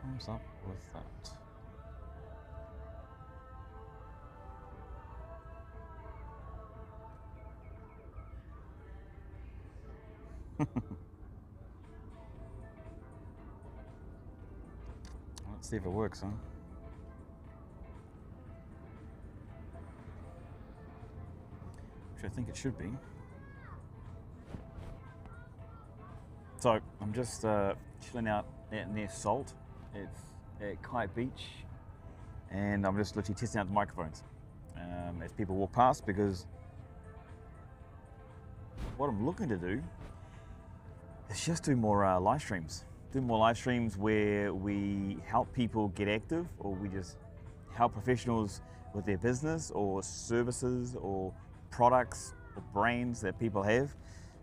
comes up with that? Let's see if it works, huh? Which I think it should be. So I'm just chilling out near Salt. It's at Kite Beach, and I'm just literally testing out the microphones as people walk past, because what I'm looking to do is just do more live streams. Do more live streams where we help people get active, or we just help professionals with their business or services or products or brands that people have,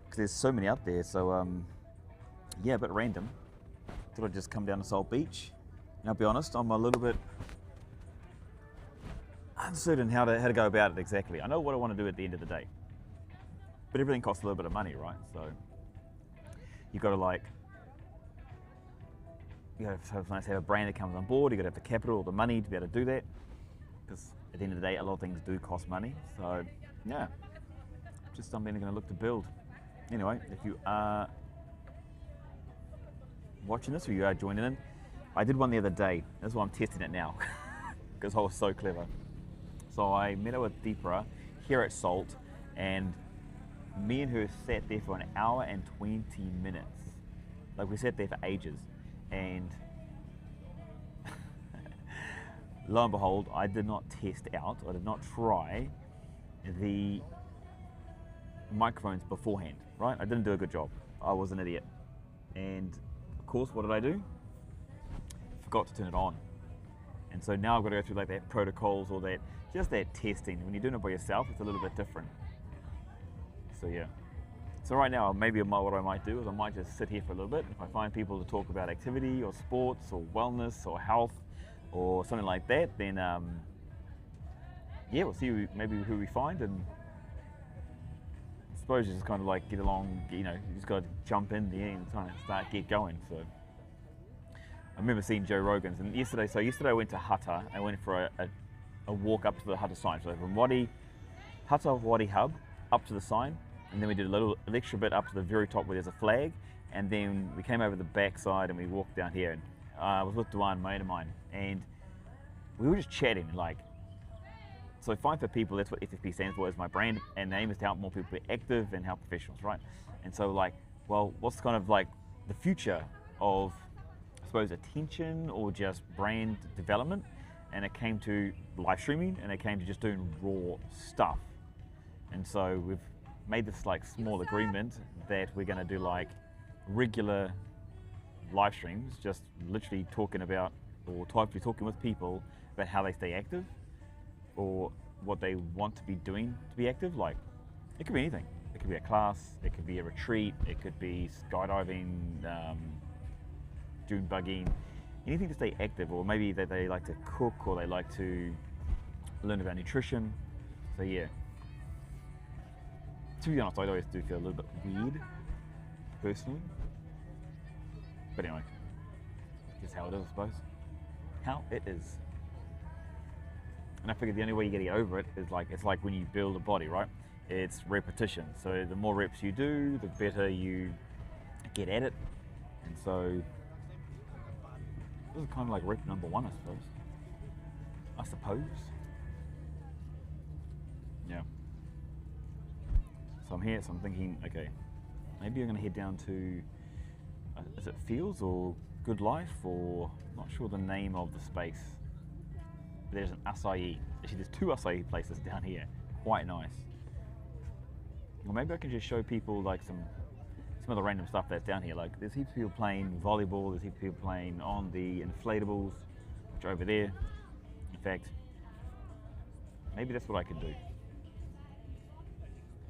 because there's so many out there. So yeah, a bit random. Thought I'd just come down to Salt Beach. And I'll be honest, I'm a little bit uncertain how to go about it exactly. I know what I want to do at the end of the day, but everything costs a little bit of money, right? So you got to have a brand that comes on board. You got to have the capital or the money to be able to do that, because at the end of the day, a lot of things do cost money. So yeah, just something I'm going to look to build. Anyway, if you are watching this or you are joining in, I did one the other day. That's why I'm testing it now, because I was so clever. So I met up with Deepra here at Salt, and me and her sat there for an hour and 20 minutes. Like, we sat there for ages, and lo and behold, I did not test out, I did not try the microphones beforehand, right? I didn't do a good job. I was an idiot. And of course, what did I do? Forgot to turn it on. And so now I've got to go through like that protocols or that, just that testing. When you're doing it by yourself, it's a little bit different. So yeah. So right now, maybe what I might do is I might just sit here for a little bit. If I find people to talk about activity or sports or wellness or health or something like that, then yeah, we'll see maybe who we find, and I suppose you just kind of like get along, you know, you just got to jump in there and kind of get going. So I remember seeing Joe Rogan's, and yesterday I went to Hutta. I went for a walk up to the Hutta sign. So from Hutta Wadi Hub up to the sign, and then we did an extra bit up to the very top where there's a flag, and then we came over the backside and we walked down here. And I was with Duan, mate of mine, and we were just chatting. Like, so Fine for People, that's what FFP stands for, is my brand, and the aim is to help more people be active and help professionals, right? And so like, well, what's kind of like the future of, I suppose, attention or just brand development? And it came to live streaming, and it came to just doing raw stuff. And so we've made this like small agreement that we're going to do like regular live streams, just literally talking about, or talking with people about how they stay active, or what they want to be doing to be active. Like, it could be anything. It could be a class, it could be a retreat, it could be skydiving, dune bugging, anything to stay active, or maybe that they like to cook, or they like to learn about nutrition. So yeah, to be honest, I always do feel a little bit weird, personally. But anyway, just how it is, I suppose. How it is. And I figured the only way you're going to get over it is like, it's like when you build a body, right? It's repetition. So the more reps you do, the better you get at it. And so this is kind of like rep number one, I suppose. Yeah. So I'm here, so I'm thinking, okay, maybe I'm going to head down to, is it Fields or Good Life, or not sure the name of the space. But there's an acai. Actually, there's two acai places down here. Quite nice. Or maybe I can just show people like some of the random stuff that's down here. Like, there's heaps of people playing volleyball. There's heaps of people playing on the inflatables, which are over there. In fact, maybe that's what I could do.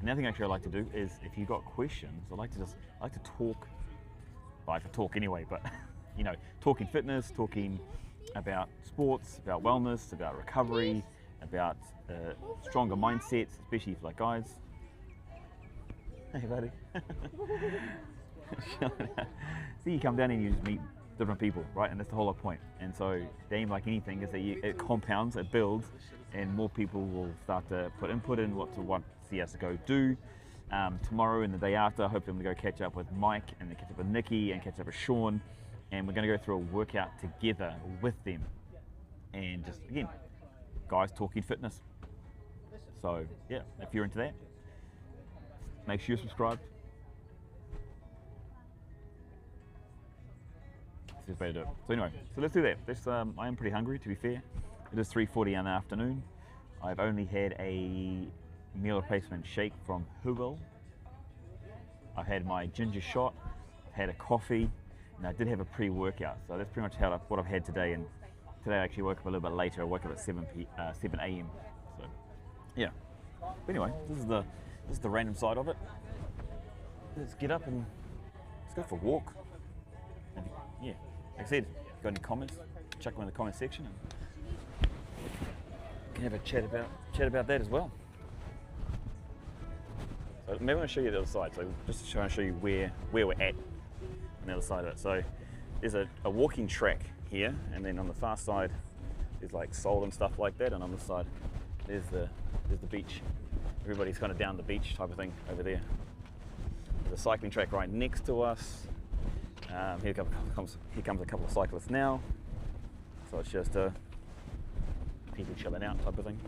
Another thing actually I like to do is, if you've got questions, I like to talk. Well, I like to talk anyway, but you know, talking fitness, talking about sports, about wellness, about recovery, about stronger mindsets, especially for like guys. Hey buddy. See, you come down and you just meet different people, right? And that's the whole point. And so the aim, like anything, is that it compounds, it builds, and more people will start to put input in what to see us to go do. Tomorrow and the day after, I hope I'm going to go catch up with Mike and then catch up with Nikki and catch up with Sean, and we're going to go through a workout together with them. And just, again, guys talking fitness. So yeah, if you're into that, make sure you're subscribed. That's the way to do it. So anyway, so let's do that. I am pretty hungry, to be fair. It is 3:40 in the afternoon. I've only had a meal replacement shake from Huel. I've had my ginger shot, I've had a coffee, and I did have a pre-workout. So that's pretty much what I've had today. And today I actually woke up a little bit later. I woke up at 7 a.m. So yeah. But anyway, this is the random side of it. Let's get up and let's go for a walk. And yeah, like I said, if you've got any comments, chuck them in the comment section, and we can have a chat about that as well. So maybe I'm going to show you the other side. So just to try and show you where we're at on the other side of it. So there's a walking track here, and then on the far side there's like salt and stuff like that, and on this side there's the beach. Everybody's kind of down the beach type of thing over there. There's a cycling track right next to us. Here comes a couple of cyclists now. So it's just people chilling out type of thing.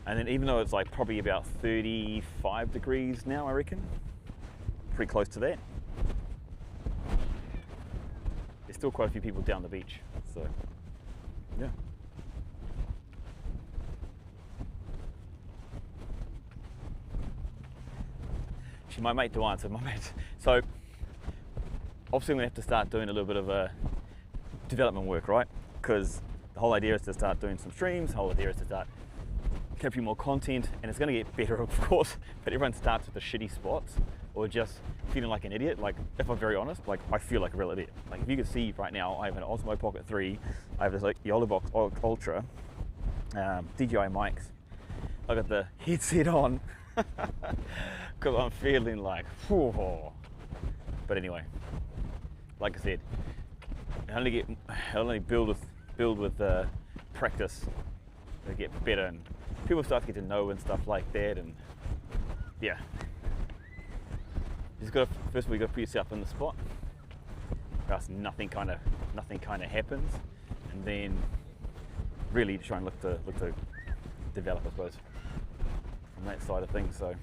And then even though it's like probably about 35 degrees now, I reckon, pretty close to that, there's still quite a few people down the beach. So yeah. My mate Duane, so obviously I'm going to have to start doing a little bit of development work, right? Because the whole idea is to start doing some streams, the whole idea is to start capturing more content, and it's going to get better, of course, but everyone starts with the shitty spots or just feeling like an idiot. Like, if I'm very honest, like, I feel like a real idiot. Like, if you can see right now, I have an Osmo Pocket 3, I have this like Yolobox Ultra, DJI mics, I got the headset on, because I'm feeling like, whew. But anyway, like I said, I only build with practice to get better, and people start to get to know and stuff like that, and yeah, you just got to first of all, you got to put yourself in the spot, or else nothing kind of happens, and then really try and look to develop, I suppose, from that side of things. So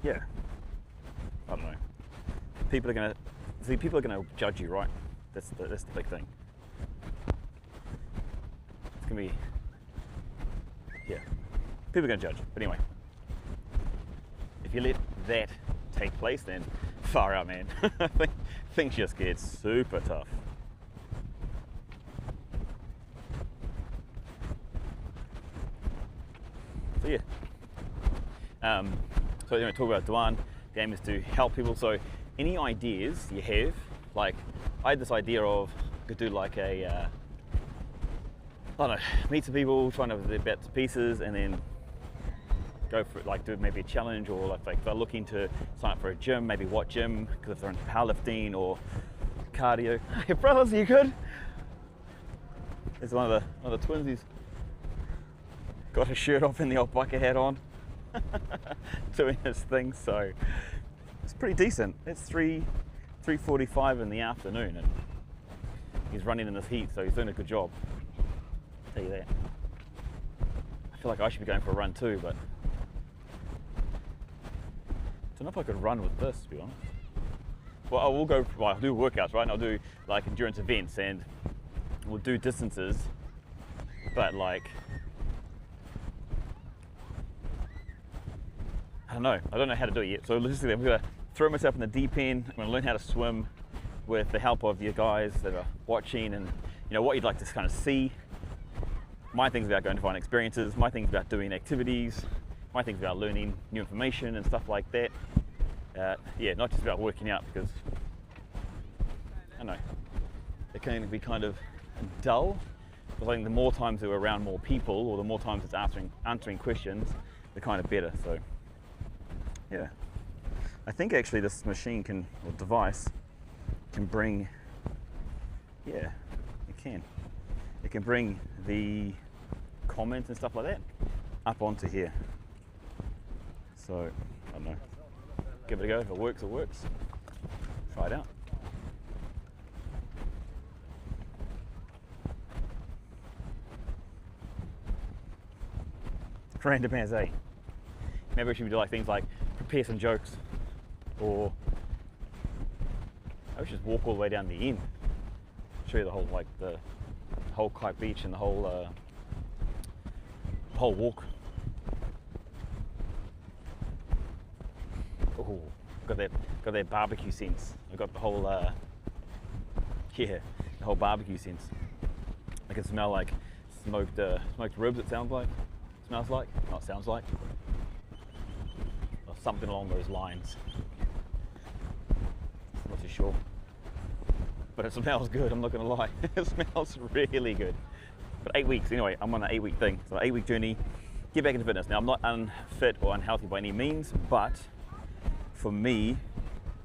yeah, I don't know. People are gonna judge you, right? That's the big thing. It's gonna be, yeah, people are gonna judge. But anyway, if you let that take place, then far out, man. Things just get super tough. So yeah. So talk about Duane. The aim is to help people. So any ideas you have, like I had this idea of I could do like a, I don't know, meet some people, try and have their bits and pieces, and then go for it, like do maybe a challenge, or like if they're looking to sign up for a gym, maybe what gym, because if they're into powerlifting or cardio. Hey brothers, are you good? There's one of the twinsies. Got his shirt off and the old biker hat on. Doing his thing, so it's pretty decent. It's 3:45 in the afternoon, and he's running in this heat, so he's doing a good job. I'll tell you that. I feel like I should be going for a run too, but I don't know if I could run with this, to be honest. Well, I'll do workouts, right? And I'll do like endurance events, and we'll do distances, but like, I don't know how to do it yet. So logistically, I'm gonna throw myself in the deep end. I'm gonna learn how to swim with the help of you guys that are watching, and you know what you'd like to kind of see. My thing's about going to find experiences. My thing's about doing activities. My thing's about learning new information and stuff like that. Yeah, not just about working out, because I don't know, it can be kind of dull. But I think the more times we're around more people, or the more times it's answering questions, the kind of better. So yeah, I think actually this machine or device can bring, yeah, it can. It can bring the comments and stuff like that up onto here. So, I don't know. Give it a go. If it works, it works. Try it out. Random as, eh? Maybe we should do like things like prepare some jokes, or I should just walk all the way down the end. Show you the whole, like the whole Kite Beach and the whole walk. Oh, got that barbecue sense. I got the whole yeah, the whole barbecue sense. I can smell like smoked ribs. It sounds like, smells like, not sounds like, or something along those lines. Not too sure, but it smells good. I'm not gonna lie, it smells really good. But 8 weeks anyway. I'm on an 8-week thing, so an 8-week journey. Get back into fitness. Now I'm not unfit or unhealthy by any means, but for me,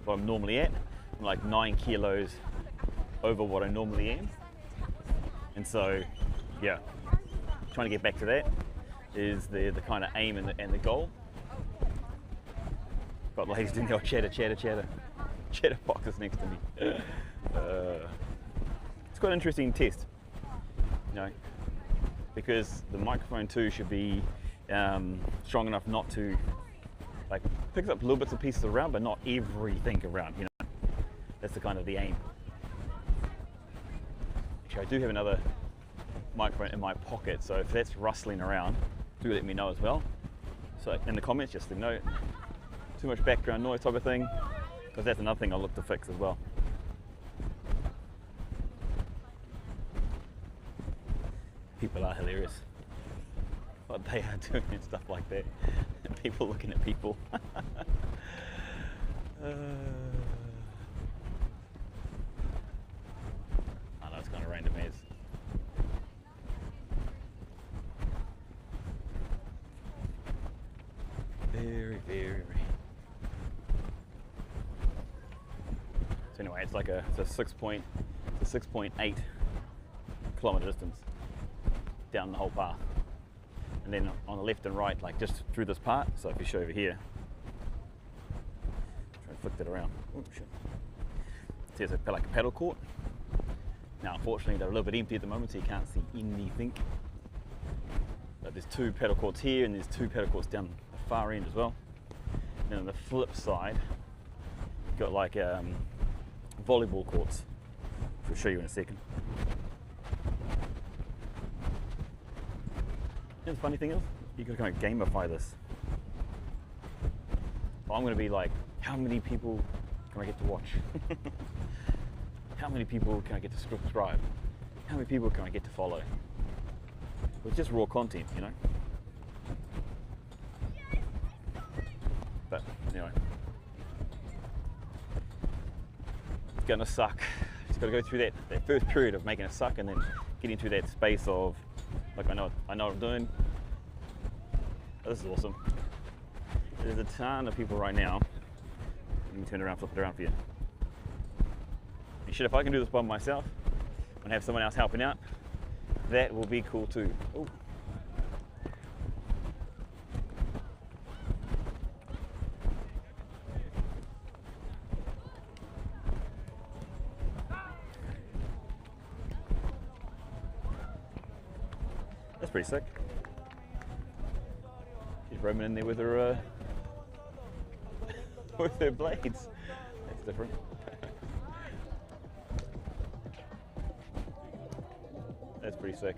what I'm normally at, I'm like 9 kilos over what I normally am, and so yeah, trying to get back to that is the kind of aim and the goal. Got ladies doing the cheddar boxes next to me. It's quite an interesting test, you know, because the microphone too should be strong enough not to, like, picks up little bits and pieces around, but not everything around, you know. That's the kind of the aim. Actually, I do have another microphone in my pocket, so if that's rustling around, do let me know as well. So in the comments, just to know, too much background noise type of thing, because that's another thing I'll look to fix as well. People are hilarious. What they are doing and stuff like that. People looking at people. I know it's kind of random as. Very, very. So anyway, it's like a 6.8 kilometer distance down the whole path, and then on the left and right, like just through this part. So if you show over here, try and flick that around. Oh, shit. There's like a paddle court. Now unfortunately they're a little bit empty at the moment, so you can't see anything. But there's 2 paddle courts here, and there's 2 paddle courts down the far end as well. And then on the flip side, you've got like volleyball courts, which I'll show you in a second. And the funny thing is, you can kind of gamify this. I'm going to be like, how many people can I get to watch? How many people can I get to subscribe? How many people can I get to follow? With just raw content, you know? But anyway, it's going to suck. Just got to go through that first period of making it suck, and then get into that space of, like, I know what I'm doing. Oh, this is awesome. There's a ton of people right now. Let me turn it around, flip it around for you. And shit, if I can do this by myself and have someone else helping out, that will be cool too. Ooh. That's pretty sick. She's roaming in there with her with her blades. That's different. That's pretty sick.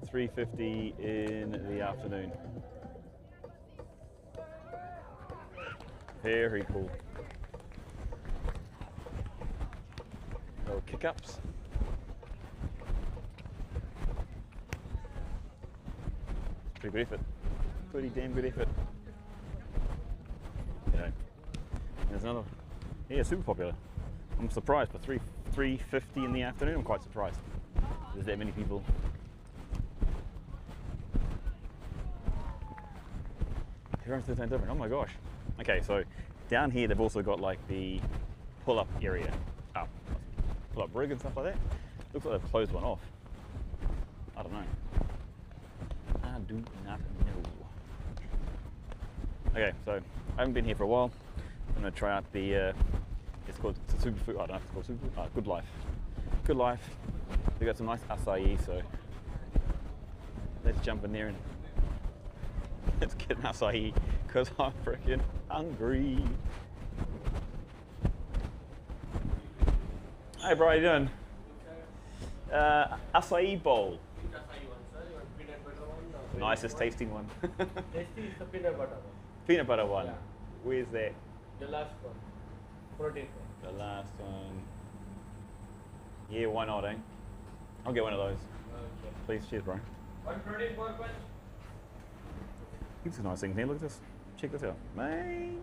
3:50 in the afternoon. Very cool. Little kick-ups. Pretty good effort. Pretty damn good effort. You know. And there's another. Yeah, super popular. I'm surprised, but 3:50 in the afternoon, I'm quite surprised. There's that many people. Everyone's doing something different. Oh my gosh. Okay, so down here they've also got like the pull-up area, pull-up rig and stuff like that. Looks like they've closed one off. I don't know. I do not know. Okay, so I haven't been here for a while. I'm gonna try out the, it's called Superfood, I don't know if it's called Superfood, Good Life. Good Life. They got some nice acai, so let's jump in there and let's get an acai, because I'm freaking hungry. Hey bro, how you doing? Acai bowl. Nicest tasting one. Tasty is the peanut butter one. Peanut butter one. Yeah. Where's that? The last one. Protein one. The last one. Yeah, why not, eh? I'll get one of those. Okay. Please, cheers, bro. One protein for one. Here's some nice things here. Look at this. Check this out. Man.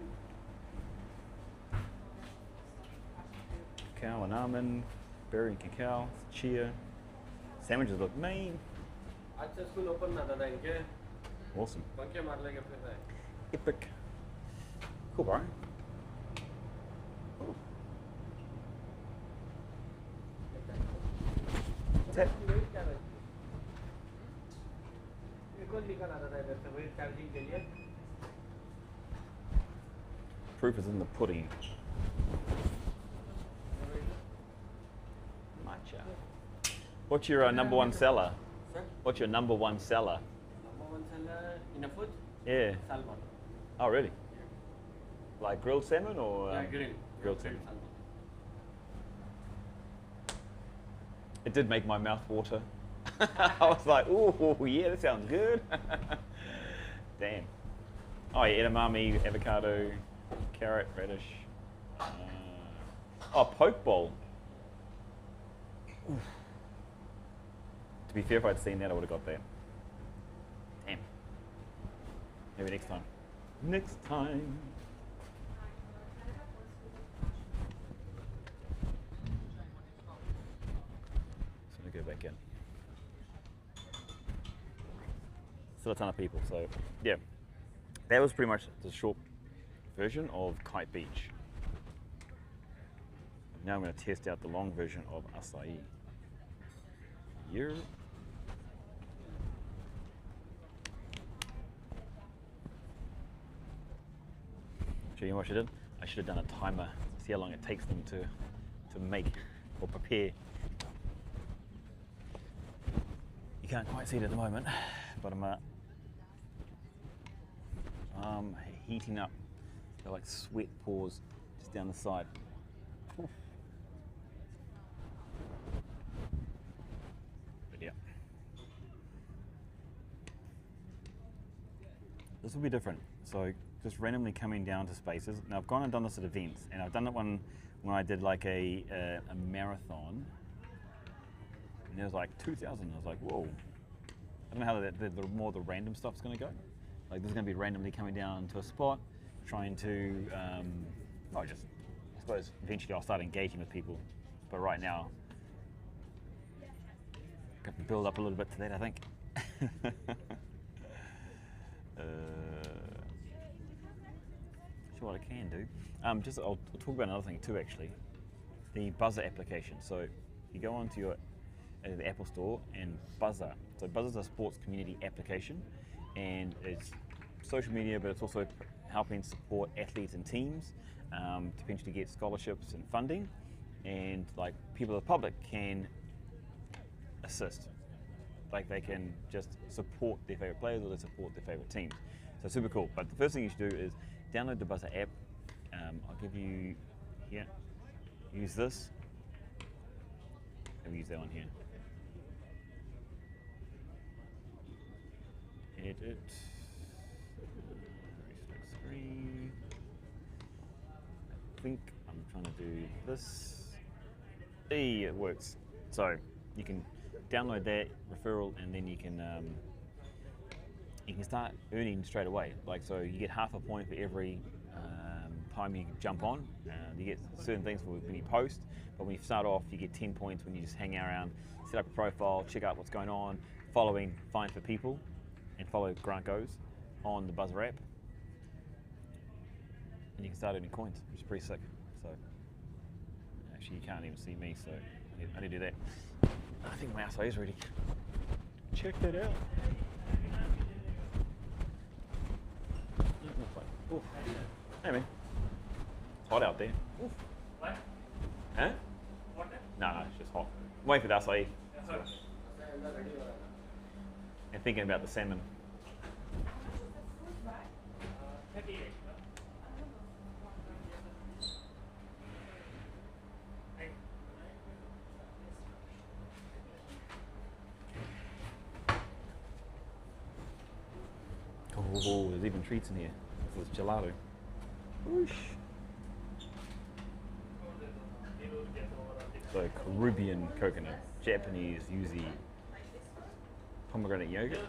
Cacao and almond, berry and cacao, chia. Sandwiches look mean. अच्छा school open ना था इनके Awesome. पंखे मार लेंगे फिर है Epic. Cool, bro. Ooh. Tap. Wait क्या है एक और निकल आता था इधर से वेट चार्जिंग के लिए Proof is in the pudding. Matcha. What's your number one seller? Sir? What's your number one seller? Number one seller in a food? Yeah. Salmon. Oh, really? Like grilled salmon or? Yeah, grill. Grilled salmon. It did make my mouth water. I was like, ooh, yeah, that sounds good. Damn. Oh yeah, edamame, avocado, carrot, radish. Oh, poke bowl. Oof. To be fair, if I'd seen that, I would have got that. Damn. Maybe next time. Next time. So I'm gonna go back in. Still a ton of people, so yeah. That was pretty much the short version of Kite Beach. Now I'm going to test out the long version of acai. Here. So you know what I should have done? I should have done a timer, see how long it takes them to make or prepare. You can't quite see it at the moment, but I'm heating up. They're like sweat pores just down the side. But yeah. This will be different. So just randomly coming down to spaces. Now I've gone and done this at events, and I've done it when I did like a marathon. And there was like 2,000. I was like, whoa. I don't know how the more the random stuff's going to go. Like this is going to be randomly coming down to a spot, trying to, I suppose eventually I'll start engaging with people. But right now, got to build up a little bit to that, I think. Sure, what I can do. I'll talk about another thing too, actually. The Buzzer application. So you go onto your the Apple Store and Buzzer. So Buzzer's a sports community application, and it's social media, but it's also helping support athletes and teams to potentially get scholarships and funding, and like people of the public can assist. Like they can just support their favorite players or they support their favorite teams. So super cool. But the first thing you should do is download the Buzzer app. I'll give you here. Use this. Let me use that one here. Edit. Restart screen. I think I'm trying to do this. Hey, it works. So you can download that referral, and then you can start earning straight away. Like so, you get half a point for every time you jump on. You get certain things when you post, but when you start off, you get 10 points when you just hang around, set up a profile, check out what's going on, following Fine for People, and follow Grant Goes on the Buzzer app. And you can start earning coins, which is pretty sick. So actually you can't even see me, so I need to do that. I think my assay is ready. Check that out. Oof. Hey man, it's hot out there. Oof. What? Huh? What? No, it's just hot. I'm waiting for the acai. And thinking about the salmon. 38. Oh, there's even treats in here. This is gelato. Whoosh. So Caribbean coconut, Japanese yuzu, pomegranate yogurt,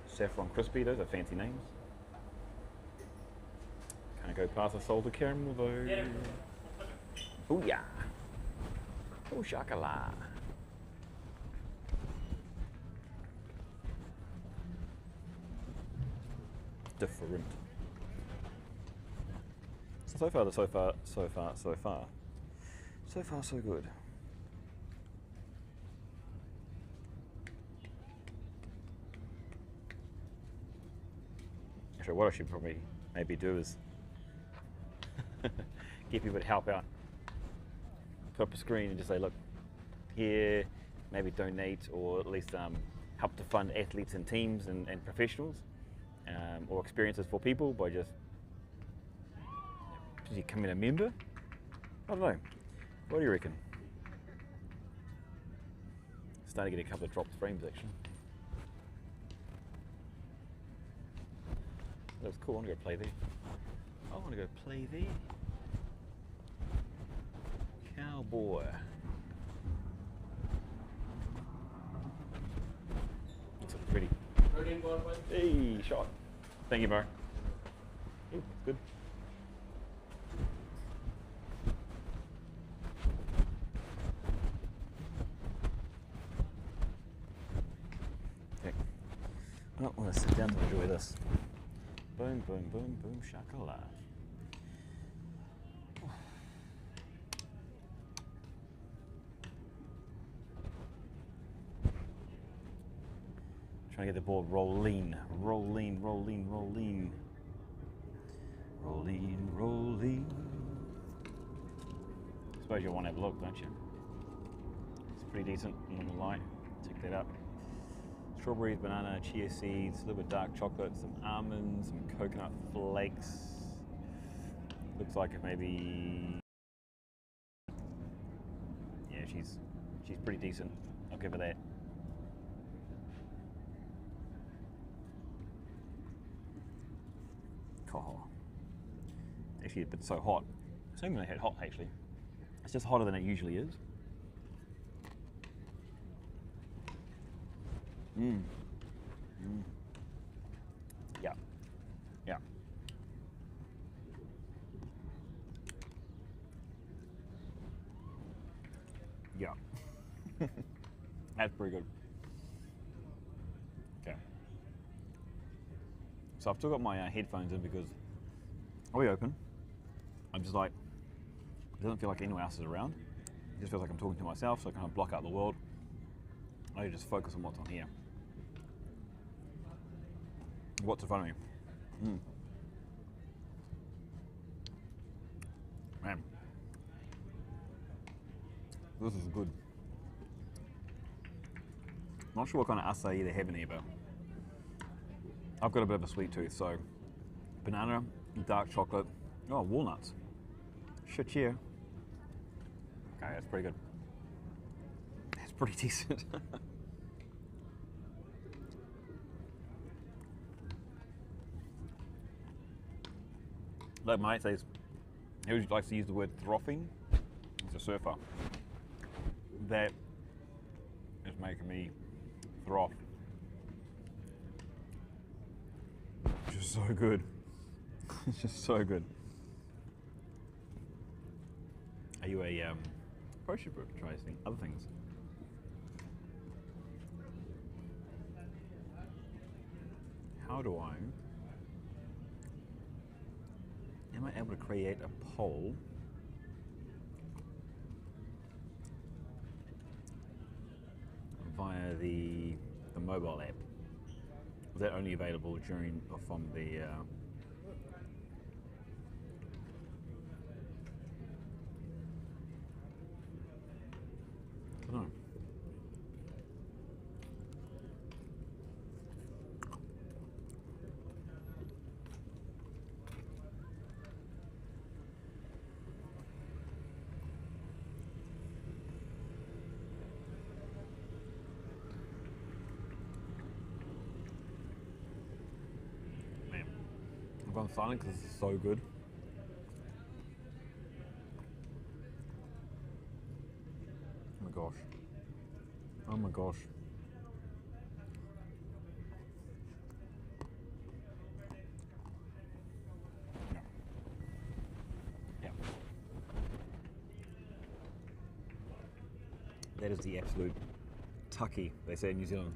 saffron crispy. Those are fancy names. Can't go past the salted caramel though. Oh yeah. Oh chocolat. Different. So far, so good. Actually, what I should probably maybe do is get people to help out. Put up a screen and just say, look, here, maybe donate or at least help to fund athletes and teams and professionals. Or experiences for people by just becoming a member. I don't know. What do you reckon? Starting to get a couple of dropped frames actually. That's cool. I want to go play there. I want to go play there. Cowboy. Looks pretty. Protein ball punch. Hey, shot. Thank you, Mar. Ooh, good. Okay. Well, I'm gonna sit down to enjoy this. Boom, boom, boom, boom, chocolat. Trying to get the ball rolling, rolling, rolling, rolling. Rolling, rolling. I suppose you want to have a look, don't you? It's pretty decent, I'm not gonna lie. Check that out. Strawberries, banana, chia seeds, a little bit of dark chocolate, some almonds, some coconut flakes. Looks like it maybe. Yeah, she's pretty decent. I'll give her that. Oh. Actually, it's so hot. It's not even that hot, actually. It's just hotter than it usually is. Mmm. Mm. Yeah. Yeah. Yeah. That's pretty good. Okay. So I've still got my headphones in because I'll be open. I'm just like, it doesn't feel like anyone else is around. It just feels like I'm talking to myself, so I kind of block out the world. I just focus on what's on here. What's in front of me. Man, this is good. Not sure what kind of acai they have in here, but I've got a bit of a sweet tooth, so banana, dark chocolate, oh, walnuts. Shit, yeah. Okay, that's pretty good. That's pretty decent. Like my mate says, he always likes to use the word frothing. He's a surfer. That is making me froth. Just so good. It's just so good. Are you a probably should try other things. How do I am I able to create a poll? Via the mobile app? Is that only available during or from the I don't know. Man, I've gone silent because this is so good. Oh my gosh. Oh my gosh. Yeah. Yeah. That is the absolute tucky, they say in New Zealand.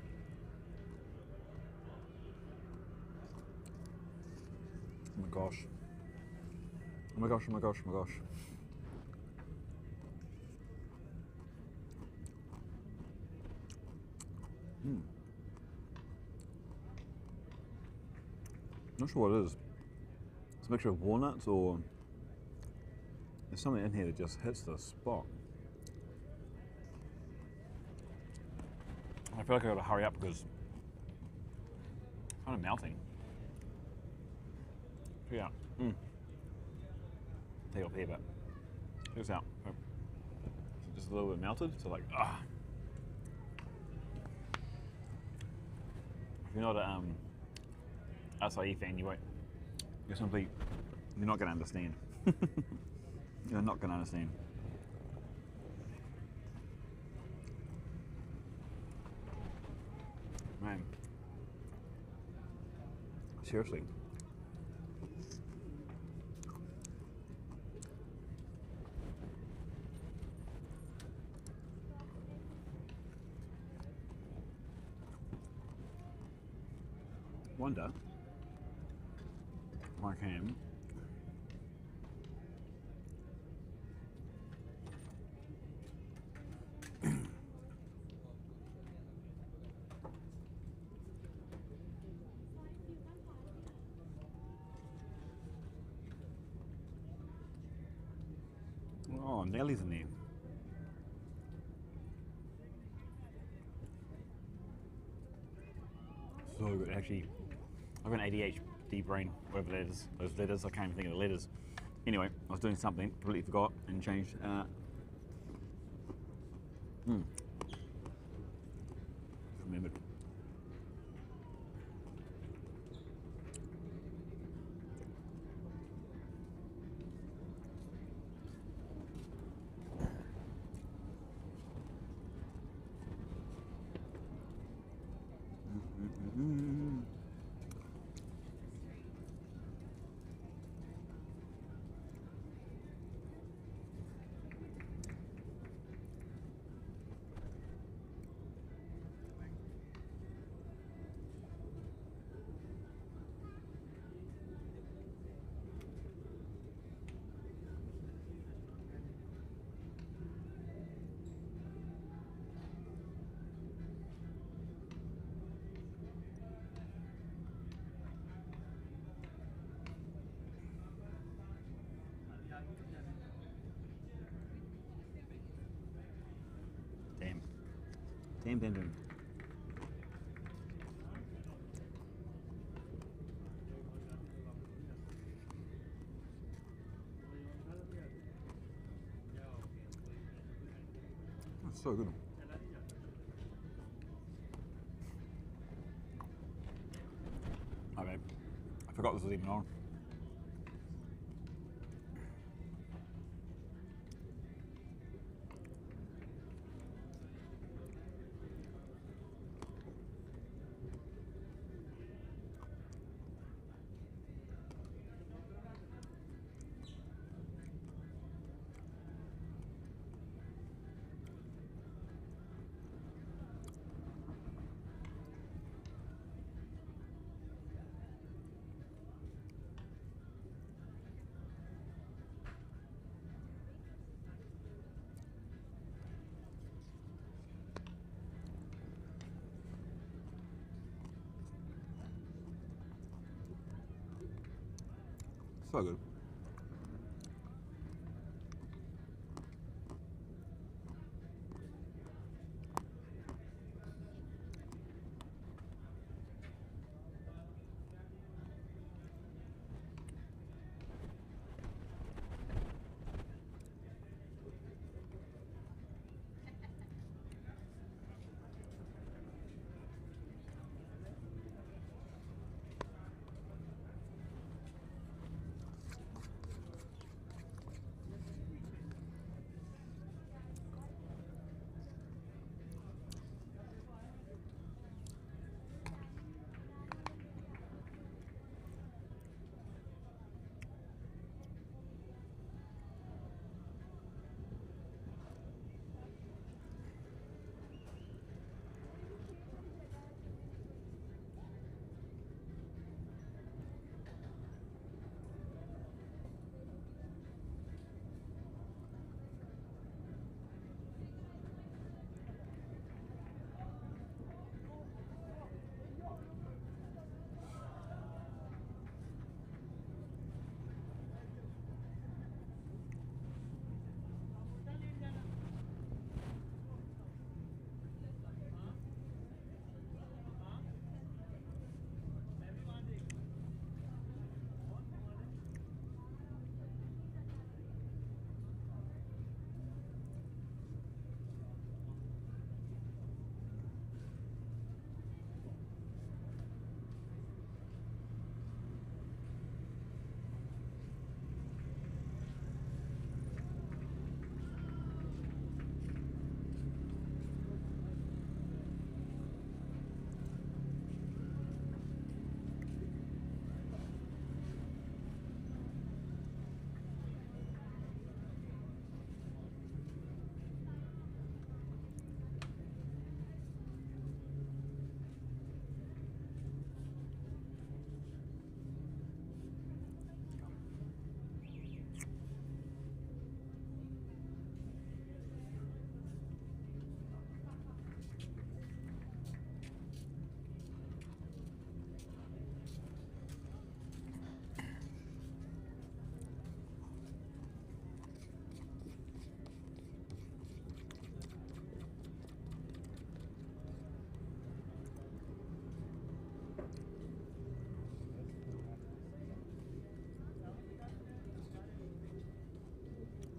Oh my gosh. Oh my gosh, oh my gosh, oh my gosh. Not sure what it is. It's a mixture of walnuts or there's something in here that just hits the spot. I feel like I gotta hurry up because it's kind of melting. Check it out. Take it off here, but check this out. Oh. Just a little bit melted, so like, ah. If you're not a acai fan, you're not gonna understand. You're not gonna understand. Man, seriously. Wonder if I can oh, Nellie's in there. So good. Actually, I've got an ADHD brain, whatever that is. Those letters, I can't even think of the letters. Anyway, I was doing something, completely forgot and changed. Remembered. Damn. That's so good. Oh, babe. I forgot this was even on. So good.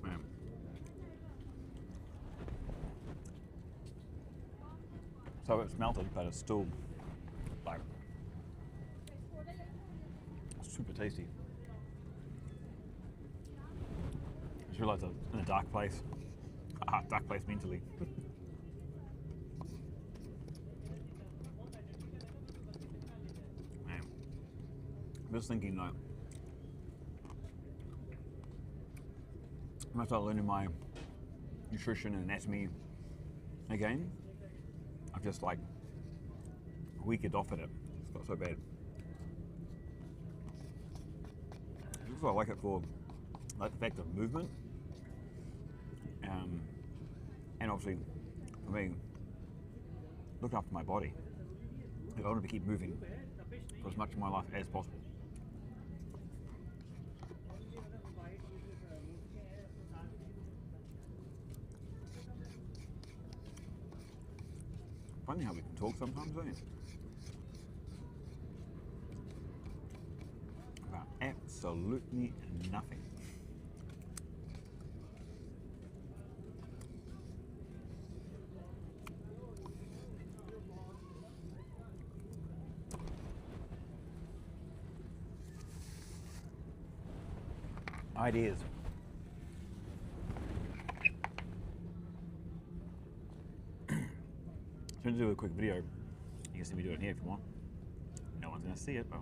Man. So it's melted, but it's still like super tasty. I just realised I was in a dark place. Dark place mentally. Man. I'm just thinking like, when I start learning my nutrition and anatomy again, I've just like weakened off at it. It's got so bad. Just I like it for like the fact of movement, and obviously for me, looking after my body. I want to keep moving for as much of my life as possible. Funny how we can talk sometimes, isn't it? About absolutely nothing. Ideas. I'm going to do a quick video. You can see me do it here if you want. No one's going to see it, but.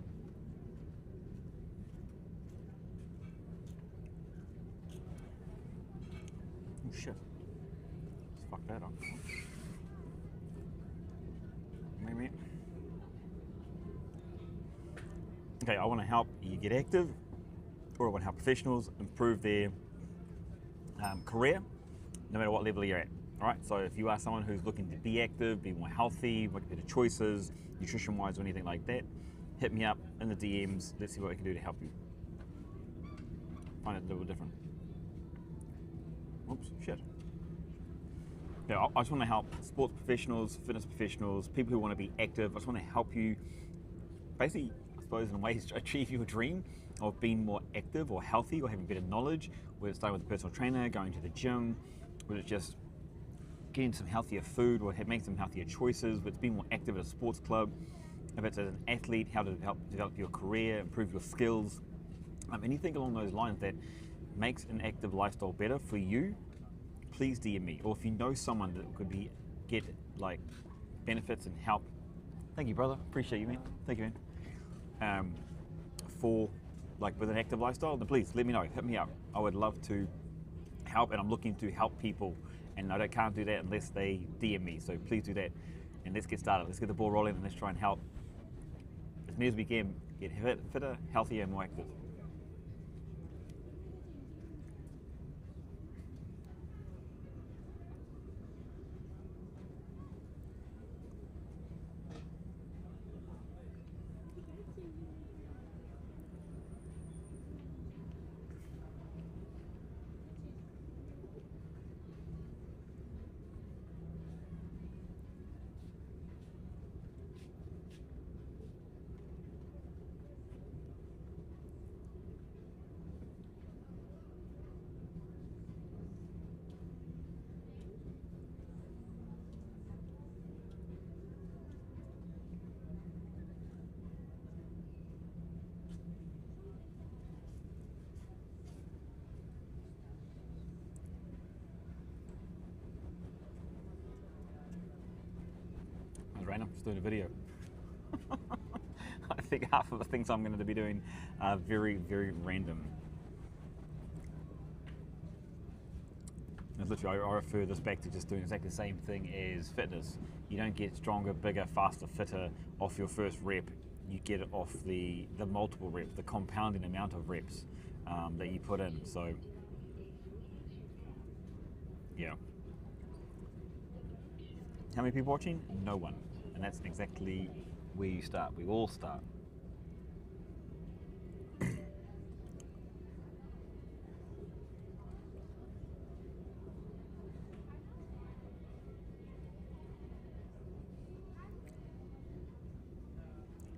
Oh shit. Let's fuck that up. Maybe. Okay, I want to help you get active, or I want to help professionals improve their career, no matter what level you're at. All right, so if you are someone who's looking to be active, be more healthy, make better choices, nutrition-wise or anything like that, hit me up in the DMs. Let's see what we can do to help you. find it a little different. Oops, shit. Yeah, I just want to help sports professionals, fitness professionals, people who want to be active. I just want to help you, basically, I suppose, in ways, achieve your dream of being more active or healthy or having better knowledge, whether it's starting with a personal trainer, going to the gym, whether it's just getting some healthier food or making some healthier choices, whether it's being more active at a sports club, if it's as an athlete, how to help develop your career, improve your skills, anything along those lines that makes an active lifestyle better for you, please DM me. Or if you know someone that could get like benefits and help, thank you, brother. Appreciate you, man. Thank you, man. For like with an active lifestyle, then please let me know. Hit me up. I would love to help, and I'm looking to help people, and I can't do that unless they DM me. So please do that, and let's get started. Let's get the ball rolling, and let's try and help as many as we can get fitter, healthier, and more active. Random, just doing a video. I think half of the things I'm going to be doing are very, very random. And literally, I refer this back to just doing exactly the same thing as fitness. You don't get stronger, bigger, faster, fitter off your first rep. You get it off the multiple reps, the compounding amount of reps that you put in. So, yeah. How many people watching? No one. And that's exactly where you start. We all start.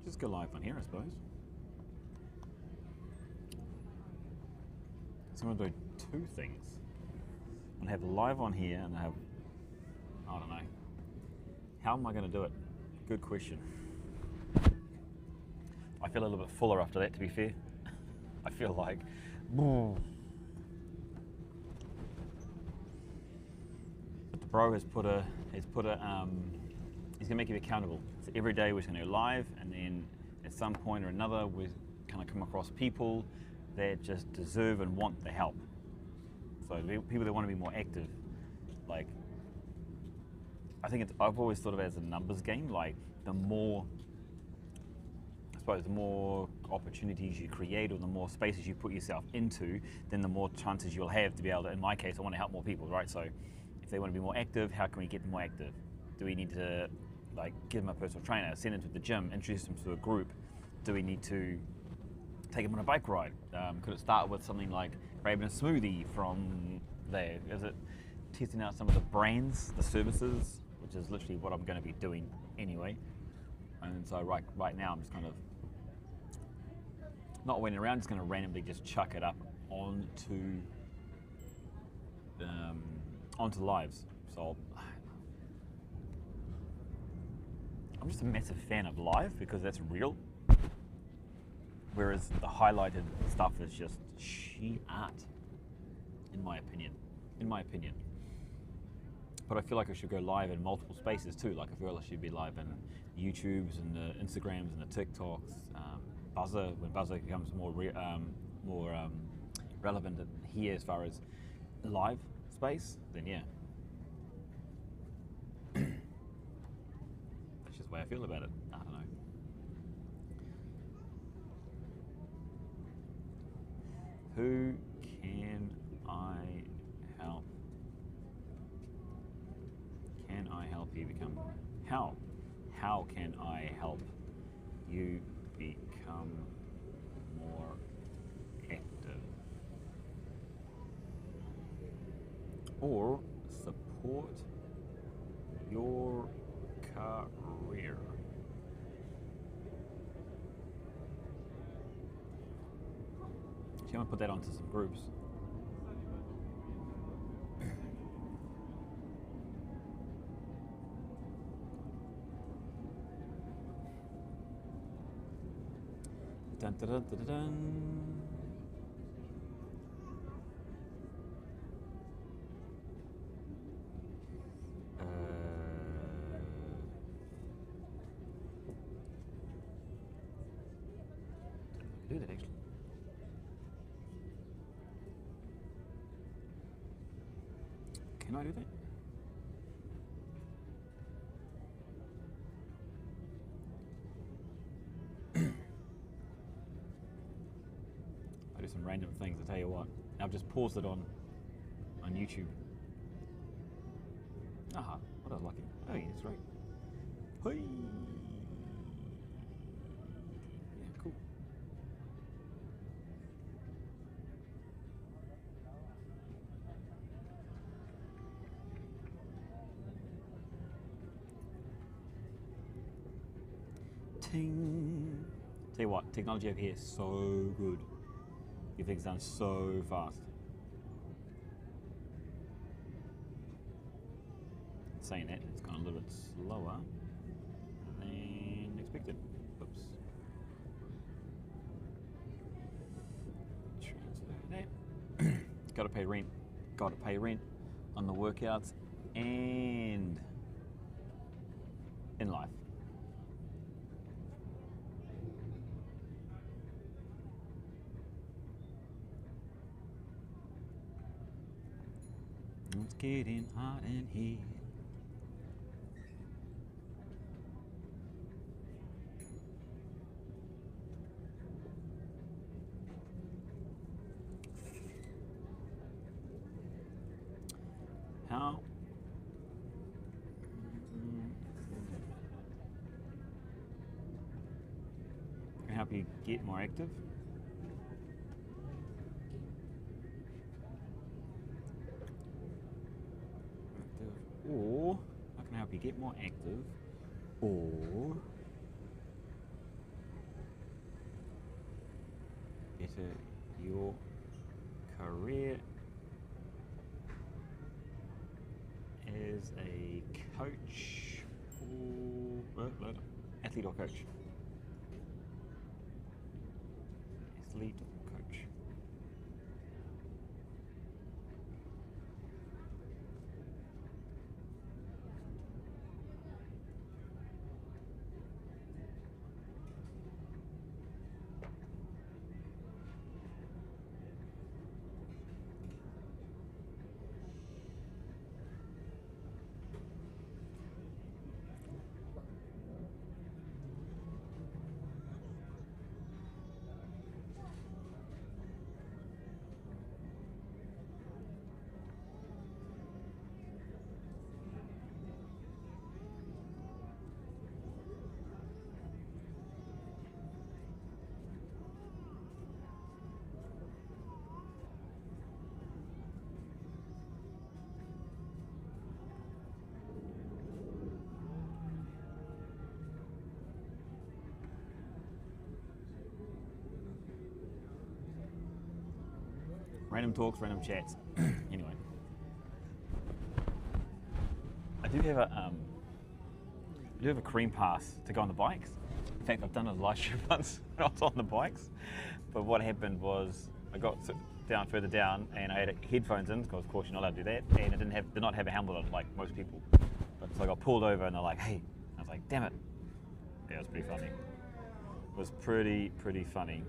Just go live on here, I suppose. So I'm going to do two things. I'm going to have live on here, and I have, I don't know. How am I going to do it? Good question. I feel a little bit fuller after that, to be fair. I feel like, but the bro has put a, he's gonna make you accountable. So every day we're just gonna go live, and then at some point or another, we're gonna come across people that just deserve and want the help. So people that want to be more active, like, I think I've always thought of it as a numbers game. Like, the more opportunities you create, or the more spaces you put yourself into, then the more chances you'll have to be able to, in my case, I want to help more people, right? So if they want to be more active, how can we get them more active? Do we need to, like, give them a personal trainer, send them to the gym, introduce them to a group? Do we need to take them on a bike ride? Could it start with something like grabbing a smoothie from there? Is it testing out some of the brands, the services, which is literally what I'm going to be doing anyway? And so right now I'm just kind of not waiting around, just going to randomly just chuck it up onto lives. So I'm just a massive fan of live because that's real, whereas the highlighted stuff is just shit art, in my opinion. But I feel like I should go live in multiple spaces too. Like, I feel I should be live in YouTubes and the Instagrams and the TikToks. Buzzer, when Buzzer becomes more relevant here as far as live space, then yeah. That's just the way I feel about it. I don't know. Who can I help? Can I help you become, how can I help you become more active? or support your career. Actually, I'm gonna put that onto some groups. Dun, dun, dun, dun, dun. Do that actually. Can I do that? I do some random things, I tell you what. I've just paused it on YouTube. Aha, what a lucky. Oh, yeah, that's right. Hey. Yeah, cool. Ting. Tell you what, technology over here is so good. Everything's done so fast. Saying that, it's gone a little bit slower than expected. Oops. Transfer that. Gotta pay rent. Gotta pay rent on the workouts and in life. It's getting hot in here. How can I help you get more active? Or how can I help you get more active? Or better your career as a coach or athlete or coach? Athlete or coach. Random talks, random chats. Anyway, I do have a cream pass to go on the bikes. In fact, I've done a live stream once when I was on the bikes. But what happened was I got further down, and I had headphones in because, of course, you're not allowed to do that, and it did not have a helmet on like most people. But so I got pulled over, and they're like, "Hey," I was like, "Damn it!" Yeah, it was pretty funny. It was pretty funny.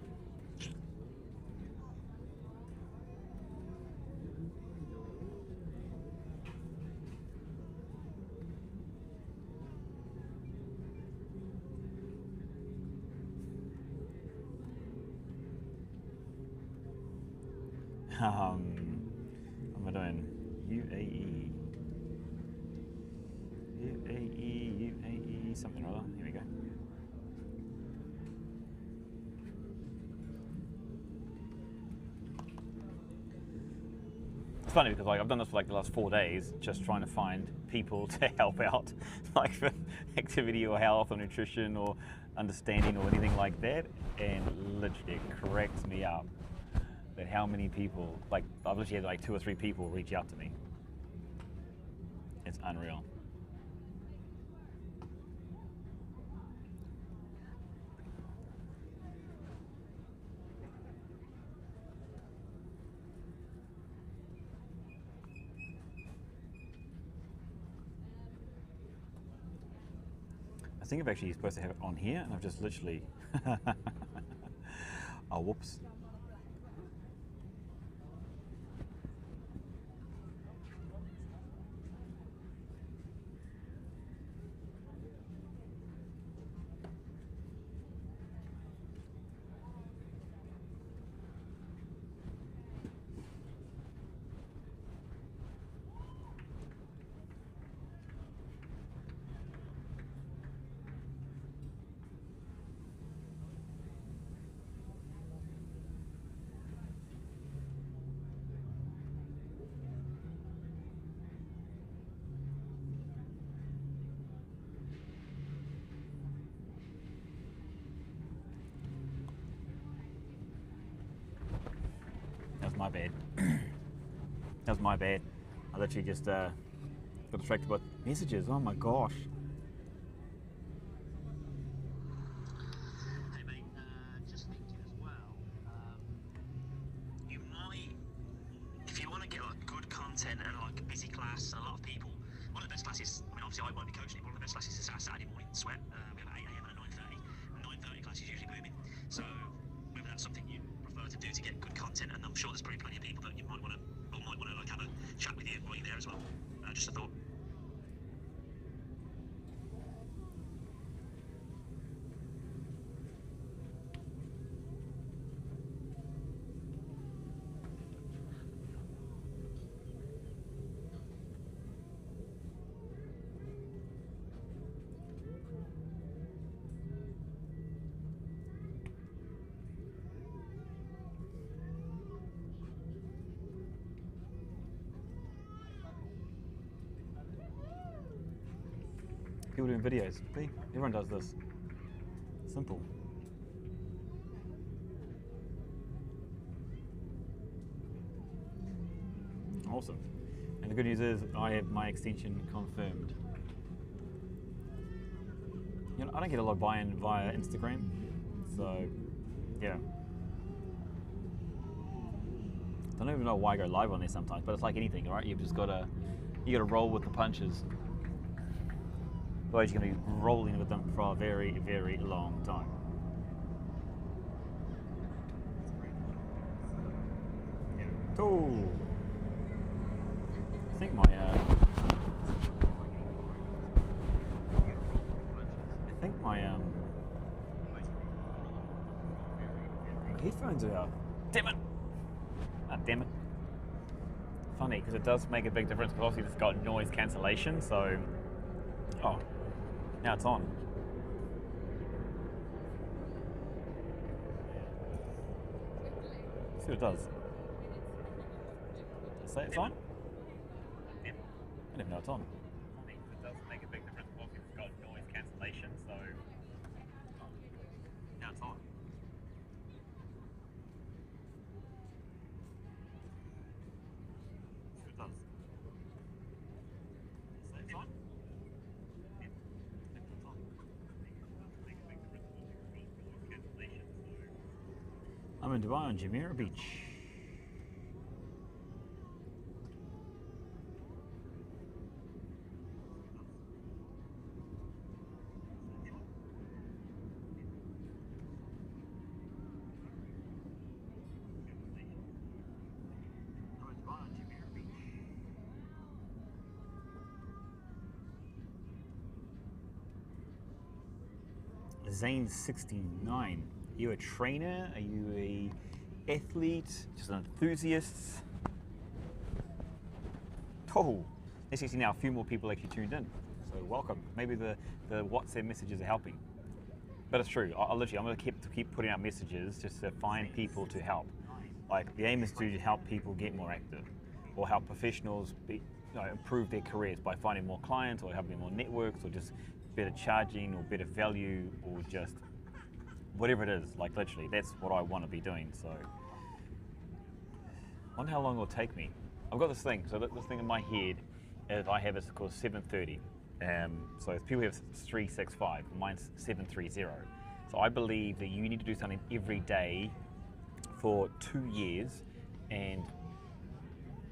What am I doing? UAE, something or other. Here we go. It's funny because like I've done this for like the last 4 days, just trying to find people to help out, like for activity or health or nutrition or understanding or anything like that, and literally it cracks me up that how many people, like I've literally had like 2 or 3 people reach out to me. It's unreal. I think I'm actually supposed to have it on here, and I've just literally, oh whoops. That was my bad. That was my bad. I literally just got distracted by messages. Oh my gosh. Hey mate, just thinking as well, you might, if you want to get like good content and like a busy class, a lot of people, one of the best classes, I mean obviously I won't be coaching it, but one of the best classes is Saturday morning, Sweat. We have an 8 AM and a 9:30. The 9:30 class is usually booming, so whether that's something you prefer to do to get good content, and I'm sure there's probably plenty of people that you might want to like have a chat with you while you're there as well. Just a thought. People doing videos. See? Everyone does this. Simple. Awesome. And the good news is I have my extension confirmed. You know, I don't get a lot of buy-in via Instagram, so yeah. I don't even know why I go live on there sometimes, but it's like anything, right? You gotta roll with the punches. Otherwise you're going to be rolling with them for a very, very long time. Cool. I think my headphones are out. Damn it! Ah, damn it. Funny, because it does make a big difference, because obviously it's got noise cancellation, so... Oh. Now it's on. See what it does. Say it's on? I didn't know it's on. It does make a big difference. Obviously it's got noise cancellation, so now it's on. See what it does. Say it's on? I'm in Dubai on Jumeirah Beach. Zane69. Are you a trainer? Are you a athlete? Just an enthusiast? Oh, let's see now a few more people actually tuned in. So welcome. Maybe the WhatsApp messages are helping. But it's true. I'm going to keep putting out messages just to find people to help. Like the aim is to help people get more active. or help professionals improve their careers by finding more clients or having more networks or just better charging or better value or just whatever it is. Like literally, that's what I want to be doing. So I wonder how long it will take me. I've got this thing. So this thing in my head is I have it's called 730. So if people have 365, mine's 730. So I believe that you need to do something every day for 2 years, and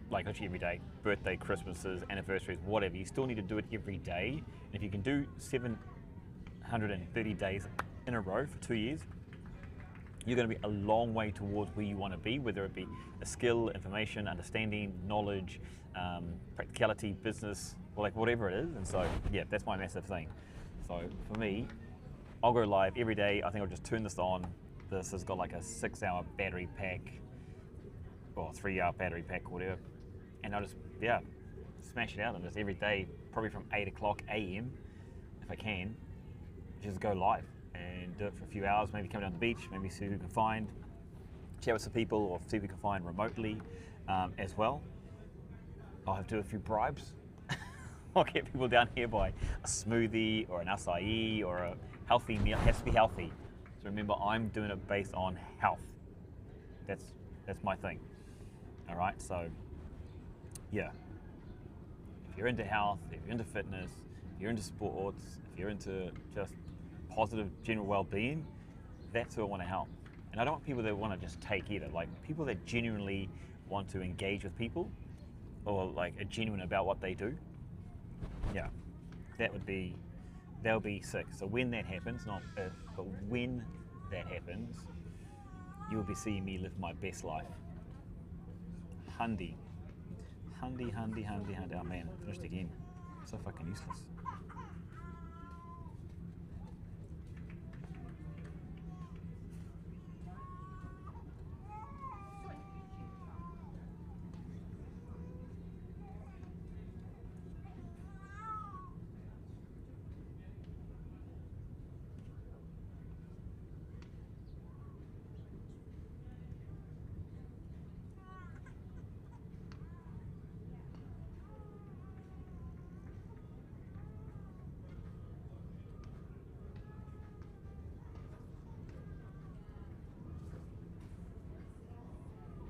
like literally every day, birthday, Christmases, anniversaries, whatever, you still need to do it every day. And if you can do 730 days in a row for 2 years, you're going to be a long way towards where you want to be, whether it be a skill, information, understanding, knowledge, practicality, business, or like whatever it is. And so, yeah, that's my massive thing. So for me, I'll go live every day. I think I'll just turn this on. This has got like a 6-hour battery pack, or 3-hour battery pack, whatever. And I'll just, yeah, smash it out and just every day, probably from 8 o'clock a.m., if I can, just go live and do it for a few hours, maybe come down to the beach, maybe see who we can find, chat with some people, or see if we can find remotely as well. I'll have to do a few bribes. I'll get people down here by a smoothie or an acai or a healthy meal. It has to be healthy. So remember, I'm doing it based on health. That's my thing. All right, so yeah. If you're into health, if you're into fitness, if you're into sports, if you're into just positive general well-being, that's who I want to help. And I don't want people that want to just take either. Like people that genuinely want to engage with people, or like are genuine about what they do. Yeah, that would be sick. So when that happens, not if, but when that happens, you'll be seeing me live my best life. Hundy. Oh man, finished again. So fucking useless.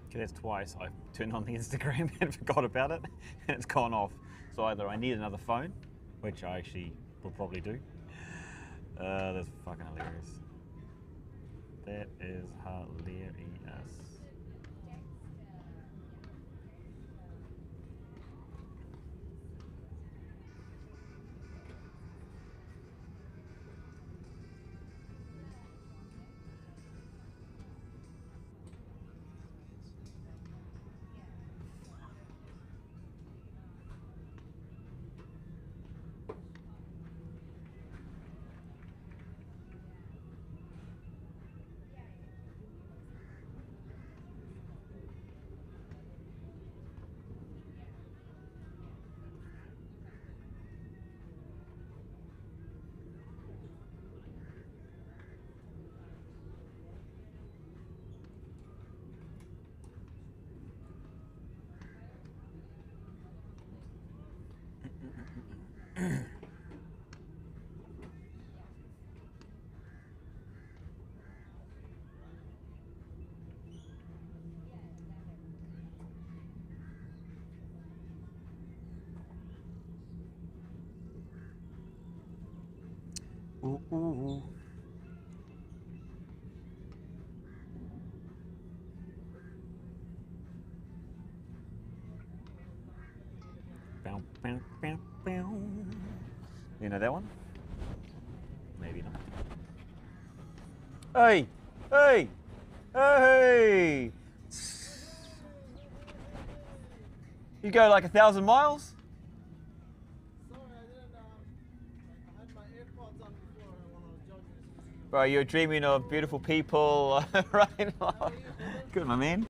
Okay, that's twice. I've turned on the Instagram and forgot about it, and it's gone off. So either I need another phone, which I actually will probably do. That's fucking hilarious. That is hilarious. Ooh, ooh, ooh. Bow, bow, bow, bow. You know that one? Maybe not. Hey! Hey! Hey! You go like 1,000 miles? Sorry, I didn't. I had my AirPods on before when I was jogging. Bro, you're dreaming of beautiful people, right? Good, my man.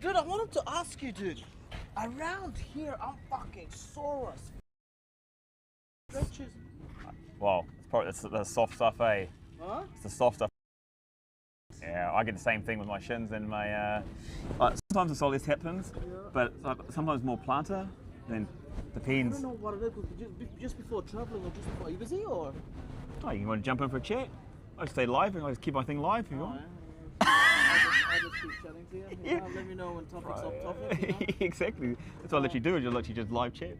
Dude, I wanted to ask you, dude. Around here, I'm fucking sore as stretches. Wow, it's probably the soft stuff, eh? Huh? It's the soft stuff. Yeah, I get the same thing with my shins and my. Sometimes the soleus happens, but like, sometimes more plantar. Then I depends. don't know what it is, 'cause just before traveling or just before, are you busy or? Oh, you want to jump in for a chat? I'll stay live and I'll just keep my thing live if you want. I'll just keep chatting to you. Yeah. Let me know when topics off topic. You know? Exactly. That's what I literally do. Is just literally just live chat.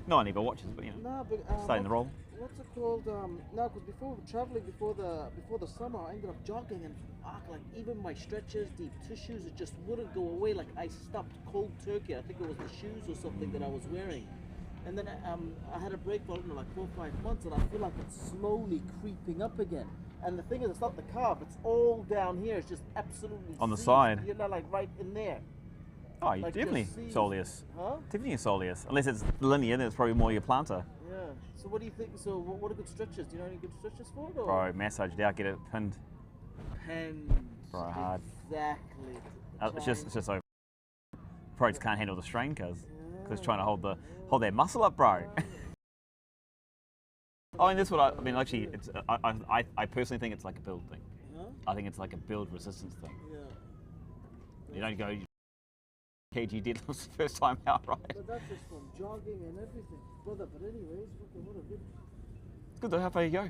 Not any but watches, but you know, No, but stay in the role. What's it called? No, because before traveling, before the summer, I ended up jogging and fuck, like even my stretches, deep tissues, it just wouldn't go away. Like I stopped cold turkey. I think it was the shoes or something that I was wearing, and then I had a break for I don't know, like 4 or 5 months, and I feel like it's slowly creeping up again. And the thing is, it's not the calf; it's all down here. It's just absolutely On the seized. side. You know, like right in there. Oh, you Like definitely just seized. soleus. Huh? Definitely a soleus. Unless it's linear, then it's probably more your plantar. Yeah. So what do you think? So what are good stretches? Do you know any good stretches for it? Or? Bro, massage it out, get it pinned. Pens. Bro, hard. Exactly. It's just over. Probably just can't handle the strain because it's trying to hold that muscle up, bro. Oh, and that's what I mean. Actually, it's I personally think it's like a build thing. Huh? I think it's like a build resistance thing. Yeah. You don't go kg deadlifts the first time out, right? But that's just from jogging and everything, brother. But anyways, fucking what a good. It's good though. How far you go?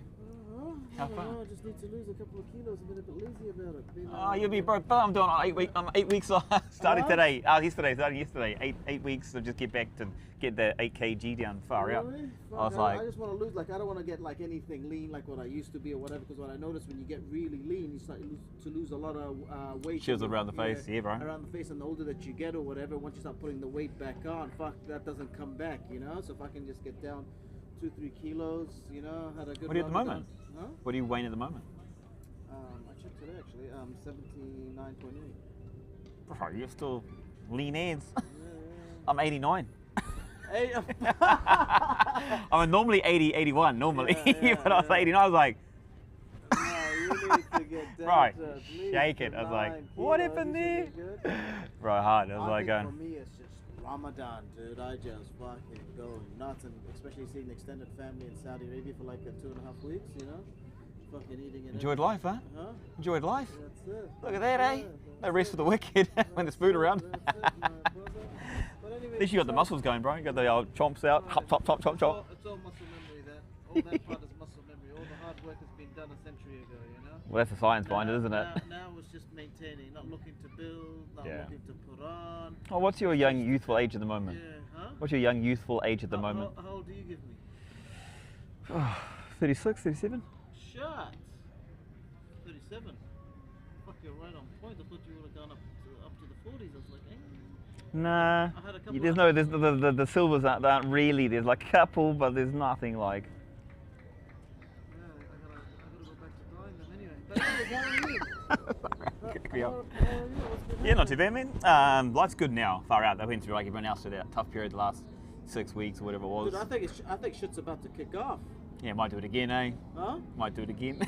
How I don't far? know, I just need to lose a couple of kilos. I've been a bit lazy about it. Been, Oh, you'll be broke. But I'm doing 8 weeks. I'm 8 weeks starting today. Yesterday, starting yesterday. 8 weeks to just get back to get the 8 kg down far out. Really? I was Fuck, like, I just want to lose. Like I don't want to get like anything lean like what I used to be or whatever. Because what I noticed when you get really lean, you start to lose a lot of weight. Shields around the face, yeah, bro. Around the face, and the older that you get or whatever, once you start putting the weight back on, fuck, that doesn't come back, you know. So if I can just get down 2-3 kilos, you know, had a good. What are you at the run moment? Huh? What are you weighing at the moment? I checked today actually. 79.8. Bro, you're still lean hands. I'm 89. Hey, I'm normally 80, 81 normally. Yeah, But I was yeah. 89. I was like, no, you need to get down right, to at least shake it. I was like, 9 what kilos. happened You there? should be good. Bro, hard. I was I like think going. for me, it's just Ramadan, dude. I just fucking go nuts, and especially seeing the extended family in Saudi Arabia for like 2.5 weeks, you know, fucking eating it. Enjoyed life, huh? Huh? Enjoyed life. That's it. Look at that, eh? Yeah, No rest for the wicked when there's food around. That's it, my brother. But anyway, At least you got the muscles going, bro. You got the old chomps out. Hop, chop, chop, chop, chop. It's all muscle memory. All that part is muscle memory. All the hard work has been done a century ago, you know. Well, that's the science behind it, isn't it? Now it's just maintaining, not looking to build, not Yeah. looking to put on. Oh, what's your young youthful age at the moment? Yeah, huh? What's your young youthful age at the moment? How old do you give me? 36, 37? Shut. 37. Fuck, you're right on point. I thought you would have gone up to the 40s. I was like, eh. Nah. I had a couple There's of- no, the silvers aren't really. There's like a couple, but there's nothing like. Yeah, I gotta go back to dying then anyway. But anyways, how are you? Yeah. How are you? What's been Yeah, not too happening? bad, man. Life's good now. Far out. I went through like everyone else through that tough period the last 6 weeks or whatever it was. Dude, I think shit's about to kick off. Yeah, might do it again, eh? Huh? Might do it again.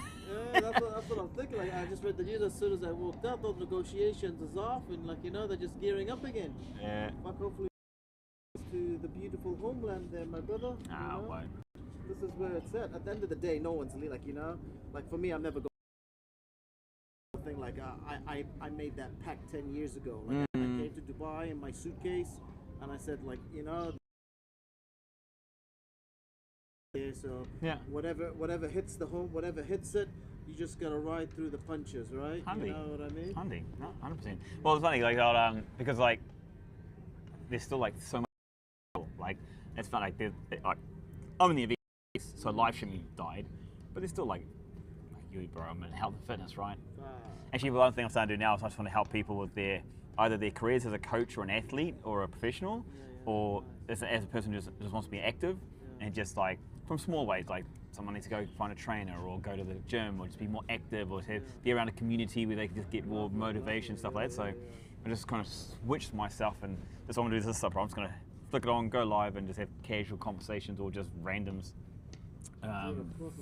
Yeah, that's what I'm thinking. Like, I just read the news as soon as I walked out. Those negotiations is off, and like you know, they're just gearing up again. Yeah. Fuck, hopefully to the beautiful homeland there, my brother. Nah, you know? won't. This is where it's at. At the end of the day, no one's like you know. Like for me, I'm never going. Thing like I made that pact 10 years ago. Like I came to Dubai in my suitcase, and I said like you know. Yeah, so Yeah. whatever hits the home, whatever hits it, you just gotta ride through the punches, right? Handy. You know what I mean? Handy, no, 100%. Well, it's funny, like, because like, there's still like so much. Like, it's fun. Like, I'm in the event, so live streaming died, but there's still like you, bro. I'm in health and fitness, right? Actually, one thing I'm starting to do now is I just want to help people with either their careers as a coach or an athlete or a professional, or as a person who just wants to be active and just like from small ways, like someone needs to go find a trainer or go to the gym or just be more active or to be around a community where they can just get more motivation, stuff like that. So I just kind of switched myself, and that's what I'm going to do this stuff. I'm just going to flick it on, go live, and just have casual conversations or just randoms,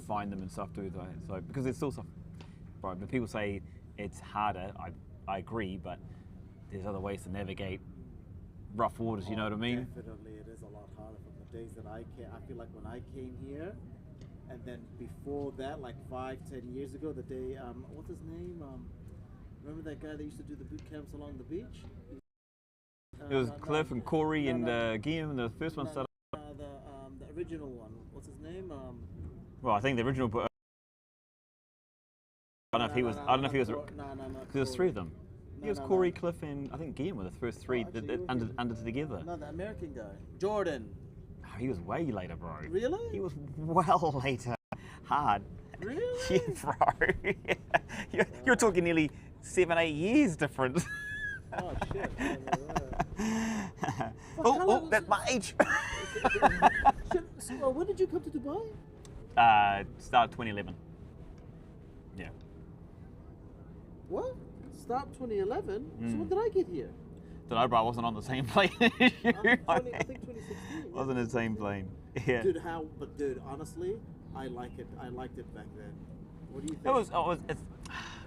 find them and stuff, do that. So because there's still stuff, bro. When people say it's harder, I agree, but there's other ways to navigate rough waters. You know what I mean? Definitely, it is a lot harder from the days that I came. I feel like when I came here, and then before that, like 5-10 years ago, the day what's his name? Remember that guy that used to do the boot camps along the beach? It was No, no, Cliff and Corey no, and no. Guillaume. The first one started. The original one. What's his name? Well, I think the original. I don't know if he was. I don't know if he was. No, There's three of them. No, It was no, Corey, no. Cliff, and I think Guillaume were the first three actually, that you were under here. under together. No, the American guy. Jordan. Oh, he was way later, bro. Really? He was well later. Hard. Really? Yeah, bro. You're talking nearly 7-8 years difference. Oh shit. Oh, that's my age. So, when did you come to Dubai? Start 2011. Yeah. What? Start 2011? So Mm. when did I get here? Don't know, bro. I wasn't on the same plane as you. I think 2016. yeah. Wasn't in the same plane. Yeah. Dude, honestly, I like it. I liked it back then. What do you think?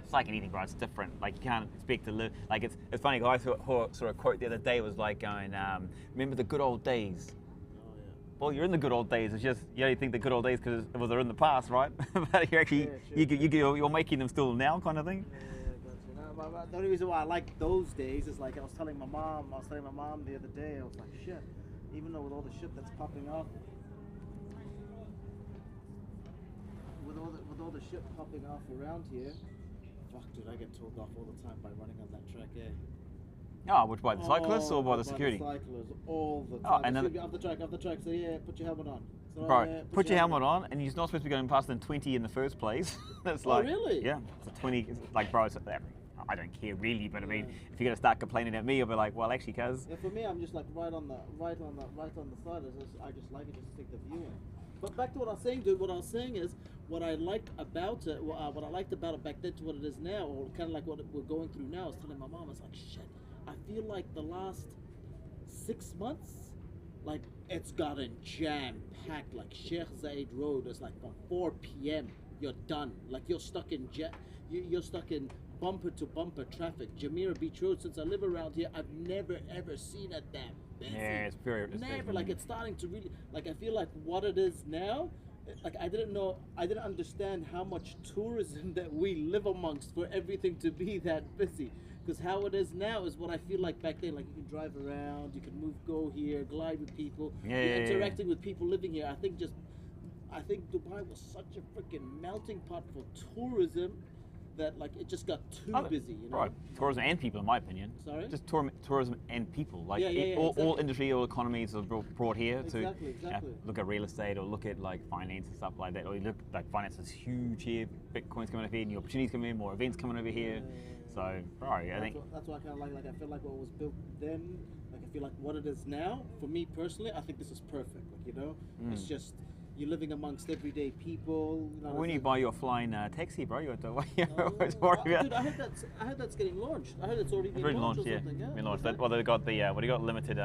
It's like anything, bro. It's different. Like you can't expect to live. Like it's funny. A guy saw a quote the other day was like going, "Remember the good old days." Oh yeah. Well, you're in the good old days. It's just you only think the good old days because they're in the past, right? But you're actually you're making them still now, kind of thing. Yeah, gotcha. No, the only reason why I like those days is like I was telling my mom the other day. I was like, shit. Even though with all the shit that's popping up, with all the shit popping off around here, fuck, dude, I get told off all the time by running on that track, eh? Oh, which by the cyclists or by the By security? the cyclists, all the Oh, time. and It's then- gonna be off the track. So yeah, put your helmet on. So, Bro, put your helmet on, and you're not supposed to be going past than 20 in the first place. That's Oh, like, really? Yeah, it's a 20. It's like, bro, I don't care really, but I mean, if you're gonna start complaining at me, I'll be like, well, actually, cuz. Yeah, for me, I'm just like right on the side. I just like it, just take the view in. But back to what I was saying, dude. What I was saying is, what I liked about it, what I liked about it back then to what it is now, or kind of like what we're going through now. I was telling my mom, I was like, shit. I feel like the last 6 months, like it's gotten jam packed. Like Sheikh Zayed Road is like from 4 p.m. You're done. Like you're stuck in you're stuck in bumper to bumper traffic. Jumeirah Beach Road. Since I live around here, I've never ever seen it that busy. Yeah, it's very. Never. Like it's starting to really. Like I feel like what it is now. Like I didn't understand how much tourism that we live amongst for everything to be that busy. Because how it is now is what I feel like back then. Like you can drive around, you can go here, glide with people, you're interacting with people living here. I think Dubai was such a freaking melting pot for tourism that like it just got too busy, you know. Right, tourism and people, in my opinion. Sorry? Just tourism and people. Like all exactly. industry, all economies are brought here Exactly. to look at real estate or look at like finance and stuff like that. Or you look like finance is huge here. Bitcoin's coming over here, new opportunities coming in, more events coming over here. So, bro, I think that's why I kind of like I feel like what was built then. Like I feel like what it is now. For me personally, I think this is perfect. Like you know, it's just. You're living amongst everyday people. You know, when you buy your flying taxi, bro, you have to worry Dude, I heard that's getting launched. I heard it's already been launched. Yeah. Or something, yeah. Been launched. Well, they got the they got limited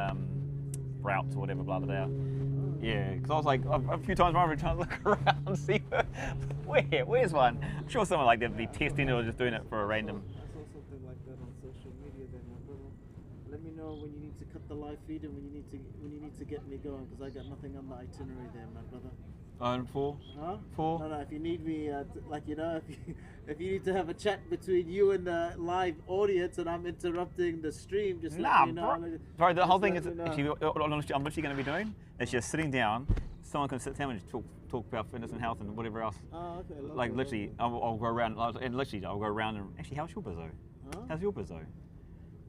routes or whatever, blah blah blah. Yeah, because I was like a few times I'm trying to look around and see where's one. I'm sure someone like they'd be testing it or just doing it for a random. I saw something like that on social media. Then, my brother, let me know when you need to cut the live feed and when you need to get me going because I got nothing on the itinerary there, my brother. Four. Huh? Four. No, if you need me, like you know, if you need to have a chat between you and the live audience, and I'm interrupting the stream, just let me know. Bro, the whole thing is let me actually, honestly, I'm literally going to be doing is just sitting down. Someone can sit down and just talk about fitness and health and whatever else. Oh, okay. Like literally, I'll go around and literally I'll go around and actually, how's your bizzo? Huh? How's your bizzo?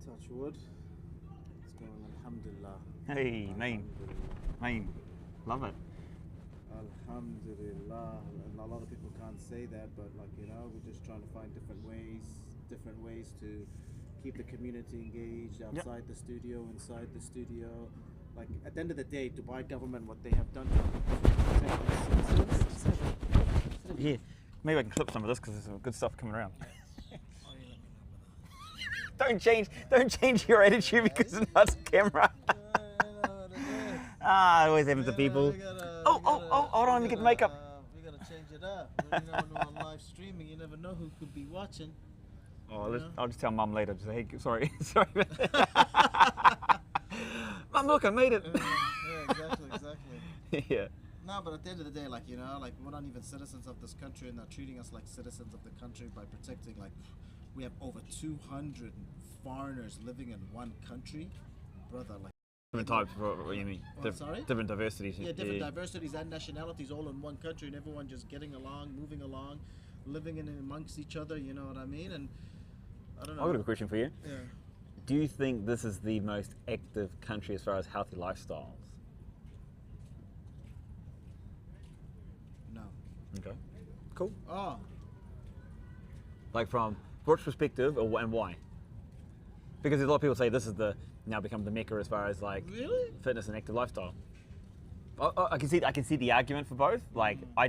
Touch wood. It's going, alhamdulillah. Hey, main, love it. Alhamdulillah. And a lot of people can't say that, but like you know, we're just trying to find different ways to keep the community engaged outside the studio, inside the studio. Like at the end of the day, Dubai government, what they have done. Yeah, maybe I can clip some of this because there's some good stuff coming around. Don't change your attitude because it's not camera. It always happens to people. Hold on, let me get the makeup. We gotta change it up. You know, when we're on live streaming, you never know who could be watching. Oh, I'll just tell Mum later. Just say, hey, sorry. Mum, look, I made it. Yeah, exactly. Yeah. No, but at the end of the day, like you know, like we're not even citizens of this country, and they're treating us like citizens of the country by protecting. Like, we have over 200 foreigners living in one country. brother, like Different types. What do you mean? sorry? Different diversities. yeah, different diversities and nationalities all in one country, and everyone just getting along, moving along, living in amongst each other. You know what I mean? And I don't know. I've got a question for you. Yeah. Do you think this is the most active country as far as healthy lifestyles? No. Okay. Cool. Oh, Like from which perspective and why? Because a lot of people say this is now become the mecca as far as like really? fitness and active lifestyle. I can see the argument for both. Like I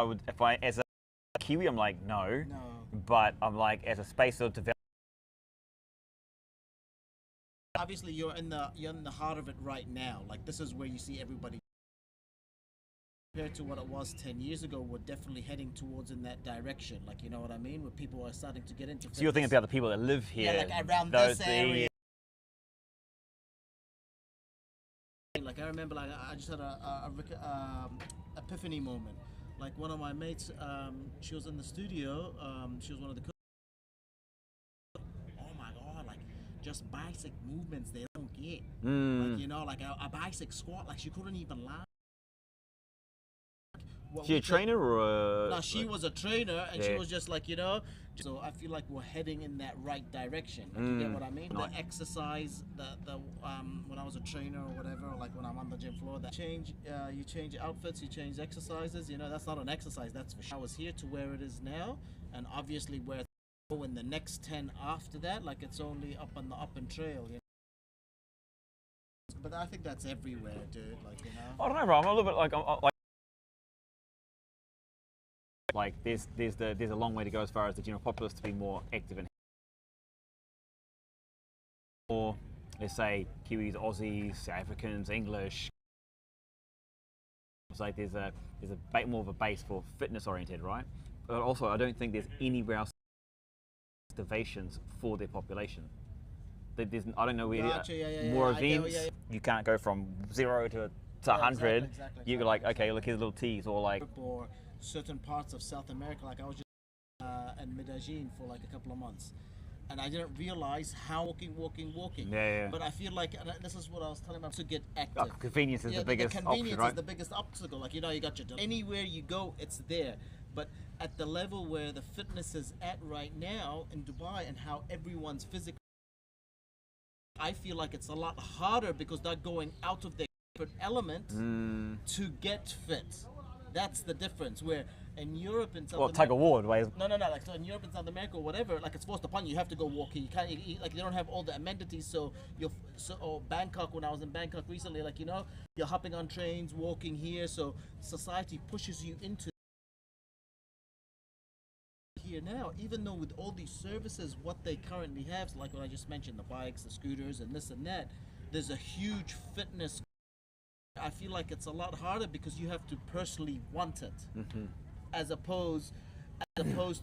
would, if I as a Kiwi, I'm like no, No. but I'm like as a space of development. Obviously, you're in the heart of it right now. Like this is where you see everybody. Compared to what it was 10 years ago, we're definitely heading towards in that direction. Like, you know what I mean? Where people are starting to get into So you're thinking about the people that live here, yeah, like around those- this area. Like I remember, like I just had a epiphany moment. Like one of my mates, she was in the studio. She was one of the. Oh my god! Like just basic movements they don't get. Like you know, like a basic squat. Like she couldn't even lie. What She we a could- trainer or? No, she was a trainer, and she Yeah. was just like, you know. So I feel like we're heading in that right direction. Like, you get what I mean? Nice. The exercise, the when I was a trainer or whatever, or like when I'm on the gym floor, that change, you change outfits, you change exercises. You know, that's not an exercise. That's for sure. I was here to where it is now, and obviously where in the next 10 after that, like it's only up on the up and trail. You know? But I think that's everywhere, dude. Like you know. I don't know, bro. I'm a little bit like like there's a long way to go as far as the general populace to be more active and or let's say Kiwis, Aussies, South Africans, English. It's like there's a more of a base for fitness oriented, right? But also I don't think there's anywhere else activations for their population. I don't know where Gotcha, yeah, more I get events. what- yeah, yeah. You can't go from 0 to Yeah, 100. exactly, You're like, okay, look, here's little teas or like. Or certain parts of South America, like I was just in Medellin for like a couple of months, and I didn't realize how walking. Yeah. But I feel like, and this is what I was telling myself, to get Oh, active. convenience is the biggest convenience option, right? is the biggest obstacle. Like you know, you got your anywhere you go, it's there. But at the level where the fitness is at right now in Dubai, and how everyone's physical, I feel like it's a lot harder because they're going out of their comfort element to get fit. That's the difference. Where in Europe and South Well, Tiger Ward ways. no. Like so in Europe and South America or whatever, like it's forced upon you. You have to go walking. You can't like they don't have all the amenities. So or Bangkok, when I was in Bangkok recently, like you know, you're hopping on trains, walking here. So society pushes you into here now. Even though with all these services, what they currently have, so like what I just mentioned, the bikes, the scooters, and this and that, there's a huge fitness. I feel like it's a lot harder because you have to personally want it, as opposed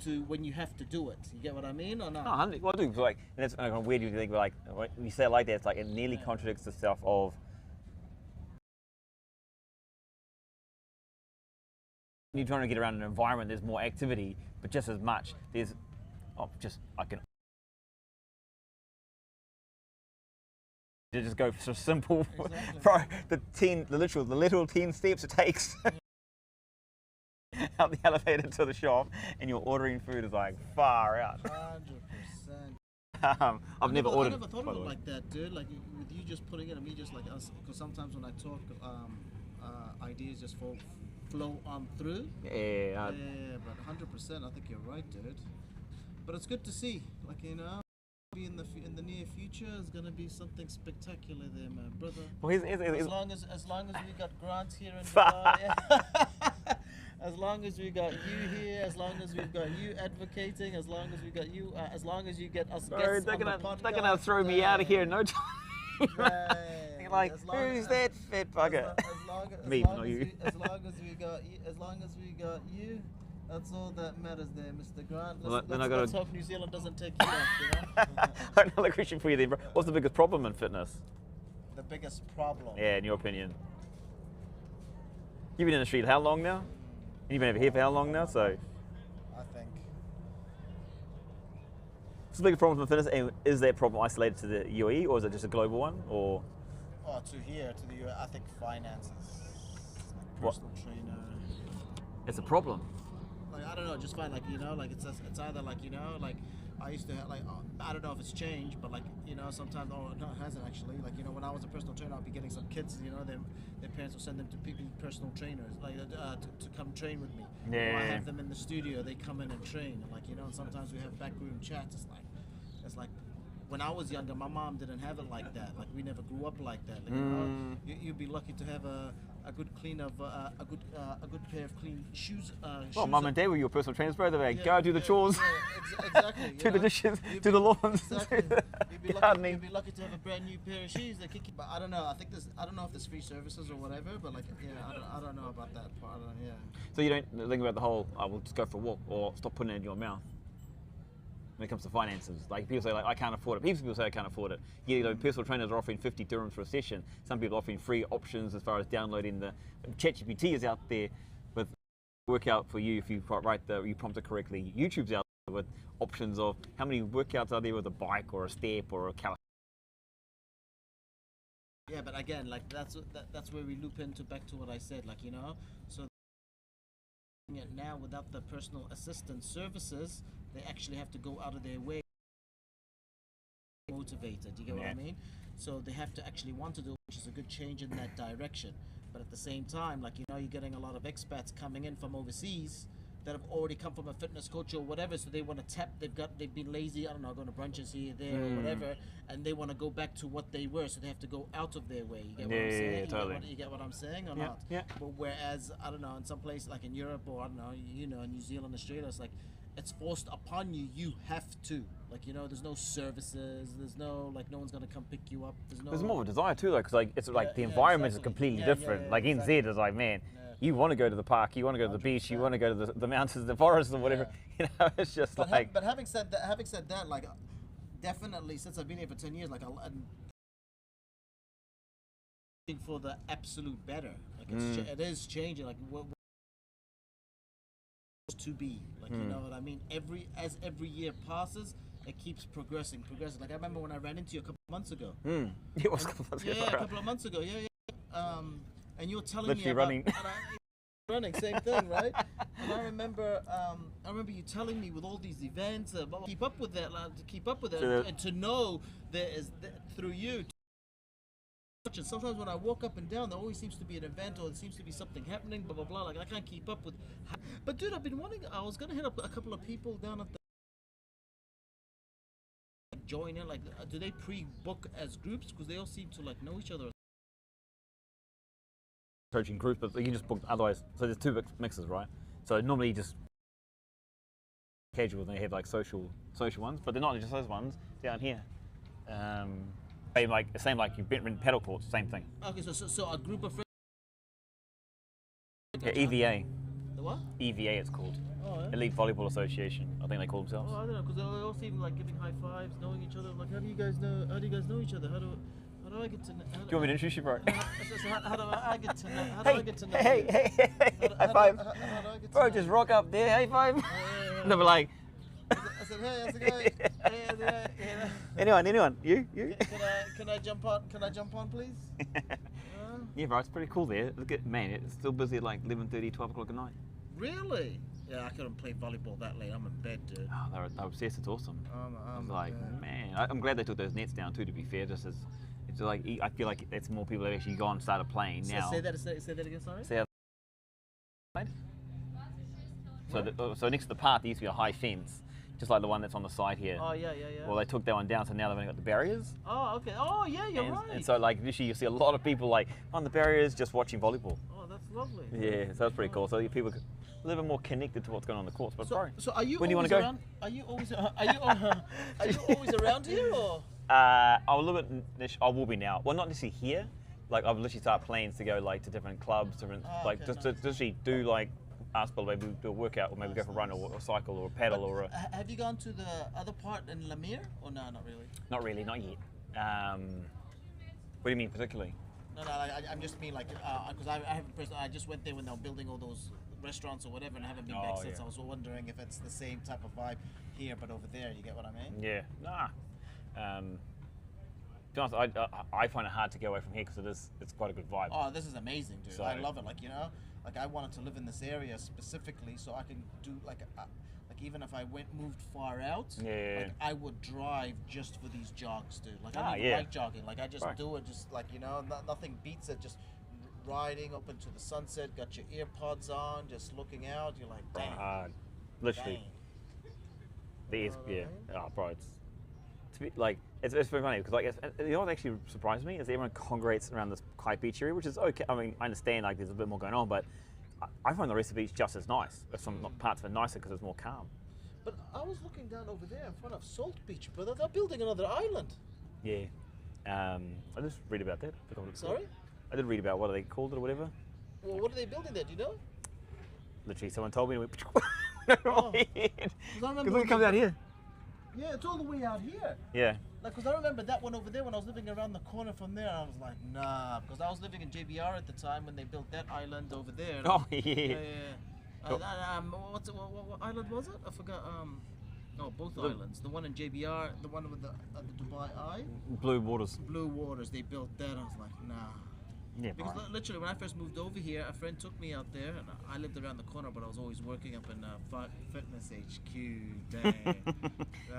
to when you have to do it. You get what I mean, or not? No, 100. Well, I do. Like, and it's kind of weird. You think like when you say it like that, it's like it nearly contradicts itself. Of you're trying to get around an environment, there's more activity, but just as much there's I can. To just go for simple, Exactly. bro. The little 10 steps it takes out the elevator to the shop, and you're ordering food is like far out. 100%. I've never ordered. I never thought by of the it way. like that, dude. Like with you just putting it and me just like us, because sometimes when I talk, ideas just flow on through. Yeah, Yeah, but 100%, I think you're right, dude. But it's good to see, like you know, maybe in the near future is gonna be something spectacular there, my brother. well, As long as we got grants here in Dubai, as long as we got you here, as long as we've got you advocating, as long as we got you, as long as you get us bro, guests they're on the gonna podcast, throw me out of here in no time. right. You're like, As long who's as- that fit bugger? Me, not you. As long as we got you, that's all that matters there, Mr. Grant. Well, Let's, then I let's, gotta- let's hope New Zealand doesn't take you off, you know? Another question for you then, bro. What's the biggest problem in fitness? The biggest problem. Yeah, in your opinion. You've been in the street how long now? And you've been over here for how long now? So, I think. what's the biggest problem in fitness? And is that problem isolated to the UAE, or is it just a global one? Or to here to the US, I think finances, What? personal trainer. It's a problem. Like I don't know, just find like like it's either like like I used to have like I don't know if it's changed, but like sometimes no it hasn't actually. Like when I was a personal trainer, I'd be getting some kids, their parents will send them to be personal trainers, like to come train with me. Yeah. Or I have them in the studio, they come in and train, and like and sometimes we have backroom chats. It's like when I was younger, my mom didn't have it like that. Like we never grew up like that. Like, you'd be lucky to have a good clean of a good pair of clean shoes. Well, shoes mum and dad were your personal trainers, bro. They're like, yeah, go do the chores, exactly. do the dishes, do the lawns, Exactly. do the You'd be gardening. lucky to have a brand new pair of shoes that kick you. But I don't know. I don't know if there's free services or whatever. But like, I don't know about that part. Yeah. So you don't think about the whole, we'll just go for a walk or stop putting it in your mouth. When it comes to finances, like people say, like I can't afford it. People say I can't afford it. Yeah, personal trainers are offering 50 dirhams for a session. Some people are offering free options as far as downloading the ChatGPT is out there with workout for you if you you prompt it correctly. YouTube's out there with options of how many workouts are there with a bike or a step or a calisthenics. Yeah, but again, like that's where we loop into back to what I said. Like so now without the personal assistant services, they actually have to go out of their way motivated. You get what I mean? So they have to actually want to do, which is a good change in that direction. But at the same time, like you're getting a lot of expats coming in from overseas that have already come from a fitness coach or whatever, so they want to tap. They've been lazy. I don't know, going to brunches here, there, or whatever, and they want to go back to what they were. So they have to go out of their way. You get what I'm saying? Totally. You get what I'm saying or Yeah, not? yeah. But whereas I don't know, in some place like in Europe or I don't know, New Zealand, Australia, it's like it's forced upon you. You have to. Like there's no services. There's no like no one's gonna come pick you up. There's more of a desire too, though, because like it's like the yeah, environment is exactly. completely Yeah, different. yeah, like exactly. NZ is like, man, Yeah. you want to go to the park, you want to go to the beach, you want to go to the mountains, the forests, or whatever. It's just But, like. but having said that, like definitely since I've been here for 10 years, like I'm looking for the absolute better. Like it is changing. Like what to be. Like you know what I mean. Every year passes, it keeps progressing. Like I remember when I ran into you a couple of months ago. It was a couple of months ago, Yeah, a right? couple of months ago. Yeah. And you were telling Literally me about running. running, same thing, right? And I remember you telling me with all these events, keep up with that, like, to keep up with it, Sure. and to know there is through you. And sometimes when I walk up and down, there always seems to be an event or there seems to be something happening, blah blah blah. Like I can't keep up with. But dude, I've been wanting. I was gonna hit up a couple of people down at the join in. Like, do they pre-book as groups? Because they all seem to like know each other. Coaching groups, but you can just book otherwise. So there's two mixes, right? So normally you just casual, and they have like social ones, but they're not just those ones down here. Same like you've been paddle courts, same thing. Okay, so a group of friends. Yeah, EVA. The what? EVA it's called. Oh, yeah. Elite Volleyball Association, I think they call themselves. Oh, I don't know, because they all seem like giving high fives, knowing each other. Like, how do you guys know each other? How do I get to know? Do you want me to introduce you, bro? How do I get to know? How do I Hey, get to know? hey, you? hey, hey, How do- high how do- five. how do I get to Bro, know just you? rock up there, high five. Yeah. They'll be like, I said, hey, how's it going? Hey, how's it going? anyone, you? Can I jump on? Can I jump on, please? Yeah, bro, it's pretty cool there. Look at, man, it's still busy at like 11:30, 12 o'clock at night. Really? Yeah, I couldn't play volleyball that late. I'm in bed, dude. Oh, they're obsessed, it's awesome. I'm It's like, in bed. man, I'm glad they took those nets down too, to be fair, just as, it's like, I feel like it's more people that actually gone and started playing now. Say that again, sorry? Say that. So next to the path, there used to be a high fence, just like the one that's on the side here. Oh, yeah. Well, they took that one down, so now they've only got the barriers. Oh, okay. Oh, yeah, you're and, right. and so, like, literally, you see a lot of people, like, on the barriers just watching volleyball. Oh, that's lovely. Yeah, so that's pretty cool. So people are a little bit more connected to what's going on the courts. But, bro, So are you when do you always wanna go? around? Are you always around here or? I'm a little bit, I will be now. Well, not necessarily here. Like, I've literally started plans to go, like, to different clubs, different, like, okay, just to literally do, like, ask people, maybe do a workout, or maybe go for a run, or cycle, or a paddle, or a... Have you gone to the other part in Lemire or no? Not really. Not really, not yet. What do you mean particularly? No. I'm just mean like because I haven't. I just went there when they were building all those restaurants or whatever, and I haven't been back since. yeah. I was wondering if it's the same type of vibe here, but over there. You get what I mean? Yeah, nah. be honest, I find it hard to get away from here because it's quite a good vibe. Oh, this is amazing, dude. So- I love it. Like, you know, like I wanted to live in this area specifically so I can do like even if I moved far out, Yeah. like I would drive just for these jogs, dude. Like I don't Ah, even yeah. like jogging. Like I just Right. do it, just like, you know, nothing beats it. Just riding up into the sunset, got your earpods on, just looking out. You're like, dang, Literally. dang. The know what I yeah. mean? Oh, bro, it's very funny because like you know what actually surprised me is everyone congregates around this kite beach area, which is okay. I mean, I understand like there's a bit more going on, but I find the rest of the beach just as nice. Some parts of it nicer because it's more calm. But I was looking down over there in front of Salt Beach, brother. They're building another island. Yeah. I just read about that. Forgot what it's called. Sorry? I did read about what they called it or whatever. Well, what are they building there? Do you know? Literally, someone told me and we Oh. because remember look, it comes out here. Yeah, it's all the way out here. Yeah. Like, because I remember that one over there when I was living around the corner from there. I was like, nah, because I was living in JBR at the time when they built that island over there. Oh yeah. Yeah. Cool. What island was it? I forgot. No, both islands. The one in JBR, the one with the Dubai Eye, Blue waters. Blue Waters. They built that. I was like, nah. Yeah. Because Right. literally, when I first moved over here, a friend took me out there, and I lived around the corner, but I was always working up in Fitness HQ. Dang.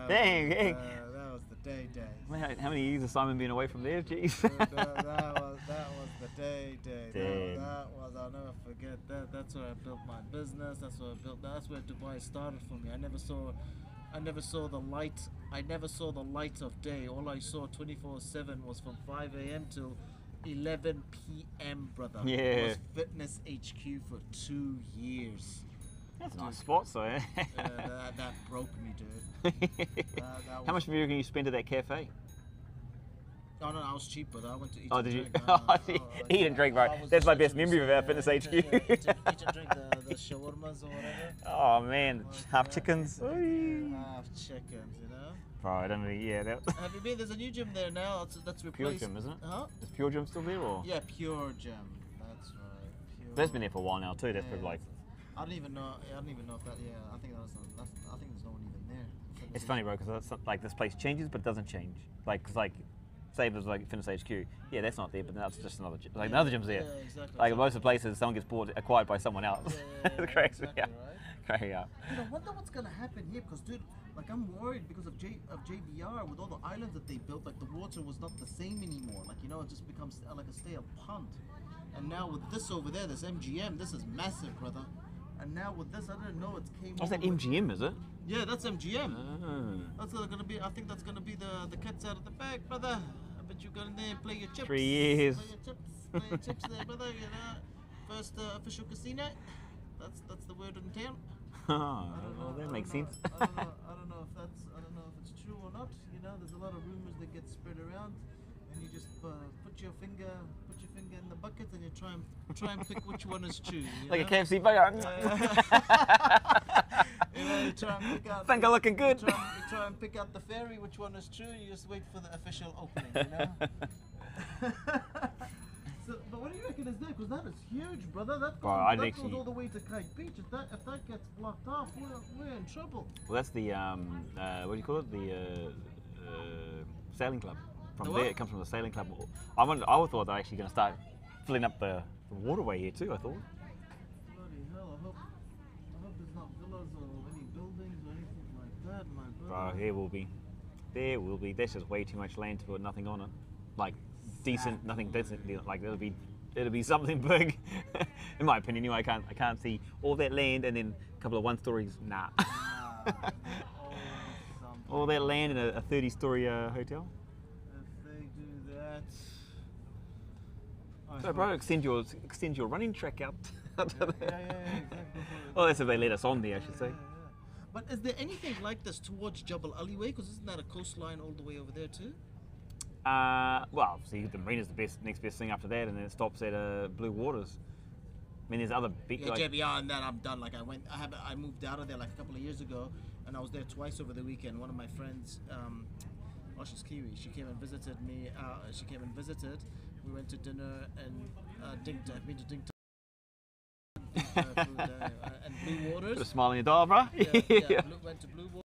Dang, hey. That was the day. Man, how many years has Simon been away from there? Jeez. that was the day. Damn. That was, I'll never forget that. That's where I built my business. That's where Dubai started for me. I never saw the light. I never saw the light of day. All I saw 24/7 was from 5 a.m. till 11 p.m. brother. Yeah. Was Fitness HQ for 2 years. That's a nice spot, so. Eh? That broke me, dude. How much do you reckon you spent at that cafe? Oh no, I was cheap, brother. I went to eat Oh, and did you? drink. Eat and drink, right? I was That's my just best memory of our Fitness HQ. eat and drink the shawarmas or whatever. Oh man, half chickens. Oy. Half chickens, you know. Bro, I don't really. Yeah, that. Have you been? There's a new gym there now. That's Pure replaced. Gym, isn't it? Huh? Is Pure Gym still there, or? Yeah, Pure Gym. That's right. Pure. That's been there for a while now too. That's Yeah. probably like. I don't even know. I don't even know if that. Yeah, I think I think there's no one even there. It's funny, bro, because like this place changes, but it doesn't change. Like, cause like, say if there's like Fitness HQ, yeah, that's not there, but that's just another gym. Like another gym's there. Yeah, exactly. Like most of the places, someone gets acquired by someone else. Yeah, It's crazy. exactly, Yeah. right? Crazy. Yeah. Dude, I wonder what's gonna happen here because, dude, like I'm worried because of JBR with all the islands that they built. Like the water was not the same anymore. Like, you know, it just becomes like a stale pond. And now with this over there, this MGM, this is massive, brother. And now with this, I didn't know it came. What's that over with- MGM? Is it? Yeah, that's MGM. Oh. That's gonna be. I think that's gonna be the cats out of the bag, brother. I bet you go in there and play your chips. 3 years. Play your chips there, brother. You know, first official casino. That's the word in town. Well, that makes sense. I don't know if it's true or not. You know, there's a lot of rumors that get spread around, and you just put your finger in the bucket and you try and pick which one is true. You Like a know? KFC burger. You know, you try and pick out. Think I'm looking good. You try and pick out the fairy, which one is true. You just wait for the official opening. You know. So, but what do you reckon is there? Because that is huge, brother. That Bro, goes, I'd that actually- goes all the way to Kite Beach. If that gets blocked off, we're in trouble. Well, that's the what do you call it? The sailing club. From The there, what? it comes from the sailing club. I thought they're actually going to start filling up the waterway here too. I thought. Bloody hell! I hope there's not villas or any buildings or anything like that, my brother. Bro, there will be. There will be. There's just way too much land to put nothing on it. Like decent, nothing decent. Like it'll be something big. In my opinion, anyway. I can't see all that land and then a couple of 1-stories. Nah. Nah, always something. All that land in a 30-story hotel. If they do that. I So, hope- bro, extend your running track out. Yeah, exactly. Well, that's if they let us on there, I should say. Yeah. But is there anything like this towards Jebel Ali Way? Because isn't that a coastline all the way over there too? Well, obviously the marina's the next best thing after that, and then it stops at Blue Waters. I mean, there's other big. Yeah, like, JBR and that I'm done. Like I moved out of there like a couple of years ago, and I was there twice over the weekend. One of my friends, she's Kiwi. She came and visited me. She came and visited. We went to dinner and Dinked. I've been to Dinked. And Blue Waters. Put a smile on your dial, bro. Yeah. Went to Blue Water.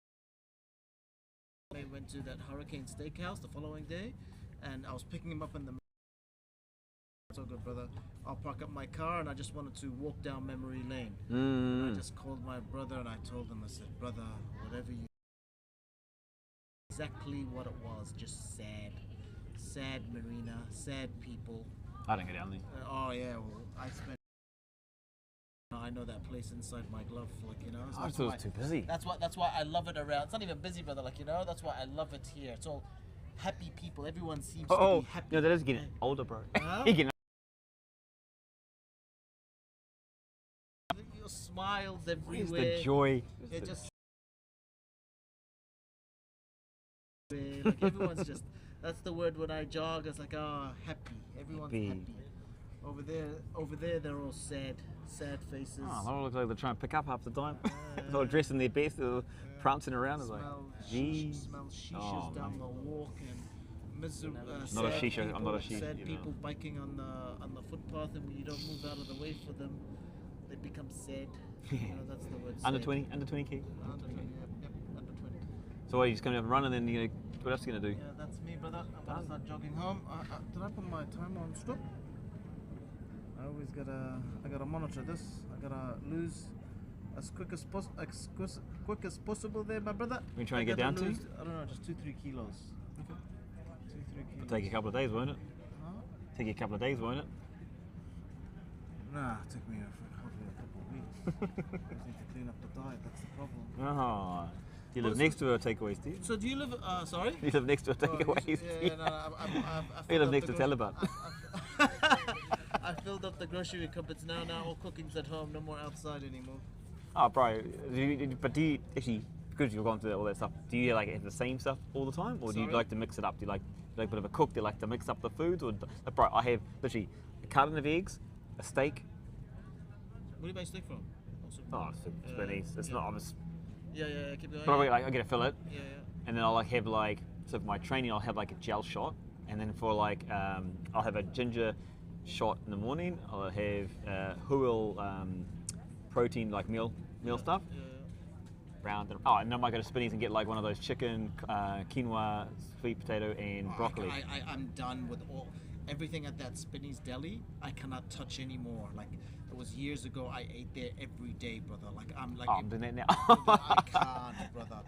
Went to that Hurricane Steakhouse the following day, and I was picking him up in the. So good, brother. I'll park up my car, and I just wanted to walk down memory lane. And I just called my brother, and I told him, I said, brother, whatever you. Exactly what it was, just sad marina, sad people. I don't go down there. Oh yeah, well, I know that place inside my glove, like, you know. So I that's thought it why- was too busy. That's why I love it around. It's not even busy, brother. Like, you know, that's why I love it here. It's all happy people. Everyone seems to Oh, be happy. no, that is getting older, bro. Huh? He getting Your smiles Where's everywhere. the joy? It just like everyone's just. That's the word when I jog. It's like, oh, happy. Everyone's Happy. happy. Over there, they're all sad faces. Oh, they all look like they're trying to pick up half the time. They're all dressed in their best, they're prancing around. It's like, geez. Smell shishas Oh, down mate. the walk and Not a sad shisha, I'm people, not a shisha, sad you know. people biking on the footpath, and when you don't move out of the way for them, they become sad. You know, that's the word. Under sad. 20, under 20 key. Under 20, yep, under 20. So what, are you just going to have a run and then you know, what else are you going to do? Yeah, that's me, brother. I'm gonna start jogging home. Did I put my time on stop? I gotta monitor this. I gotta lose as quick as possible there, my brother. What are you trying to I get down gotta to? lose, I don't know, just 2-3 kilos. Okay. 2-3 kilos. It'll take you a couple of days, won't it? Huh? Take you a couple of days, won't it? Nah, it took me hardly a couple of weeks. I just need to clean up the diet. That's the problem. Oh. Do you live What's- next to a takeaway, Steve? So do you live? Sorry. You live next to a Oh, takeaway, yeah, Steve? no, I You filled live up next the to gro- Taliban. I filled up the grocery cupboards now. Now all cooking's at home. No more outside anymore. Oh, bro. But do you actually, because you've gone through all that stuff, do you like have the same stuff all the time, or do you Sorry? like to mix it up? Do you like a bit of a cook? Do you like to mix up the foods, or bro? I have literally a carton of eggs, a steak. Where do you buy steak from? Oh, spinnies. It's yeah. not. I'm just, Yeah, keep going. but I get a fillet, Yeah. and then I'll like have like so for my training I'll have like a gel shot, and then for like I'll have a ginger shot in the morning. I'll have huil protein like meal stuff. Yeah. Round and and then I might go to Spinneys and get like one of those chicken, quinoa, sweet potato, and broccoli. I'm done with everything at that Spinny's Deli. I cannot touch anymore. Like it was years ago. I ate there every day, brother. Like I'm like. I'm doing that now. I can't, brother.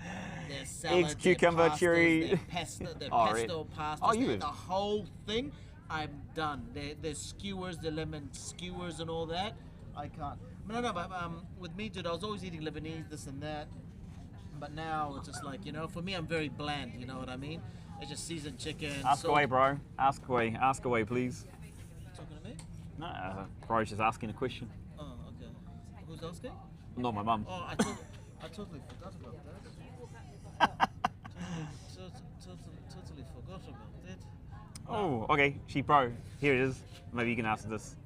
There's salads, Eggs, cucumber, their pastas, cherry. their pesto, their Oh, pesto pastas, Oh, you the have- whole thing. I'm done. There's skewers, the lemon skewers and all that. I can't. No, but with me, dude, I was always eating Lebanese, this and that. But now it's just like, you know, for me, I'm very bland. You know what I mean? It's just seasoned chicken. Ask salt. away, bro. Ask away, please. Talking to me? No, bro's just asking a question. Oh, okay. Who's asking? Not my mum. Oh, I totally forgot about that. Totally forgot about that. Oh, okay. Bro, here it is. Maybe you can answer this.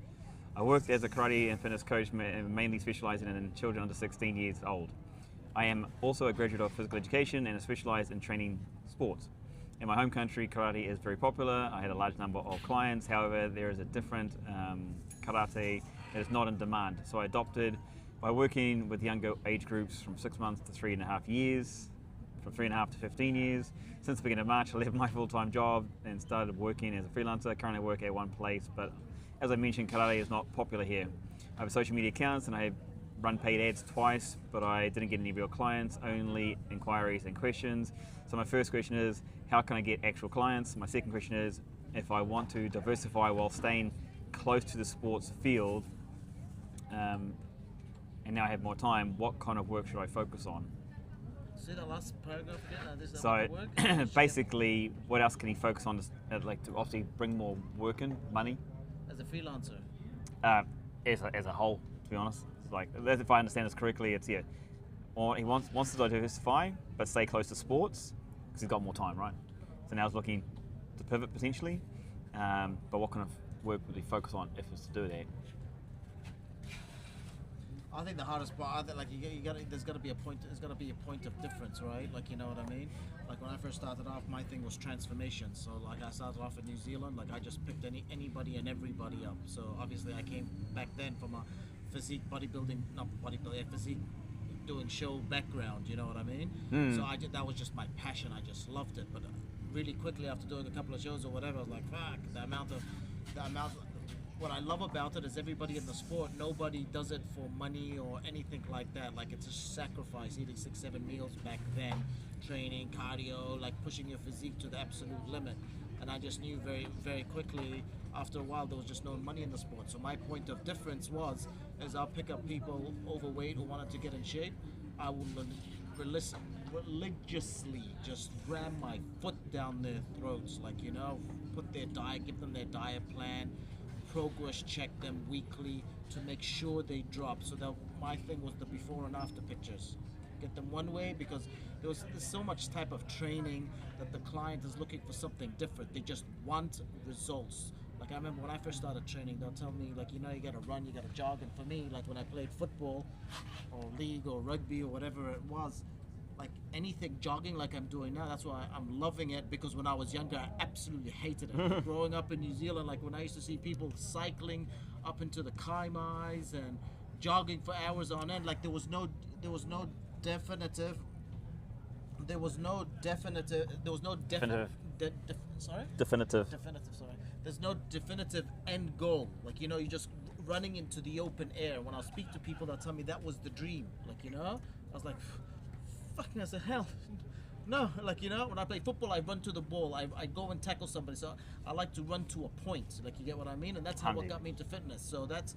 I worked as a karate and fitness coach, mainly specializing in children under 16 years old. I am also a graduate of physical education and specialized in training sports. In my home country, karate is very popular. I had a large number of clients. However, there is a different karate that is not in demand. So I adopted by working with younger age groups from 6 months to 3.5 years, from 3.5 to 15 years. Since the beginning of March, I left my full-time job and started working as a freelancer. Currently I work at one place, but as I mentioned, karate is not popular here. I have social media accounts and I have run paid ads twice, but I didn't get any real clients, only inquiries and questions. So my first question is, how can I get actual clients? My second question is, if I want to diversify while staying close to the sports field, and now I have more time, what kind of work should I focus on? See the last paragraph again? This is So about the work? basically, what else can he focus on like to obviously bring more work in, money, As a freelancer. as a whole, to be honest? It's like, if I understand this correctly, it's or he wants to diversify, but stay close to sports, because he's got more time, right? So now he's looking to pivot potentially, but what kind of work would he focus on if it's to do that? I think the hardest part, I think, like there's got to be a point. There's got to be a point of difference, right? Like, you know what I mean? Like when I first started off, my thing was transformation. So like I started off in New Zealand, like I just picked anybody and everybody up. So obviously I came back then from a physique bodybuilding, not bodybuilding, physique doing show background. You know what I mean? So that was just my passion. I just loved it. But really quickly after doing a couple of shows or whatever. I was like, fuck, the amount. What I love about it is everybody in the sport, nobody does it for money or anything like that. Like, it's a sacrifice, eating 6-7 meals back then, training, cardio, like pushing your physique to the absolute limit. And I just knew very, very quickly after a while there was just no money in the sport. So my point of difference was, is I'll pick up people overweight who wanted to get in shape. I will religiously just ram my foot down their throats, like, you know, put their diet, give them their diet plan, progress check them weekly to make sure they drop. So that my thing was the before and after pictures. Get them one way, because there's so much type of training that the client is looking for something different. They just want results. Like, I remember when I first started training, they'll tell me, like, you know, you gotta run, you gotta jog. And for me, like, when I played football or league or rugby or whatever it was, like anything jogging like I'm doing now, that's why I'm loving it, because when I was younger I absolutely hated it. Growing up in New Zealand, like when I used to see people cycling up into the kaimais and jogging for hours on end, like there was no definitive there's no definitive end goal. Like, you know, you're just running into the open air. When I speak to people, they'll tell me that was the dream. Like, you know, I was like, fucking as a hell. No, like, you know, when I play football, I run to the ball. I go and tackle somebody. So I like to run to a point. Like, you get what I mean? And that's how what got me into fitness. So that's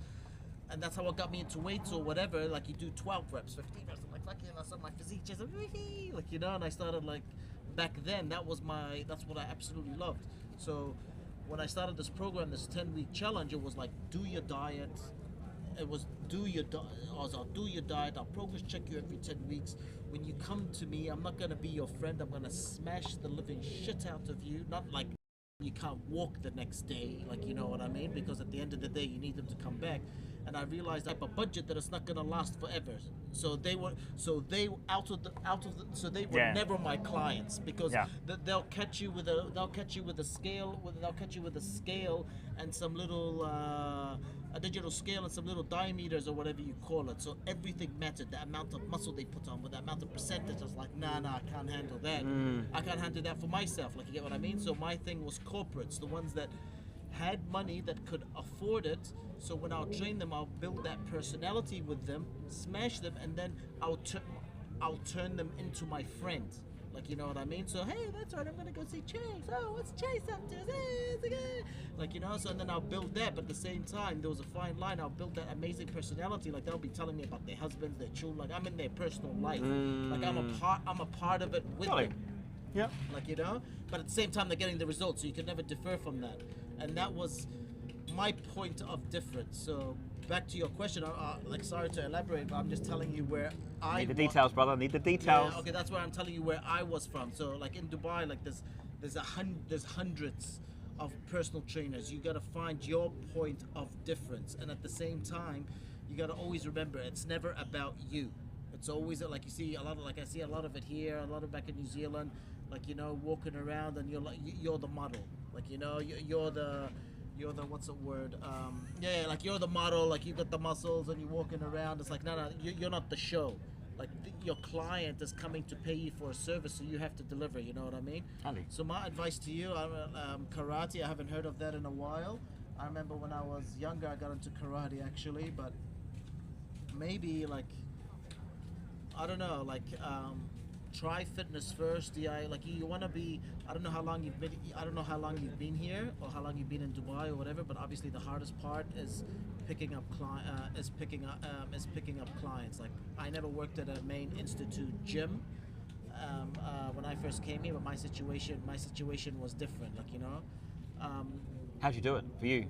how what got me into weights or whatever. Like, you do 12 reps, 15 reps. I'm like, fucking, I saw my physique just like, you know, and I started, like, back then, that's what I absolutely loved. So when I started this program, this 10-week challenge, it was like, do your diet. It was do your diet. I'll progress check you every 10 weeks. When you come to me, I'm not gonna be your friend. I'm gonna smash the living shit out of you. Not like you can't walk the next day, like, you know what I mean? Because at the end of the day, you need them to come back. And I realized I have a budget that it's not gonna last forever. So they were never my clients, because they'll catch you with a scale and some little a digital scale and some little diameters or whatever you call it. So everything mattered. The amount of muscle they put on with the amount of percentage. I was like, nah, I can't handle that. I can't handle that for myself. Like, you get what I mean? So my thing was corporates, the ones that had money, that could afford it. So when I'll train them, I'll build that personality with them, smash them, and then I'll turn them into my friend. Like, you know what I mean? So, hey, that's right, I'm gonna go see Chase. Oh, what's Chase up to? Hey, it's okay. Like, you know, so and then I'll build that, but at the same time, there was a fine line. I'll build that amazing personality. Like, they'll be telling me about their husbands, their children. Like, I'm in their personal life. Like, I'm a part of it with them. Yeah. Like, you know, but at the same time, they're getting the results, so you can never defer from that. And that was my point of difference. So back to your question, like, sorry to elaborate, but I'm just telling you where I need the details, brother. Need the details. Yeah, okay, that's where I'm telling you where I was from. So like in Dubai, like there's hundreds of personal trainers. You gotta find your point of difference, and at the same time, you gotta always remember it's never about you. It's always like, you see a lot of, like, I see a lot of it here, a lot of back in New Zealand. Like, you know, walking around and you're the model. Like, you know, you're the what's the word? Like, you're the model. Like, you got the muscles and you're walking around. It's like, no, you're not the show. Like, your client is coming to pay you for a service, so you have to deliver. You know what I mean? Andy. So my advice to you, karate. I haven't heard of that in a while. I remember when I was younger, I got into karate actually, but maybe, like, I don't know, like, try fitness first. Like, you want to be, I don't know how long you've been here or how long you've been in Dubai or whatever, but obviously the hardest part is picking up clients. Like, I never worked at a main institute gym when I first came here, but my situation was different. Like, you know, how'd you do it for you?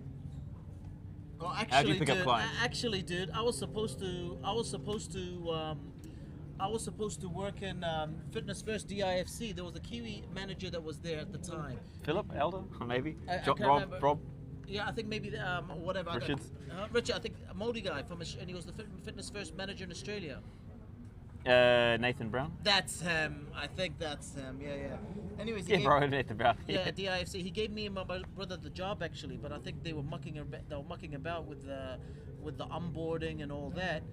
well, How'd you pick up clients? Actually, dude, I was supposed to work in Fitness First DIFC. There was a Kiwi manager that was there at the time. Philip Elder, maybe. I can't remember. Rob. Yeah, I think maybe whatever. Richards. Richard, I think a Modi guy and he was the Fitness First manager in Australia. Nathan Brown. That's him. I think that's him. Yeah. Anyways, Nathan Brown. Yeah, DIFC. He gave me and my brother the job actually, but I think they were mucking about with the onboarding and all that,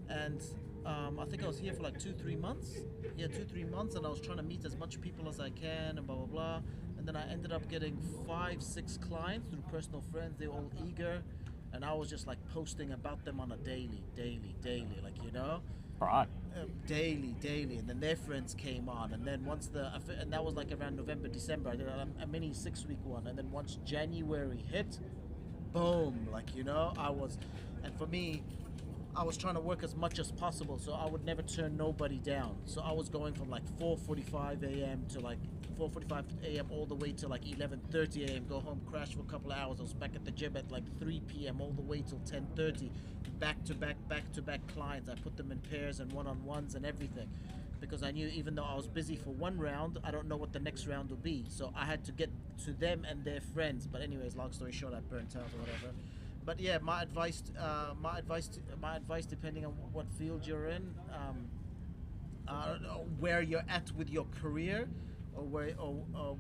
and I think I was here for like 2-3 months. Yeah, 2-3 months, and I was trying to meet as much people as I can, and blah blah blah. And then I ended up getting 5-6 clients through personal friends. They were all eager, and I was just like posting about them on a daily, like Right. daily, and then their friends came on, and then and that was like around November, December. I did a mini 6-week one, and then once January hit, boom, and for me, I was trying to work as much as possible, so I would never turn nobody down. So I was going from like 4:45 a.m. to like 4:45 a.m. all the way to like 11:30 a.m. Go home, crash for a couple of hours. I was back at the gym at like 3 p.m. all the way till 10:30. Back to back clients. I put them in pairs and one-on-ones and everything, because I knew even though I was busy for one round, I don't know what the next round will be. So I had to get to them and their friends. But anyways, long story short, I burnt out or whatever. But yeah, my advice, depending on what field you're in, where you're at with your career, or where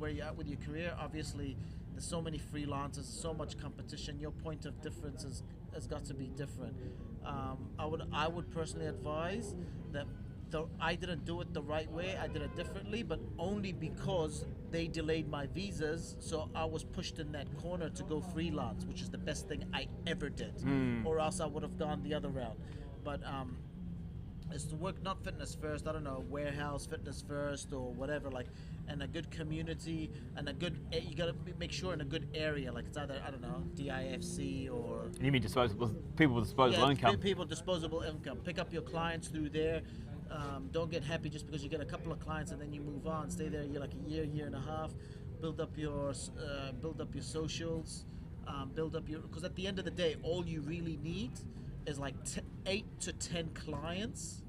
you're at with your career. Obviously, there's so many freelancers, so much competition. Your point of difference has got to be different. I would personally advise that. I didn't do it the right way. I did it differently, but only because they delayed my visas. So I was pushed in that corner to go freelance, which is the best thing I ever did. Or else I would have gone the other route. But it's to work not fitness first. I don't know, warehouse fitness first or whatever. Like, and a good community and you gotta make sure in a good area. Like it's either, I don't know, DIFC or. You mean disposable people with disposable income? People disposable income. Pick up your clients through there. Don't get happy just because you get a couple of clients and then you move on. Stay there. You're like a year and a half. Build up your socials. Because at the end of the day, all you really need is like 8 to 10 clients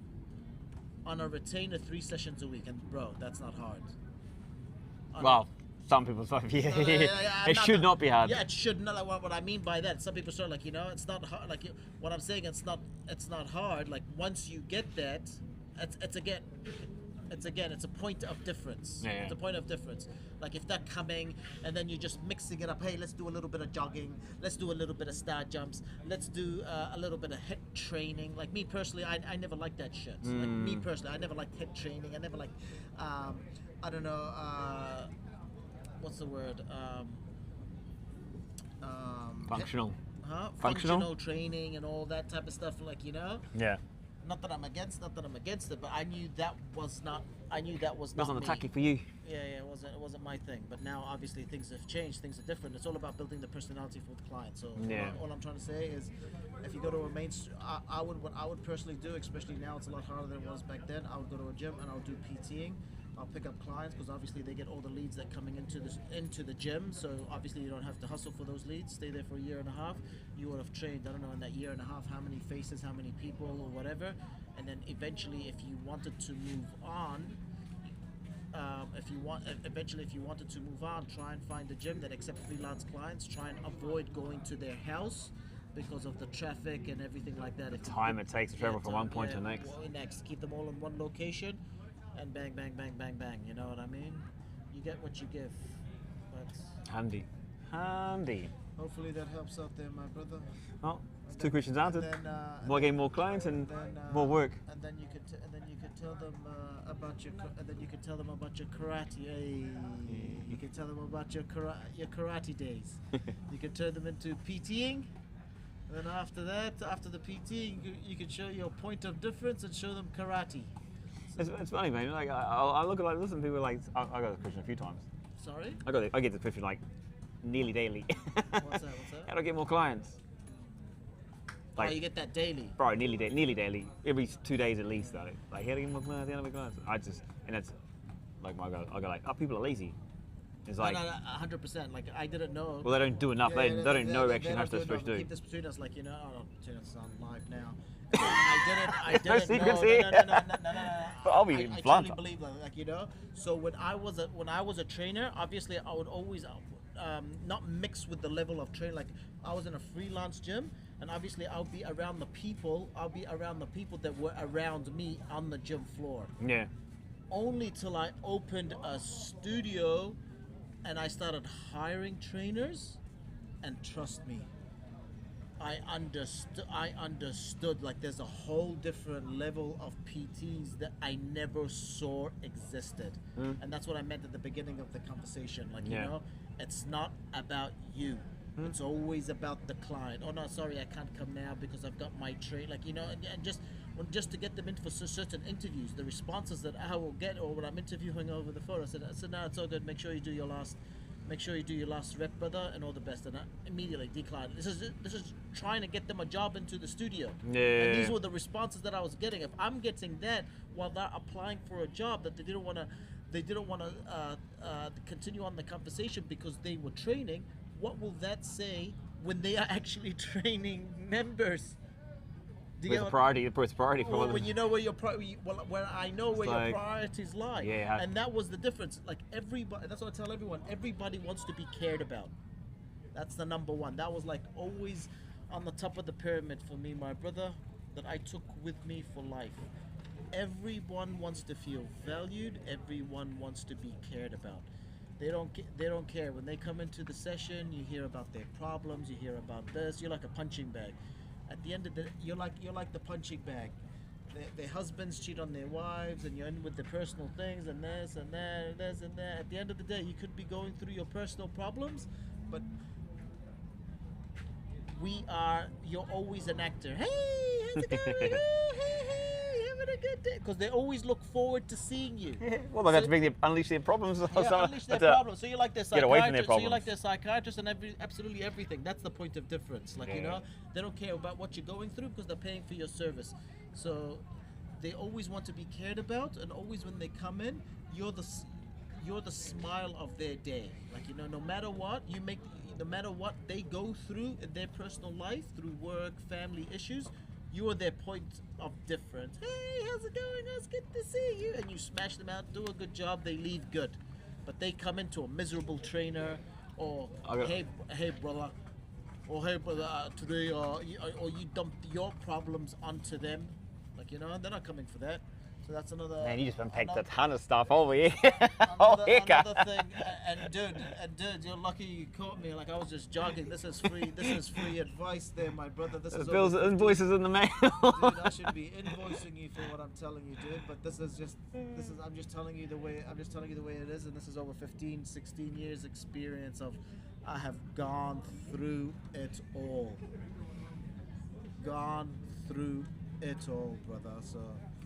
on a retainer, 3 sessions a week. And bro, that's not hard. Well, some people say, it should not be hard. Yeah, it should not. Like, what I mean by that, some people start like, it's not hard. Like what I'm saying, it's not hard. Like once you get that, it's a point of difference. Yeah. It's a point of difference. Like if they're coming and then you're just mixing it up. Hey, let's do a little bit of jogging. Let's do a little bit of star jumps. Let's do a little bit of HIIT training. Like me personally, I never liked that shit. Like me personally, I never liked HIIT training. I never liked, I don't know, what's the word? Functional. Functional training and all that type of stuff. Like Yeah. Not that I'm against it, but I knew that was not Wasn't me. attacking for you. Yeah, it wasn't my thing. But now obviously things have changed, things are different. It's all about building the personality for the client. So all I'm trying to say is, if you go to a what I would personally do, especially now it's a lot harder than it was back then. I would go to a gym and I'll do PTing. I'll pick up clients because obviously they get all the leads that coming into the gym. So obviously you don't have to hustle for those leads. Stay there for a year and a half. You would have trained, I don't know, in that year and a half, how many faces, how many people or whatever. And then eventually, if you wanted to move on, try and find a gym that accepts freelance clients. Try and avoid going to their house because of the traffic and everything like that. The time it takes to travel from one point to the next. Keep them all in one location. And bang, bang, bang, bang, bang. You know what I mean? You get what you give. But Handy. hopefully that helps out there, my brother. Well, it's 2 questions answered. More then- getting more clients and then, more work. And then you could tell them about your karate. Hey, you can tell them about your karate days. You can turn them into PTing. And then after that, after the PT, you can show your point of difference and show them karate. It's funny, man. Like I look at listen to people like I got this question a few times. Sorry? I get this question like nearly daily. What's that? How do I get more clients? Like, you get that daily. Bro, nearly daily. Every 2 days at least though. Like how do I get more clients? How do I get more clients? And it's like I go like, oh, people are lazy. It's like no, 100%. Like I didn't know. well, they don't do enough. They don't know actually how they're supposed to do. Keep this between us, like between us on live now. I didn't No know. secrets here. No. But I'll be I blunt. truly believe that, So when I was a trainer, obviously I would always not mix with the level of training. Like I was in a freelance gym, and obviously I'll be around the people. That were around me on the gym floor. Yeah. Only till I opened a studio, and I started hiring trainers, and trust me, I understood like there's a whole different level of PTs that I never saw existed. And that's what I meant at the beginning of the conversation. Like, you Yeah. know, it's not about you. It's always about the client. Oh no, sorry, I can't come now because I've got my train. Like, you know, and just to get them in for certain interviews, the responses that I will get, or when I'm interviewing over the phone, I said, no, it's all good. Make sure you do your last rep, brother, and all the best. And I immediately declined. This is trying to get them a job into the studio. Yeah. And these were the responses that I was getting. If I'm getting that while they're applying for a job that they didn't want to continue on the conversation because they were training, what will that say when they are actually training members? Do you Where's get the priority? Where's the priority for well, them? when you know where your when I know where like- your priorities lie, Yeah. and that was the difference. Like everybody, that's what I tell everyone. Everybody wants to be cared about. That's the number one. That was like always on the top of the pyramid for me, my brother, that I took with me for life. Everyone wants to feel valued. Everyone wants to be cared about. They don't care when they come into the session. You hear about their problems. You hear about this. You're like a punching bag. At the end of the, you're like the punching bag. Their husbands cheat on their wives, and you're in with the personal things and this and that and this and that. At the end of the day, you could be going through your personal problems, but you're always an actor. Hey, how's it going? Oh, hey, having a good day? Because they always look forward to seeing you. Well, they have to unleash their problems. Yeah, unleash their problems. So you're like their Get away from their psychiatrist. So you're like problems. their psychiatrist and absolutely everything. That's the point of difference. Like, you Yeah. know, they don't care about what you're going through because they're paying for your service. So they always want to be cared about, and always when they come in, you're the smile of their day. Like, you know, no matter what they go through in their personal life, through work, family issues, you are their point of difference. Hey, how's it going? It's good to see you. And you smash them out, do a good job, they leave good. But they come into a miserable trainer, or hey brother, today, or you dump your problems onto them. Like, you know, they're not coming for that. So that's another. Man, you just unpacked another- a ton of stuff over here. Oh, heck. another thing, and dude, you're lucky you caught me. Like, I was just jogging. This is free advice, there, my brother. This is Bills, over 50. invoices in the mail. Dude, I should be invoicing you for what I'm telling you, dude. But I'm just telling you the way it is, and this is over 15, 16 years experience of. I have gone through it all. Gone through it all, brother. So.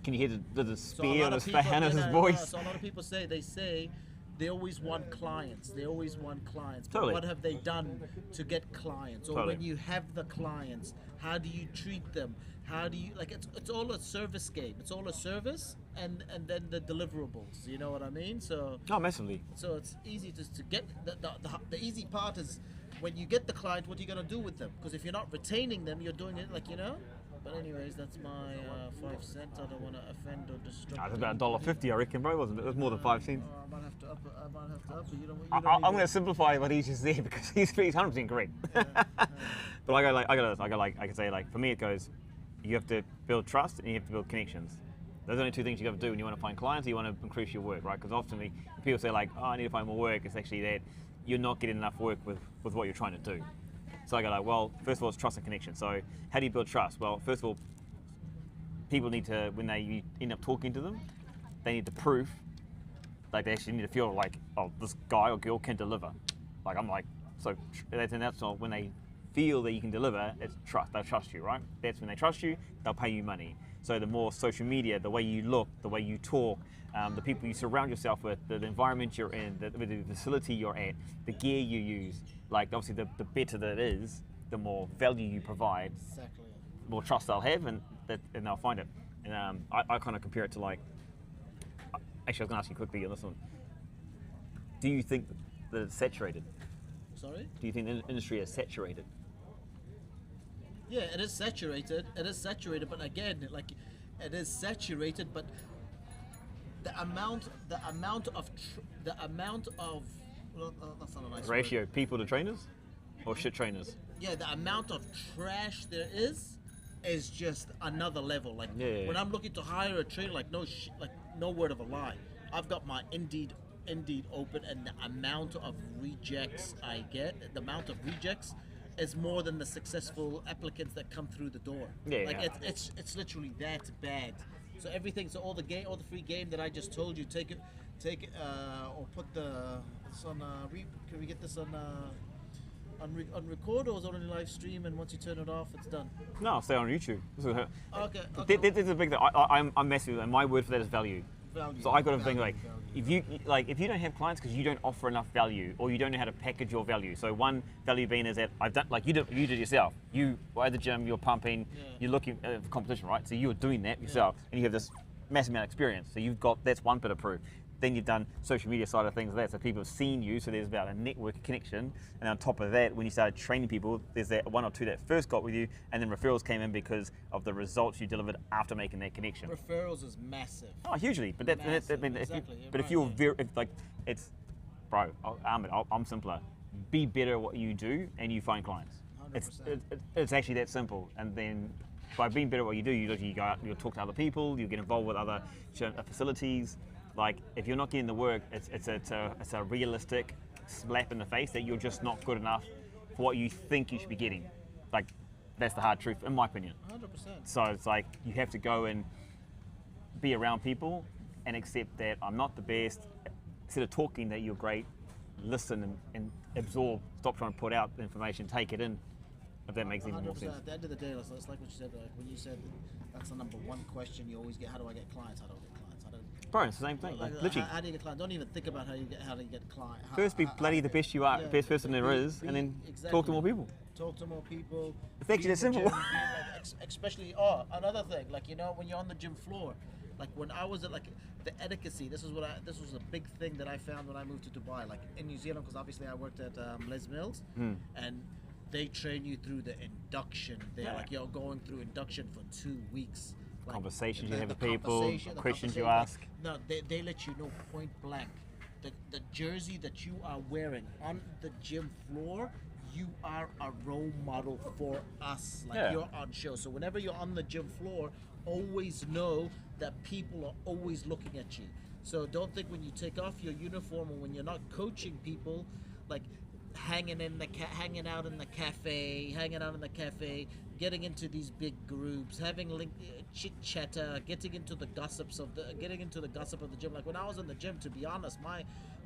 Can you hear the So a spear lot on of his people- fan and his no, voice? So a lot of people say they always want clients. They always want clients. But Totally. what have they done to get clients? Or Totally. when you have the clients, how do you treat them? How do you like? It's all a service game. It's all a service, and then the deliverables. You know what I mean? So Oh, massively. so it's easy to get the easy part is when you get the client, what are you gonna do with them? Because if you're not retaining them, you're doing it like, you know. But anyways, that's my 5 cents. I don't want to offend or disrupt. That's about $1.50, I reckon, bro, wasn't it? It was more than 5 cents. Oh, I might have to up it. You don't I'm even- going to simplify what he's just there because he's 100% correct. But I can say, like, for me, it goes, you have to build trust and you have to build connections. Those are the only 2 things you got to do when you want to find clients or you want to increase your work, right? Because often people say, like, oh, I need to find more work. It's actually that you're not getting enough work with what you're trying to do. So I go like, well, first of all, it's trust and connection. So how do you build trust? Well, first of all, people need to, when you end up talking to them, they need the proof. Like, they actually need to feel like, oh, this guy or girl can deliver. Like, I'm like, so that's all. When they feel that you can deliver, it's trust. They'll trust you, right? That's when they trust you, they'll pay you money. So the more social media, the way you look, the way you talk, the people you surround yourself with, the environment you're in, the facility you're at, the gear you use, like obviously the better that is, the more value you provide, Exactly. the more trust they'll have, and they'll find it. And I kind of compare it to like, actually I was going to ask you quickly on this one. Do you think that it's saturated? Sorry? Do you think the industry is saturated? Yeah, it is saturated. It is saturated, but again, like, it is saturated, but the amount of well, that's not a nice Ratio word. people to trainers, or shit trainers? Yeah, the amount of trash there is just another level. Like, Yeah. when I'm looking to hire a trainer, like no word of a lie. I've got my Indeed open, and the amount of rejects I get, the amount of rejects is more than the successful applicants that come through the door. Yeah, like yeah. it's literally that bad. So everything, so all the free game that I just told you, take it, or put this on. Can we get this on record, or is it on a live stream? And once you turn it off, it's done. No, I'll stay on YouTube. Okay. This is a big thing. I'm messing with it. And my word for that is value. Value. So I got to think Value, like, if you don't have clients because you don't offer enough value, or you don't know how to package your value. So one value being is that I've done, like you did yourself. You were at the gym, you're pumping, you're looking at the competition, right? So you're doing that yourself, and you have this massive amount of experience. So that's one bit of proof. Then you've done social media side of things like that, so people have seen you, so there's about a network connection. And on top of that, when you started training people, there's that one or two that first got with you, and then referrals came in because of the results you delivered after making that connection. Referrals is massive. Oh, hugely. But Massive, I mean, exactly, if you're you're right, bro, I'm simpler. Be better at what you do, and you find clients. 100%. It's actually that simple. And then by being better at what you do, you go out, you'll talk to other people, you get involved with other facilities. Like, if you're not getting the work, it's a realistic slap in the face that you're just not good enough for what you think you should be getting. Like, that's the hard truth, in my opinion. 100%. So it's like, you have to go and be around people and accept that I'm not the best. Instead of talking that you're great, listen and absorb. Stop trying to put out the information, take it in, if that makes even more 100%. sense. At the end of the day, it's like what you said. Like when you said that's the number one question you always get: how do I get clients? How do I get clients? Bro, it's the same thing. Like, literally, how do you get clients? Don't even think about how do you get clients. first be bloody the best you are, best person there is, and then talk to more people. Talk to more people. It's actually be that in the simple. gym, especially, another thing, like, you know, when you're on the gym floor, like when I was at, like, the etiquette, this was a big thing that I found when I moved to Dubai, like in New Zealand, because obviously I worked at Les Mills, and they train you through the induction. They're like, you're going through induction for 2 weeks. Like, Conversations you have with people, the questions you conversation, ask. no, they let you know point blank. The jersey that you are wearing on the gym floor, you are a role model for us. Like, you're on show. So whenever you're on the gym floor, always know that people are always looking at you. So don't think when you take off your uniform or when you're not coaching people, like hanging out in the cafe, getting into these big groups, having chit chatter, getting into the gossip of the gym. Like when I was in the gym, to be honest,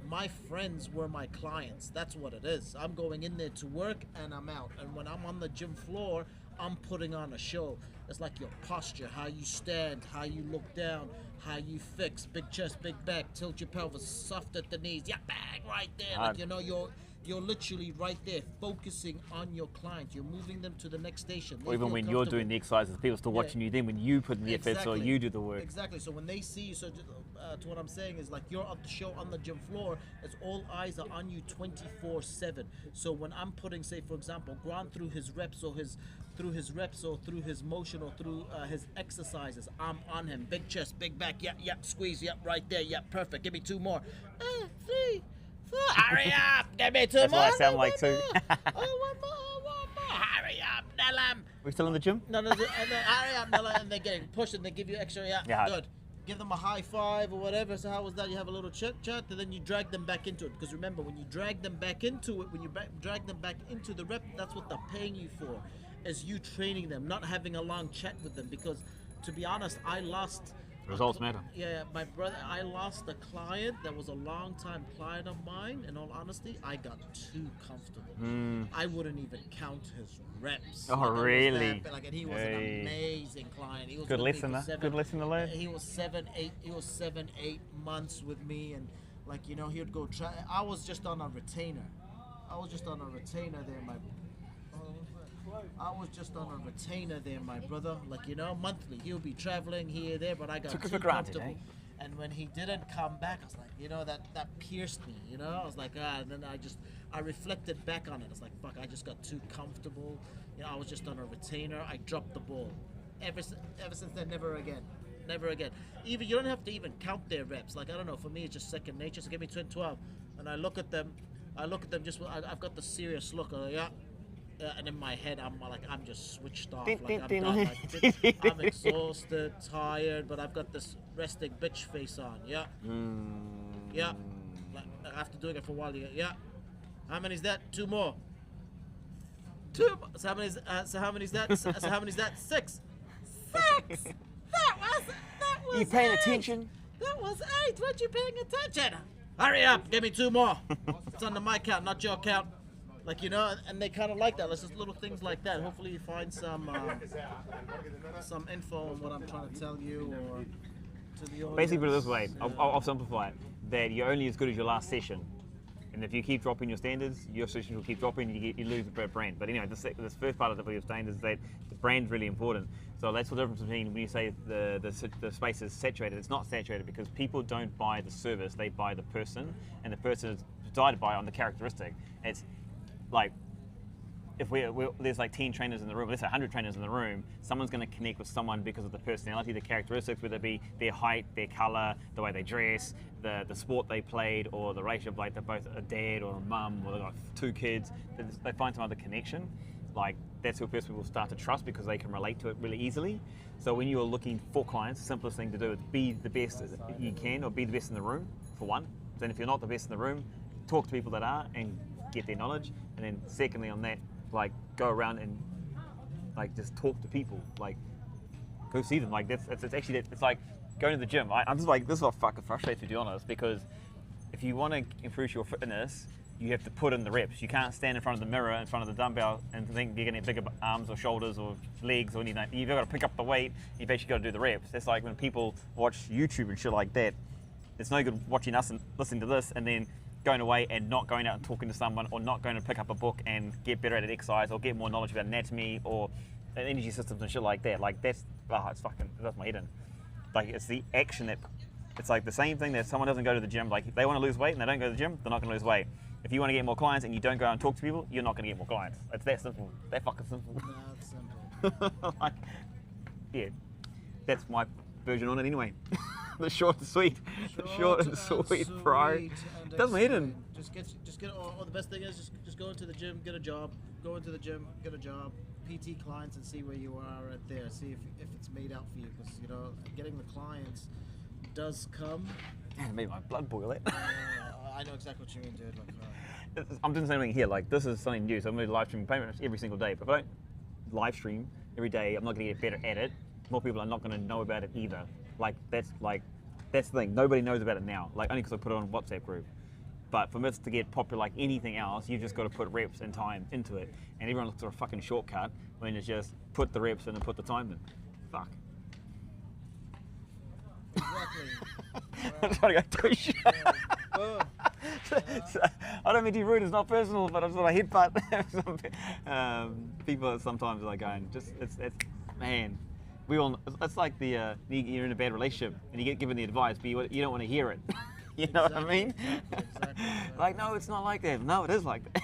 my friends were my clients. That's what it is. I'm going in there to work and I'm out. And when I'm on the gym floor, I'm putting on a show. It's like your posture, how you stand, how you look down, how you fix, big chest, big back, tilt your pelvis, soft at the knees, bang, right there. Like, you know, you're literally right there focusing on your client. You're moving them to the next station. Or even when you're doing the exercises, people are still watching you then when you put in the effort, so you do the work. Exactly. So when they see you, to what I'm saying is, like, you're on the show on the gym floor, it's all eyes are on you 24/7. So when I'm putting, say for example, Grant through his reps or through his motion or through his exercises, I'm on him. Big chest, big back, squeeze, right there, perfect. Give me 2 more. 3, 4, hurry up, give me 2 more. That's what I sound like too. One more, hurry up, Nellam. We still in the gym? No, and then hurry up, Nellam, and they're getting pushed and they give you extra, good. Give them a high five or whatever. So how was that? You have a little chat, and then you drag them back into it. Because remember, when you drag them back into it, drag them back into the rep, that's what they're paying you for, is you training them, not having a long chat with them. Because, to be honest, I lost... Results matter. Yeah, my brother, I lost a client that was a long-time client of mine. In all honesty, I got too comfortable. I wouldn't even count his reps. Oh, really? And he was an amazing client. He was Good with me listener. for Good listener, lad. He was 7-8 months with me, and like, you know, he would go try. I was just on a retainer. there, my brother. Like, you know, monthly. He'll be traveling here, there, but I got too comfortable. And when he didn't come back, I was like, you know, that pierced me, you know? I was like, and then I reflected back on it. I was like, fuck, I just got too comfortable. You know, I was just on a retainer. I dropped the ball. Ever since then, never again. Even, you don't have to even count their reps. Like, I don't know, for me, it's just second nature. So give me 12. And I look at them just, I've got the serious look. And in my head, I'm just switched off. Like, I'm done. Like, I'm exhausted, tired, but I've got this resting bitch face on. Like, after doing it for a while, how many is that? 2 more. 2. So how many is that? So how many is that? 6. 6. That was. You paying 8. attention? That was 8. Weren't you paying attention? Hurry up! Give me 2 more. It's under my count, not your count. Like, you know, and they kind of like that. It's just little things like that. Hopefully you find some info on what I'm trying to tell you or to the audience. Basically, put it this way. I'll simplify it. That you're only as good as your last session. And if you keep dropping your standards, your sessions will keep dropping. You lose the brand. But anyway, this first part of the video standards is that the brand's really important. So that's the difference between when you say the space is saturated. It's not saturated because people don't buy the service; they buy the person, and the person is decided by on the characteristic. It's like if there's like 10 trainers in the room, let's say 100 trainers in the room, someone's going to connect with someone because of the personality, the characteristics, whether it be their height, their color, the way they dress, the sport they played, or the relationship, like they're both a dad or a mum, or they've got 2 kids. They find some other connection. Like that's who a person will start to trust because they can relate to it really easily. So when you're looking for clients, the simplest thing to do is be the best you can, or be the best in the room, for one. Then if you're not the best in the room, talk to people that are and get their knowledge. And then secondly on that, like go around and like just talk to people, like go see them. Like it's like going to the gym. I'm just like, this is what fucking frustrates me, to be honest, because if you want to improve your fitness, you have to put in the reps. You can't stand in front of the mirror, in front of the dumbbell, and think you're going to get bigger arms or shoulders or legs or anything. You've got to pick up the weight. You've actually got to do the reps. It's like when people watch YouTube and shit like that. It's no good watching us and listening to this and then going away and not going out and talking to someone, or not going to pick up a book and get better at exercise or get more knowledge about anatomy or energy systems and shit like that. Like it's fucking, it does my head in. Like it's the action that, it's like the same thing that someone doesn't go to the gym. Like if they want to lose weight and they don't go to the gym, they're not going to lose weight. If you want to get more clients and you don't go out and talk to people, you're not going to get more clients. It's that simple. That fucking simple. That's simple. Like, yeah, that's my version on it anyway. The short and sweet. Short and sweet, bro. Does my head in. Just get. Or the best thing is just go into the gym, get a job. Go into the gym, get a job. PT clients and see where you are at there. See if it's made out for you, because you know getting the clients does come. Damn, it made my blood boil. It. I know exactly what you mean, dude. Like, I'm doing the same thing here. Like this is something new. So I'm going to live stream payments every single day. But if I don't live stream every day, I'm not going to get better at it. More people are not going to know about it either. That's the thing. Nobody knows about it now. Like only because I put it on a WhatsApp group. But for this to get popular like anything else, you've just got to put reps and time into it. And everyone looks for a fucking shortcut when it's just put the reps in and put the time in. Fuck. exactly. I'm trying to go twitch. I don't mean to be rude, it's not personal, but I just want to headbutt people sometimes like going, it's man, we all, it's like the you're in a bad relationship and you get given the advice, but you don't want to hear it. You know what I mean? Exactly. Like, no, it's not like that. No, it is like that.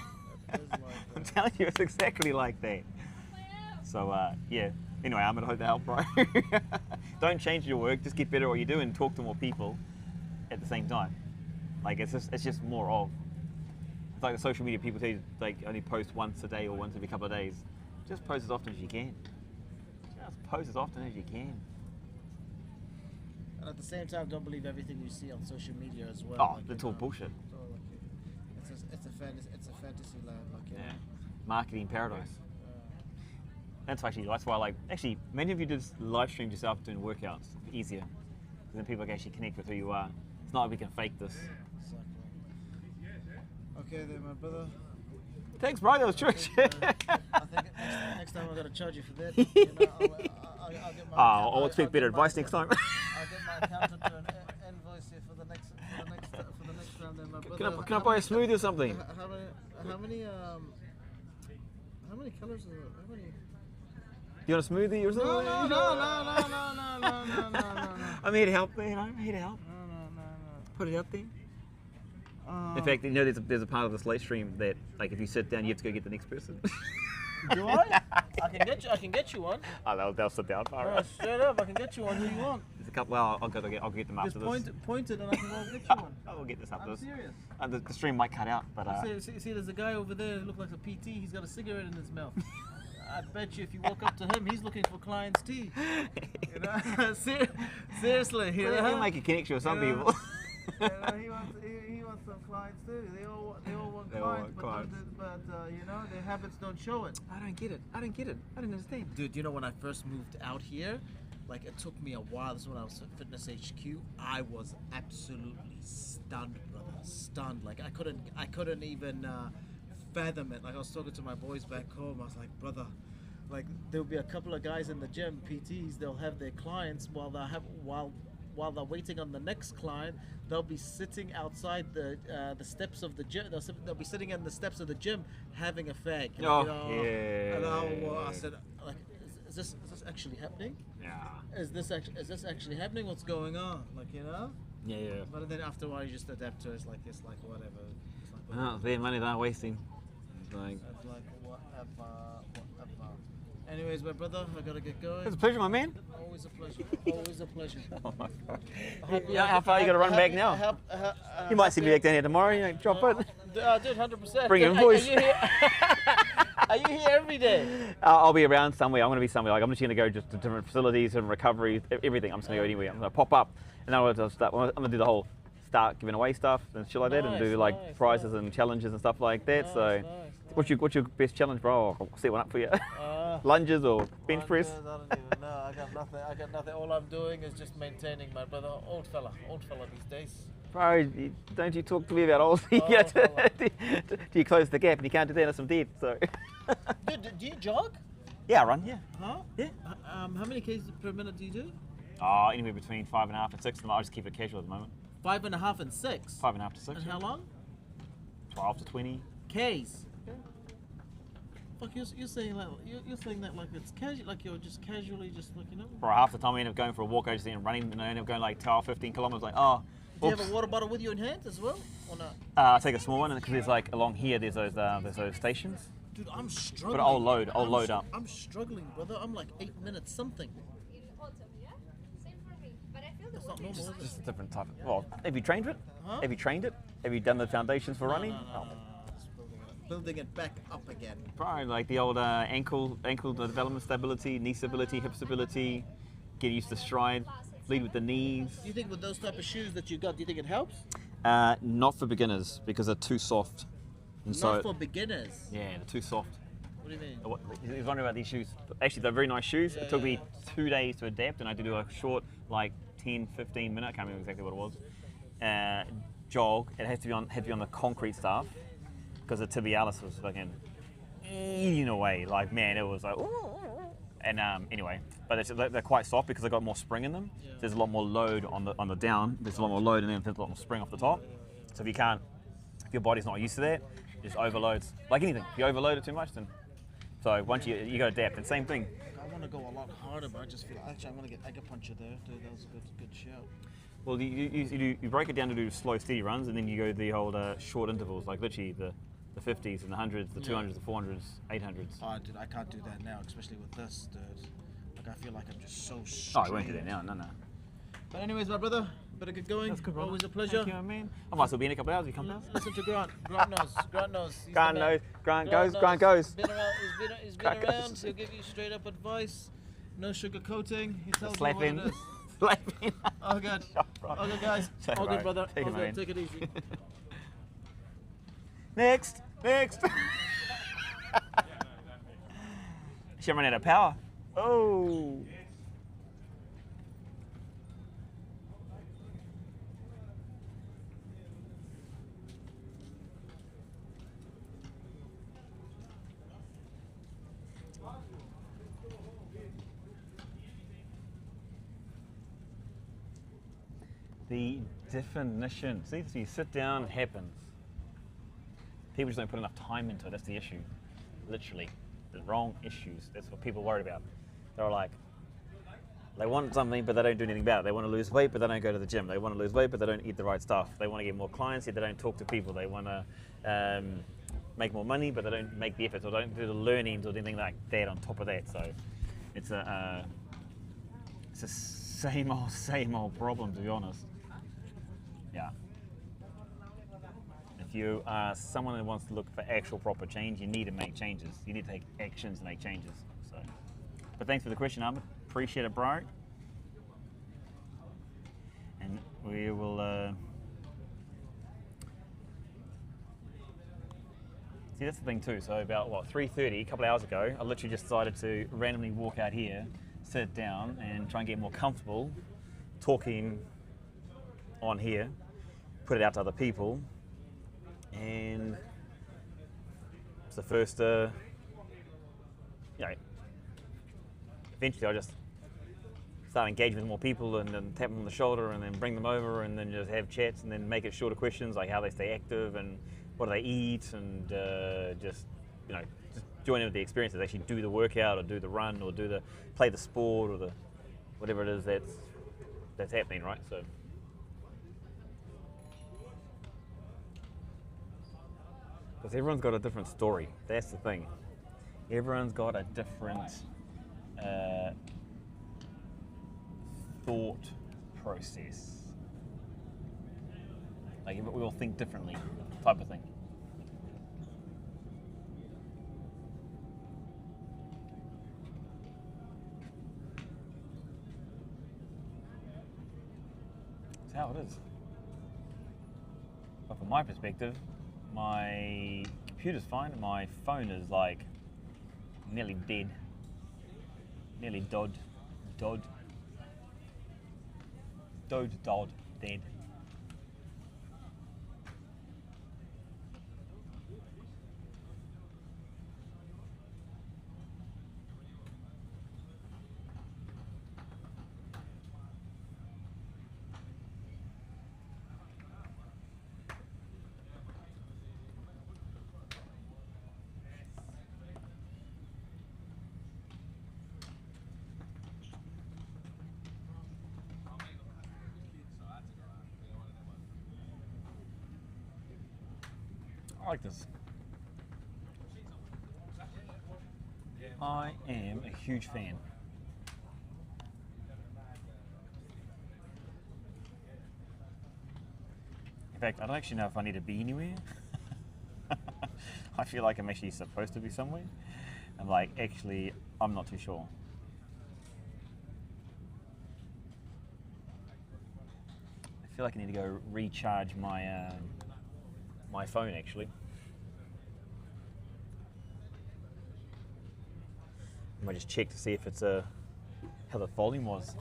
I'm telling you, it's exactly like that. So, yeah. Anyway, I'm gonna hope to help, bro. Don't change your work. Just get better at what you do and talk to more people at the same time. Like, it's just more of. It's like the social media people tell you, like, only post once a day or once every couple of days. Just post as often as you can. Just post as often as you can. And at the same time, don't believe everything you see on social media as well. Oh, like, that's all bullshit. It's a fantasy land, like, you know. Marketing paradise. That's why actually, many of you just live stream yourself doing workouts. It's easier. Because then people can actually connect with who you are. It's not like we can fake this. Exactly. Okay then, my brother. Thanks, bro. That was true. I think next time I'm going to charge you for that. You know, I'll get my I'll expect better advice next time. I'll get my accountant to invoice you for the next round then, my brother. Can I buy a smoothie or something? How many colors is it? How many? You want a smoothie or something? No. I'm here to help, man. I'm here to help. No. Put it out there. In fact, you know, there's a part of this live stream that, like, if you sit down, you have to go get the next person. Do I? I can get you one. Oh, they'll sit down. All No, right. straight up, I can get you one. Who you want? There's a couple. Well, I'll get them after Just this. point it and I can go get you one. I will get this after I'm this. serious. The stream might cut out, but See, there's a guy over there who looks like a PT. He's got a cigarette in his mouth. I bet you if you walk up to him, he's looking for clients tea. You know? Seriously. You Well, know? he'll make a connection with some Yeah. people. He wants some clients too. They all want They all clients, want but, clients. You know, their habits don't show it. I don't get it. I don't get it. I don't understand. Dude, you know when I first moved out here, like it took me a while. This is when I was at Fitness HQ. I was absolutely stunned, brother. Stunned. Like I couldn't even fathom it. Like I was talking to my boys back home. I was like, brother, like there'll be a couple of guys in the gym, PTs. They'll have their clients while they're waiting on the next client. They'll be sitting outside the steps of the gym. They'll be sitting in the steps of the gym having a fag. Like, Oh, you know, yeah. And I said, like, is this actually happening? Yeah. Is this actually happening? What's going on? Like, you know. Yeah, yeah. But then after a while, you just adapt to it. It's like whatever. It's like No, whatever. it's their money they're wasting. It's like, It's like whatever. Anyways, my brother, I gotta get going. it's a pleasure, my man. Always a pleasure. Always a pleasure. Oh my god. Happy- Yeah, how far you gotta run back now? You might see me back down here tomorrow. You know, drop it. Dude, 100%. Bring your Are voice. you here? Are you here every day? I'll be around somewhere. I'm going to be somewhere. Like I'm just going to go just to different facilities and recovery, everything. I'm just going to go anywhere. I'm going to pop up, and then I'm going to do the whole start giving away stuff and shit like that, and do like Nice, prizes and challenges and stuff like that. So, what's your best challenge, bro? I'll set one up for you. Lunges or bench press? I don't even know. I got nothing. All I'm doing is just maintaining my brother. Old fella these days. Bro, don't you talk to me about old do you close the gap and you can't do that unless I'm dead, so. Dude, do you jog? Yeah, I run, yeah. Huh? Yeah. How many k's per minute do you do? Anywhere between 5.5 and 6, and I just keep it casual at the moment. 5.5 and 6. 5.5 to 6. And how long? 12 to 20. K's. Fuck, you're saying that like it's casual, like you're just casually just like, you know. For half the time I end up going for a walk, I just end up running, and I end up going like 12, 15 kilometers. Like, oh. Do you have a water bottle with you in hand as well, or not? I take a small one because there's like along here there's those stations. Dude, I'm struggling. But I'll load up. I'm struggling, brother. I'm like 8 minutes something. That's not normal, is it? Just a different type. Well, have you trained it? Huh? Have you trained it? Have you done the foundations for running? No. Just building it back up again. Probably like the old ankle development stability, knee stability, hip stability, get used to stride, lead with the knees. Do you think with those type of shoes that you got, do you think it helps? Not for beginners because they're too soft. And Not for beginners. yeah, they're too soft. What do you mean? He's wondering about these shoes. Actually, they're very nice shoes. It took me 2 days to adapt, and I had to do a short, like 10, 15 minute. I can't remember exactly what it was. Jog. It had to be on the concrete stuff because the tibialis was fucking eating away. Like man, it was like. And anyway, but they're quite soft because they got more spring in them. So there's a lot more load on the down. There's a lot more load, and then there's a lot more spring off the top. So if your body's not used to that, it just overloads. Like anything, if you overload it too much, then so once you got to adapt. And same thing. I want to go a lot harder, but I just feel actually I'm gonna get acupuncture there. Dude, that was a good shout. Well, you break it down to do slow, steady runs, and then you go the old short intervals, like literally the 50s and the 100s, the 200s, the 400s, 800s. Oh, dude, I can't do that now, especially with this, dude. Like I feel like I'm just so. Oh, I won't do that now. No. But anyways, my brother, better get going. That's good, brother. Always a pleasure. Thank you, man. I might still be in a couple of hours. You come down. Listen to Grant. Grant knows. Grant knows. He's Grant the knows. man. Grant knows. goes. He's been around. He's been Grant goes. around. He'll give you straight up advice. No sugarcoating. He tells you Slap what in. it is. Slap in. All good. All good, guys. Sorry, All good, bro. brother. Take All it, good. man. Take it easy. Next. She ran out of power. Oh. The definition. See, so you sit down, it happens. People just don't put enough time into it. That's the issue. Literally, the wrong issues. That's what people worry about. They're like, they want something, but they don't do anything about it. They want to lose weight, but they don't go to the gym. They want to lose weight, but they don't eat the right stuff. They want to get more clients, yet they don't talk to people. They want to make more money, but they don't make the efforts or don't do the learnings or anything like that on top of that. So it's a same old problem, to be honest. Yeah. If you are someone that wants to look for actual proper change, you need to make changes. You need to take actions to make changes. So, but thanks for the question, Ahmed. Appreciate it, bro. And we will See, that's the thing too. So about, what, 3:30, a couple of hours ago, I literally just decided to randomly walk out here, sit down and try and get more comfortable talking on here, put it out to other people, and it's the first, eventually I just start engaging with more people and then tap them on the shoulder and then bring them over and then just have chats and then make it shorter questions like how they stay active and what do they eat and just join in with the experiences, actually do the workout or do the run or play the sport or whatever it is that's happening, right? So because everyone's got a different story. That's the thing. Everyone's got a different thought process. Like we all think differently, type of thing. That's how it is. But from my perspective, my computer's fine, and my phone is like nearly dead. Nearly dead. I like this. I am a huge fan. In fact, I don't actually know if I need to be anywhere. I feel like I'm actually supposed to be somewhere. And like, actually, I'm not too sure. I feel like I need to go recharge my my phone actually. I might just check to see if it's how the volume was.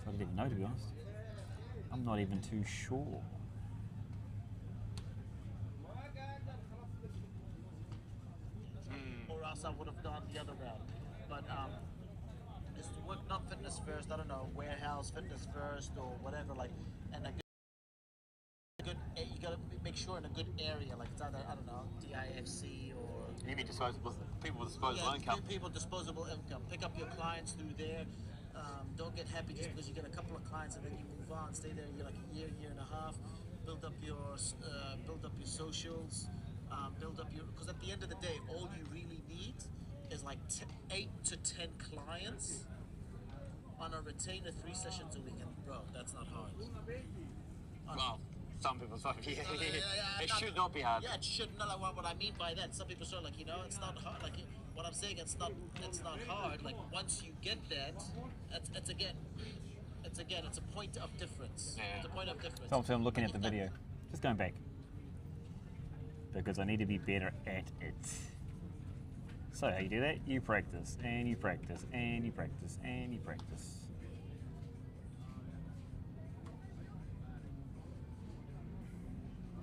I didn't even know, to be honest. I'm not even too sure. Or else I would have gone the other route. But it's to work not fitness first. I don't know, warehouse fitness first or whatever. Like, and you gotta make sure in a good area. Like it's either, I don't know, DIFC or You mean disposable people with disposable income? People disposable income. Pick up your clients through there. Don't get happy just because you get a couple of clients and then you move on. Stay there. You're like a year and a half. Build up your socials. Build up your, because at the end of the day, all you really need is like 8 to 10 clients on a retainer 3 sessions a week. And bro, that's not hard. Well, some people say, it not, should not be hard. Yeah, it should not. Like, what I mean by that, some people say like, it's not hard. Like what I'm saying, it's not hard. Like once you get that, it's a point of difference. Yeah. It's a point of difference. So I'm looking at the video. Just going back. Because I need to be better at it. So how you do that? You practice, and you practice, and you practice, and you practice.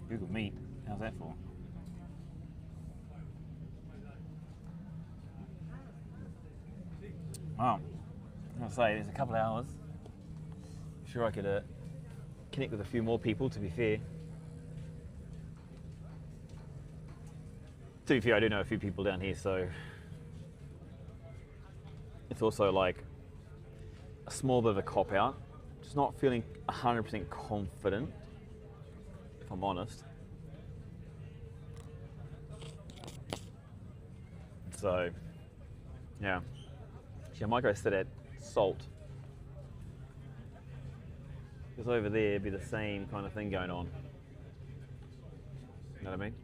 Google Meet, how's that for? Wow, I'm gonna say there's a couple of hours. I'm sure I could connect with a few more people, to be fair. To be fair, I do know a few people down here, so it's also like a small bit of a cop-out. Just not feeling 100% confident, if I'm honest. So, yeah. Actually, I might go sit at Salt. Because over there, it'd be the same kind of thing going on. You know what I mean?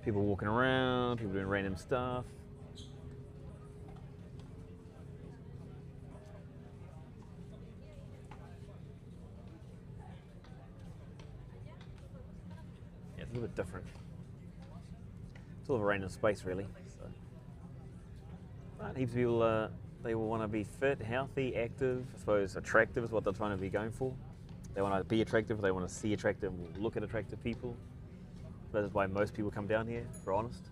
People walking around, people doing random stuff. Yeah, it's a little bit different. Sort of a random space, really. So. But heaps of people, they will want to be fit, healthy, active. I suppose attractive is what they're trying to be going for. They want to be attractive, they want to see attractive, look at attractive people. That is why most people come down here, if we're honest.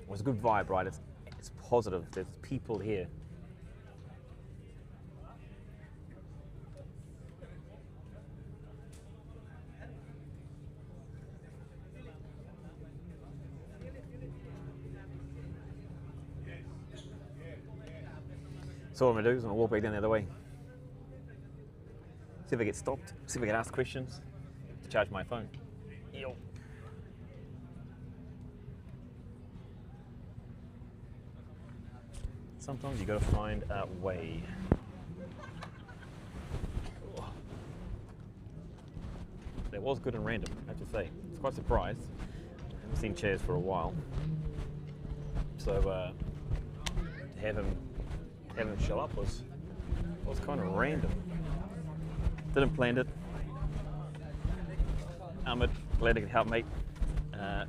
Well, it's a good vibe, right? It's positive. There's people here. So what I'm going to do is I'm going to walk back down the other way. See if I get stopped, see if I get asked questions to charge my phone. Yo. Sometimes you got to find a way. Oh. That was good and random, I have to say. I was quite surprised. I haven't seen chairs for a while. So to have him show up was kind of random. Didn't plan it. Ahmed, glad I could help, mate. I'll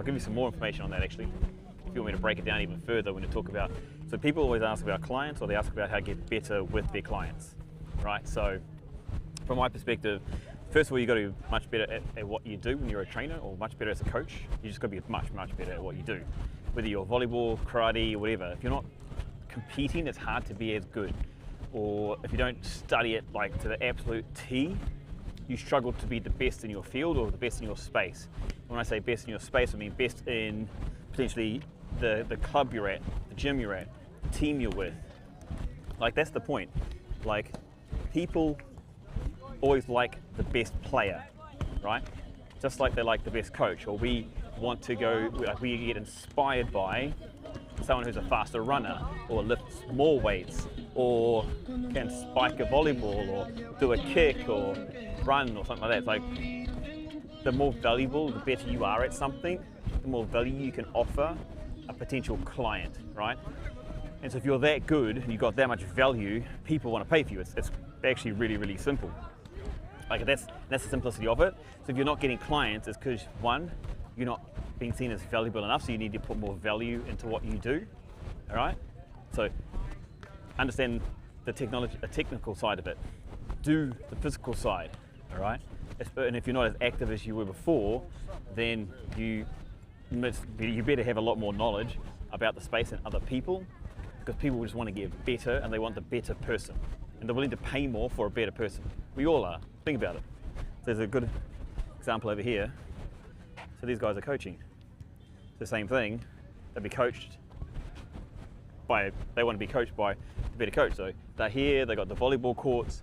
give you some more information on that actually, if you want me to break it down even further when you talk about. So people always ask about clients, or they ask about how to get better with their clients, right? So from my perspective, first of all, you got to be much better at what you do when you're a trainer, or much better as a coach. You just got to be much better at what you do. Whether you're volleyball, karate, whatever. If you're not competing, it's hard to be as good. Or if you don't study it like to the absolute T, you struggle to be the best in your field or the best in your space. When I say best in your space, I mean best in potentially the club you're at, the gym you're at, the team you're with. Like, that's the point. Like, people always like the best player, right? Just like they like the best coach, or we want to go, like, we get inspired by someone who's a faster runner, or lifts more weights, or can spike a volleyball, or do a kick, or run, or something like that. It's like, the more valuable, the better you are at something, the more value you can offer a potential client, right? And so if you're that good and you've got that much value, people want to pay for you. It's actually really simple. Like, that's the simplicity of it. So if you're not getting clients, it's because, one, you're not being seen as valuable enough, so you need to put more value into what you do, all right? So understand the technical side of it. Do the physical side, all right? And if you're not as active as you were before, then you better have a lot more knowledge about the space and other people, because people just want to get better and they want the better person. And they're willing to pay more for a better person. We all are. Think about it. There's a good example over here. So these guys are coaching. It's the same thing. They want to be coached by a better coach. So they're here, they got the volleyball courts,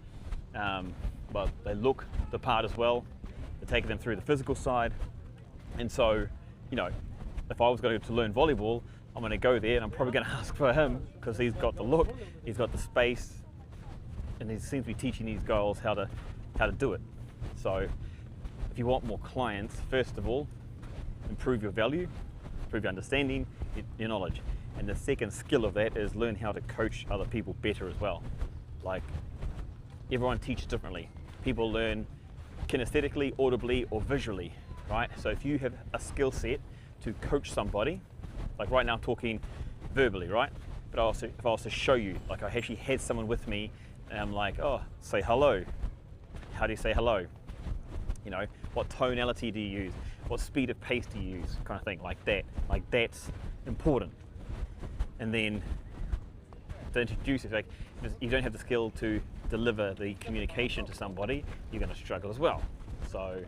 but they look the part as well. They're taking them through the physical side. And so, you know, if I was going to learn volleyball, I'm going to go there and I'm probably going to ask for him, because he's got the look, he's got the space, and he seems to be teaching these girls how to do it. So if you want more clients, first of all, improve your value, improve your understanding, your knowledge. And the second skill of that is learn how to coach other people better as well. Like, everyone teaches differently. People learn kinesthetically, audibly, or visually, right? So if you have a skill set to coach somebody, like right now I'm talking verbally, right? But if I was to show you, like, I actually had someone with me and I'm like, oh, say hello. How do you say hello? You know, what tonality do you use? What speed of pace do you use? Kind of thing, like that. Like, that's important. And then to introduce it, like, if you don't have the skill to deliver the communication to somebody, you're going to struggle as well. So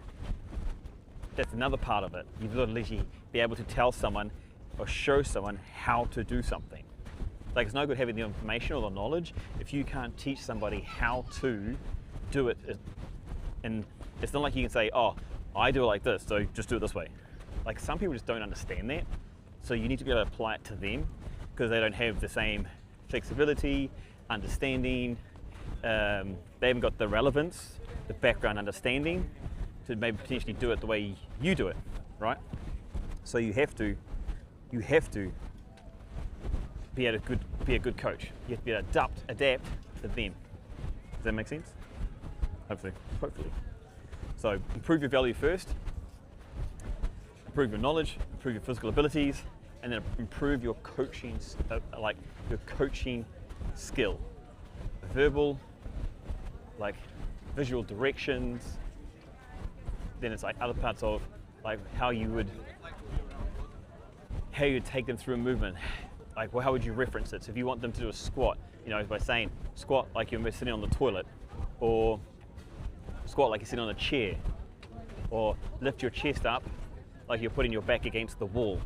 that's another part of it. You've got to literally be able to tell someone or show someone how to do something. Like, it's no good having the information or the knowledge if you can't teach somebody how to do it. And it's not like you can say, oh, I do it like this, so just do it this way. Like, some people just don't understand that. So you need to be able to apply it to them, because they don't have the same flexibility, understanding, they haven't got the relevance, the background understanding to maybe potentially do it the way you do it, right? So you have to be a good coach. You have to be able to adapt to them. Does that make sense? Hopefully. So improve your value first, improve your knowledge, improve your physical abilities, and then improve your coaching, like your coaching skill. Verbal, like visual directions. Then it's like other parts of like how you would take them through a movement. Like, well, how would you reference it? So if you want them to do a squat, you know, by saying squat like you're sitting on the toilet, or squat like you're sitting on a chair, or lift your chest up like you're putting your back against the wall.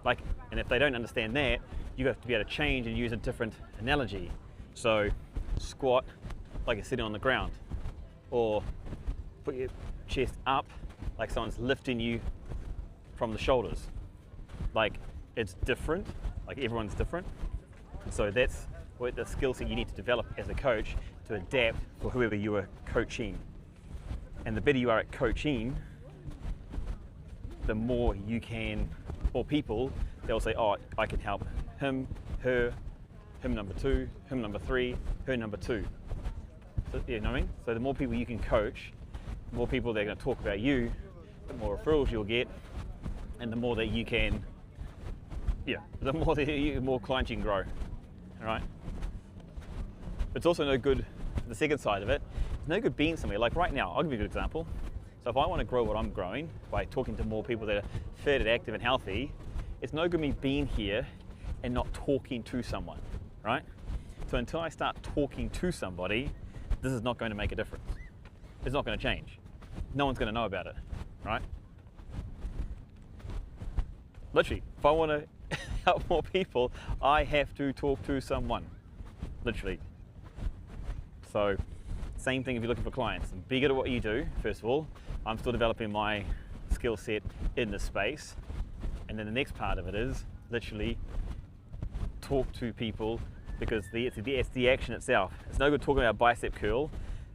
Like, and if they don't understand that, you have to be able to change and use a different analogy. So squat like you're sitting on the ground, or put your chest up like someone's lifting you from the shoulders. Like, it's different, like everyone's different. And so that's what the skill set you need to develop as a coach to adapt for whoever you are coaching. And the better you are at coaching, the more you can, or people, they'll say, oh, I can help him, her, him number 2, him number 3, her number 2. So, you know what I mean? So the more people you can coach, the more people they're going to talk about you, the more referrals you'll get, and the more that you can, the more clients you can grow, all right? It's also no good, the second side of it, it's no good being somewhere. Like right now, I'll give you a good example. So if I want to grow what I'm growing by talking to more people that are fit and active and healthy, it's no good me being here and not talking to someone, right? So until I start talking to somebody, this is not going to make a difference. It's not going to change. No one's going to know about it, right? Literally, if I want to help more people, I have to talk to someone, literally. So, same thing if you're looking for clients. Be good at what you do, first of all. I'm still developing my skill set in this space. And then the next part of it is literally talk to people, because it's the action itself. It's no good talking about bicep curl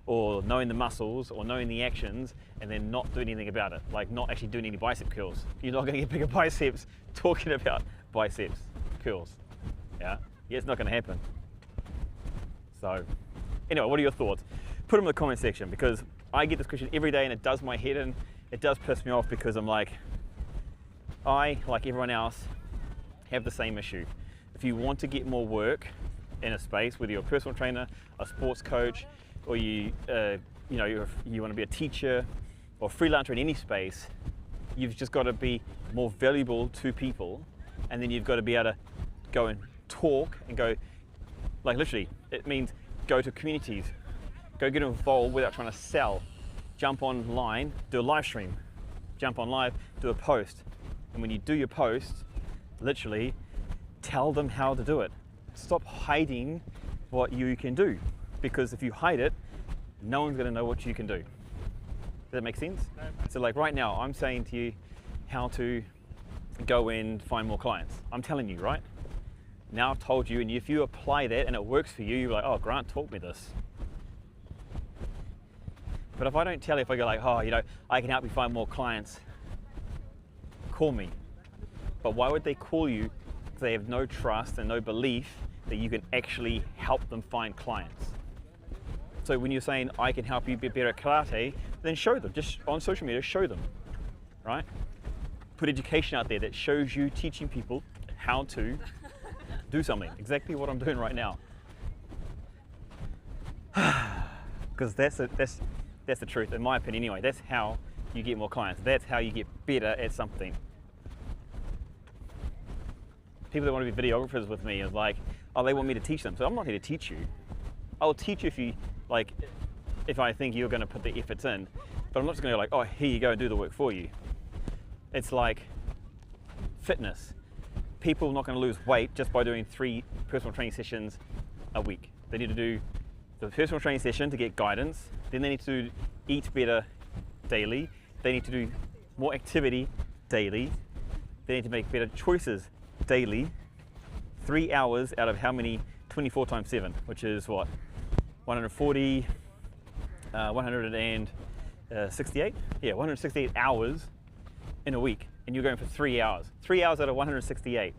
or knowing the muscles or knowing the actions and then not doing anything about it, like not actually doing any bicep curls. You're not going to get bigger biceps talking about biceps curls. Yeah, it's not going to happen. So anyway, what are your thoughts? Put them in the comment section, because I get this question every day and it does my head in. It does piss me off, because I'm like, I, like everyone else, have the same issue. If you want to get more work in a space, whether you're a personal trainer, a sports coach, or you want to be a teacher or freelancer in any space, you've just got to be more valuable to people, and then you've got to be able to go and talk and go, like literally, it means go to communities, go get involved without trying to sell. Jump online, do a live stream, jump on live, do a post, and when you do your post, literally tell them how to do it. Stop hiding what you can do, because if you hide it, no one's going to know what you can do. Does that make sense? So like right now, I'm saying to you how to go and find more clients. I'm telling you, right? Now I've told you, and if you apply that and it works for you, you're like, oh, Grant taught me this. But if I don't tell you, if I go like, oh, I can help you find more clients, call me. But why would they call you if they have no trust and no belief that you can actually help them find clients? So when you're saying, I can help you be better at karate, then show them. Just on social media, show them, right? Put education out there that shows you teaching people how to do something. Exactly what I'm doing right now. Because that's the truth, in my opinion anyway. That's how you get more clients. That's how you get better at something. People that want to be videographers with me is like, oh, they want me to teach them. So I'm not here to teach you. I'll teach you if I think you're going to put the efforts in, but I'm not just going to go like, oh, here you go and do the work for you. It's like fitness. People are not going to lose weight just by doing 3 personal training sessions a week. They need to do the personal training session to get guidance. Then they need to eat better daily. They need to do more activity daily. They need to make better choices daily. 3 hours out of how many? 24 times 7, which is what? 140, 168? Yeah, 168 hours in a week, and you're going for 3 hours. 3 hours out of 168.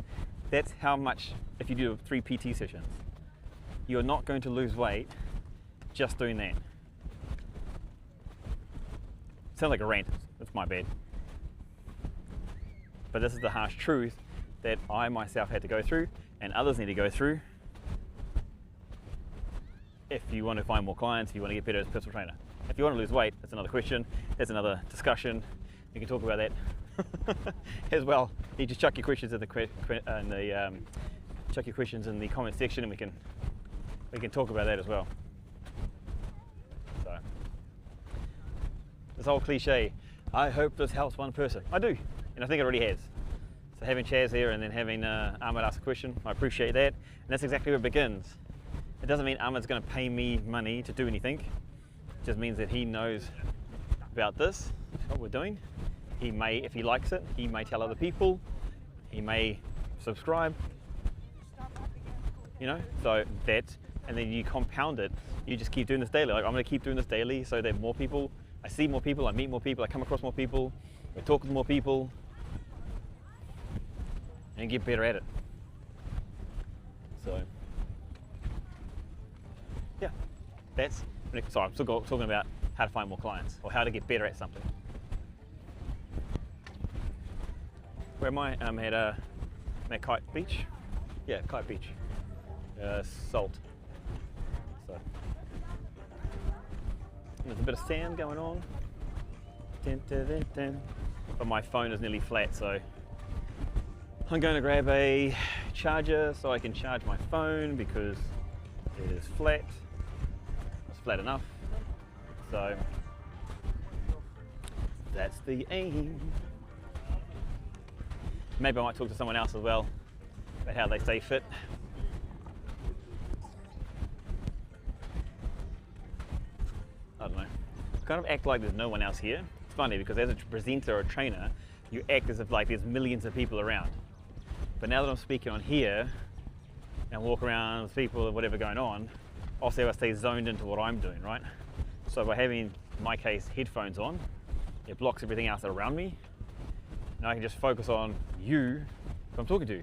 That's how much if you do 3 PT sessions. You're not going to lose weight just doing that. Sounds like a rant. That's my bad. But this is the harsh truth that I myself had to go through and others need to go through if you want to find more clients, if you want to get better as a personal trainer. If you want to lose weight, that's another question. That's another discussion. You can talk about that as well. You just chuck your questions in chuck your questions in the comment section, and we can talk about that as well. So this whole cliche, I hope this helps one person. I do, and I think it already has. So having Chaz here and then having Ahmed ask a question, I appreciate that. And that's exactly where it begins. It doesn't mean Ahmed's going to pay me money to do anything. It just means that he knows about this, what we're doing. He may, if he likes it, he may tell other people. He may subscribe. You know, so that, and then you compound it. You just keep doing this daily. Like, I'm going to keep doing this daily so that more people, I see more people, I meet more people, I come across more people, I talk with more people, and get better at it. So, yeah, that's, sorry, I'm still talking about how to find more clients or how to get better at something. Where am I? I'm at Kite Beach. Yeah, Kite Beach. Salt. So, there's a bit of sand going on. Dun, dun, dun, dun. But my phone is nearly flat, so I'm going to grab a charger so I can charge my phone because it is flat. It's flat enough. So that's the aim. Maybe I might talk to someone else as well about how they stay fit. I don't know. Kind of act like there's no one else here. It's funny because as a presenter or a trainer, you act as if like there's millions of people around. But now that I'm speaking on here and walk around with people and whatever going on, also I stay zoned into what I'm doing, right? So by having, in my case, headphones on, it blocks everything else around me. And I can just focus on you who I'm talking to.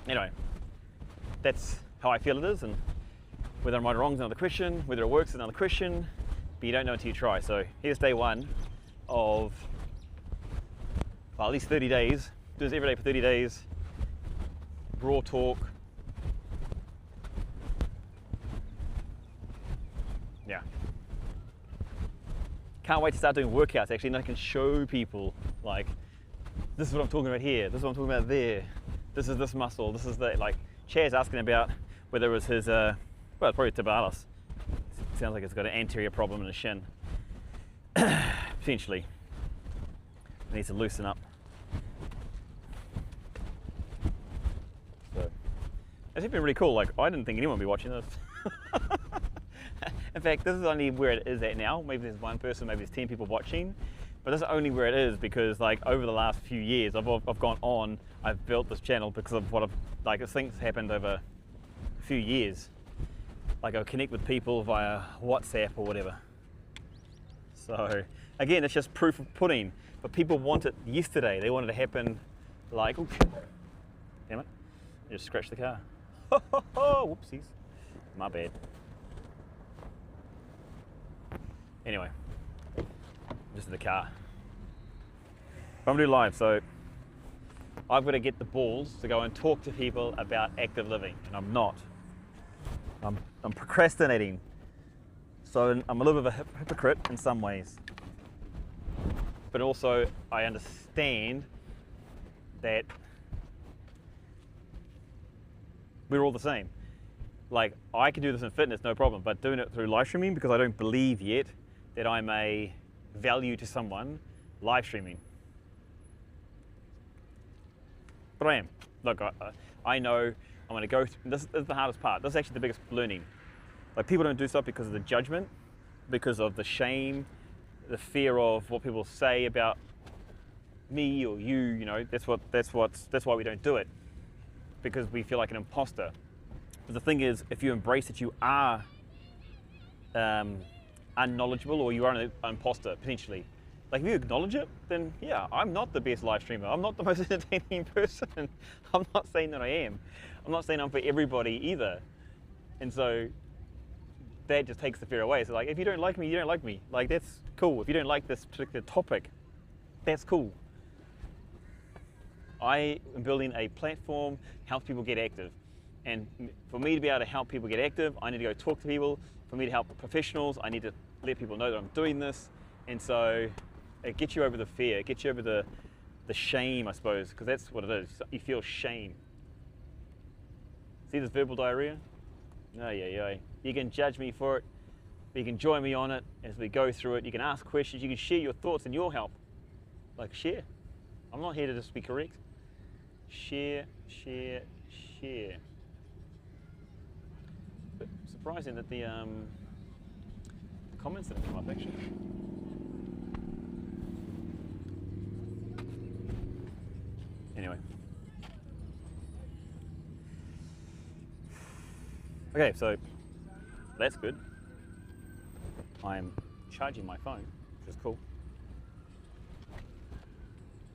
Anyway, that's how I feel it is, and whether I'm right or wrong is another question, whether it works is another question, but you don't know until you try. So here's day one of, well, at least 30 days, do this every day for 30 days, raw talk. Yeah. Can't wait to start doing workouts actually, and I can show people like, this is what I'm talking about here, this is what I'm talking about there, this is this muscle, this is that. Like, Chaz asking about whether it was his, well, it's probably tibialis. It sounds like it's got an anterior problem in the shin. Potentially. It needs to loosen up. So, it's been really cool. Like, I didn't think anyone would be watching this. In fact, this is only where it is at now. Maybe there's one person, maybe there's 10 people watching. But this is only where it is because, like, over the last few years, I've gone on, I've built this channel because of what things happened over a few years. Like, I'll connect with people via WhatsApp or whatever. So, again, it's just proof of pudding. But people want it yesterday. They want it to happen like, oh shit, damn it, I just scratched the car. Whoopsies, my bad. Anyway, just in the car. I'm doing live, so I've got to get the balls to go and talk to people about active living, and I'm not. I'm procrastinating. So I'm a little bit of a hypocrite in some ways. But also I understand that we're all the same. Like, I can do this in fitness, no problem, but doing it through live streaming, because I don't believe yet that I'm a value to someone live streaming. But I am. Look, I know I'm going to go through, this is the hardest part. This is actually the biggest learning. Like, people don't do stuff because of the judgment, because of the shame, the fear of what people say about me or you, you know, that's why we don't do it, because we feel like an imposter. But the thing is, if you embrace that you are unknowledgeable, or you are an imposter, potentially. Like, if you acknowledge it, then yeah, I'm not the best live streamer. I'm not the most entertaining person. I'm not saying that I am. I'm not saying I'm for everybody either. And so that just takes the fear away. So like, if you don't like me, you don't like me. Like, that's cool. If you don't like this particular topic, that's cool. I am building a platform, helps people get active. And for me to be able to help people get active, I need to go talk to people. For me to help professionals, I need to let people know that I'm doing this. And so it gets you over the fear, it gets you over the shame, I suppose, because that's what it is. You feel shame. See this verbal diarrhea? Oh, yeah. You can judge me for it, but you can join me on it as we go through it. You can ask questions, you can share your thoughts and your help. Like, share. I'm not here to just be correct. Share. But surprising that the comments didn't come up actually. Anyway. Okay, so that's good. I'm charging my phone, which is cool.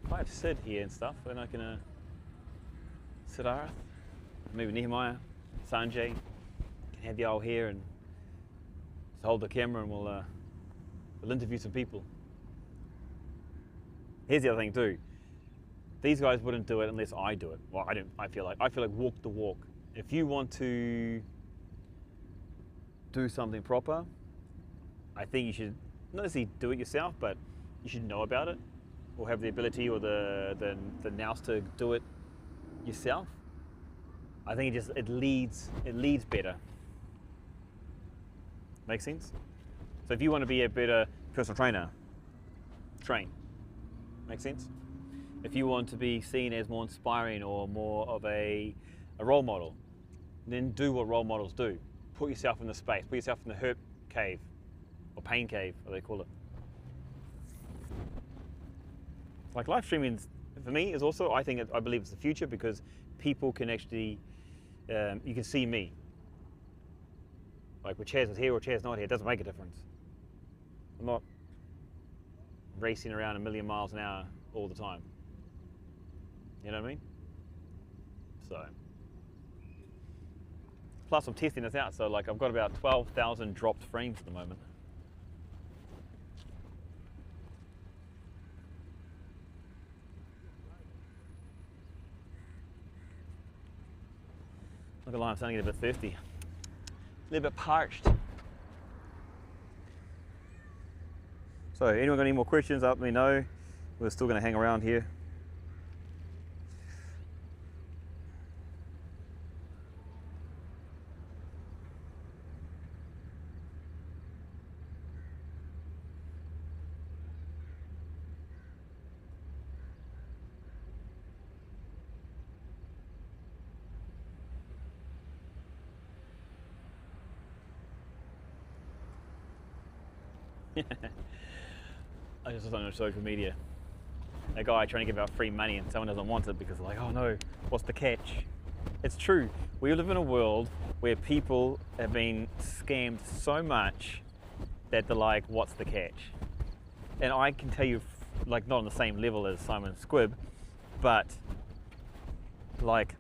If I have Sid here and stuff, then I can Siddharth, maybe Nehemiah, Sanjay, can have y'all here and just hold the camera and we'll interview some people. Here's the other thing too. These guys wouldn't do it unless I do it. Well, I don't. I feel like walk the walk. If you want to do something proper, I think you should not necessarily do it yourself, but you should know about it or have the ability or the nous to do it yourself. I think it leads better. Make sense? So if you want to be a better personal trainer, train. Make sense? If you want to be seen as more inspiring or more of a role model, then do what role models do. Put yourself in the space, put yourself in the hurt cave or pain cave, what they call it. Like live streaming, for me, is also, I believe it's the future because people can actually, you can see me. Like when Chaz is here or Chaz not here, it doesn't make a difference. I'm not racing around a million miles an hour all the time. You know what I mean? So, plus I'm testing this out, so like I've got about 12,000 dropped frames at the moment. Look at lie, I'm starting to get a bit thirsty. A little bit parched. So, anyone got any more questions? Let me know. We're still going to hang around here. I just saw something on social media. A guy trying to give out free money and someone doesn't want it because they're like, oh no, what's the catch? It's true. We live in a world where people have been scammed so much that they're like, what's the catch? And I can tell you, like, not on the same level as Simon Squibb, but like,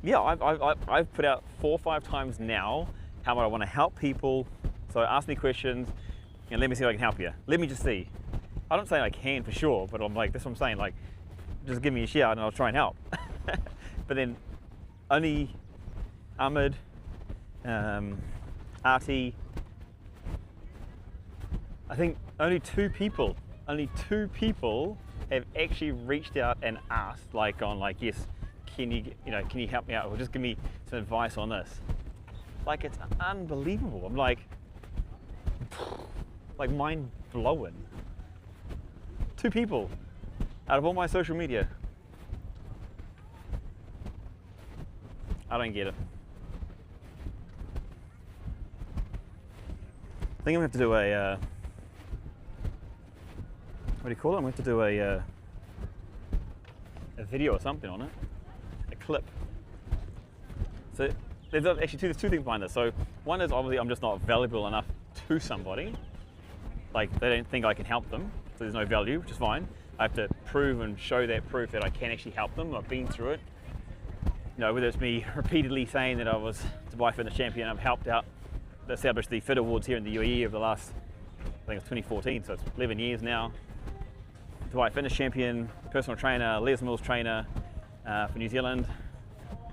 yeah, I've put out 4 or 5 times now how I want to help people. So ask me questions and let me see if I can help you. Let me just see. I don't say I can for sure, but I'm like, that's what I'm saying. Like, just give me a shout and I'll try and help. But then only Ahmed, Artie, I think only two people have actually reached out and asked, like, on like, yes, can you help me out or just give me some advice on this? Like, it's unbelievable. I'm like mind blowing. 2 people out of all my social media. I don't get it. I think I'm gonna have to do a, what do you call it? I'm gonna have to do a video or something on it, a clip. So there's actually there's two things behind this. So one is obviously I'm just not valuable enough to somebody. Like they don't think I can help them, so there's no value, which is fine. I have to prove and show that proof that I can actually help them. I've been through it. you know, whether it's me repeatedly saying that I was Dubai Fitness Champion, I've helped out establish the Fit Awards here in the UAE over the last, I think it's 2014, so it's 11 years now. Dubai Fitness Champion, personal trainer, Les Mills trainer for New Zealand.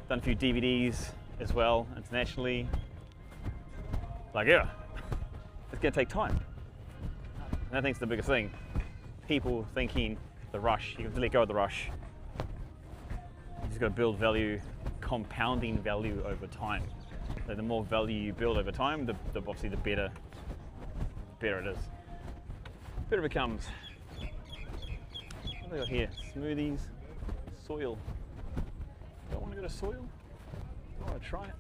Done a few DVDs as well internationally. Like, yeah, it's gonna take time. And I think it's the biggest thing. People thinking the rush, you have to let go of the rush. You just gotta build value, compounding value over time. So the more value you build over time, the obviously the better it is. Better it becomes. What do we got here? Smoothies, soil. Do I want to go to soil? Do I want to try it?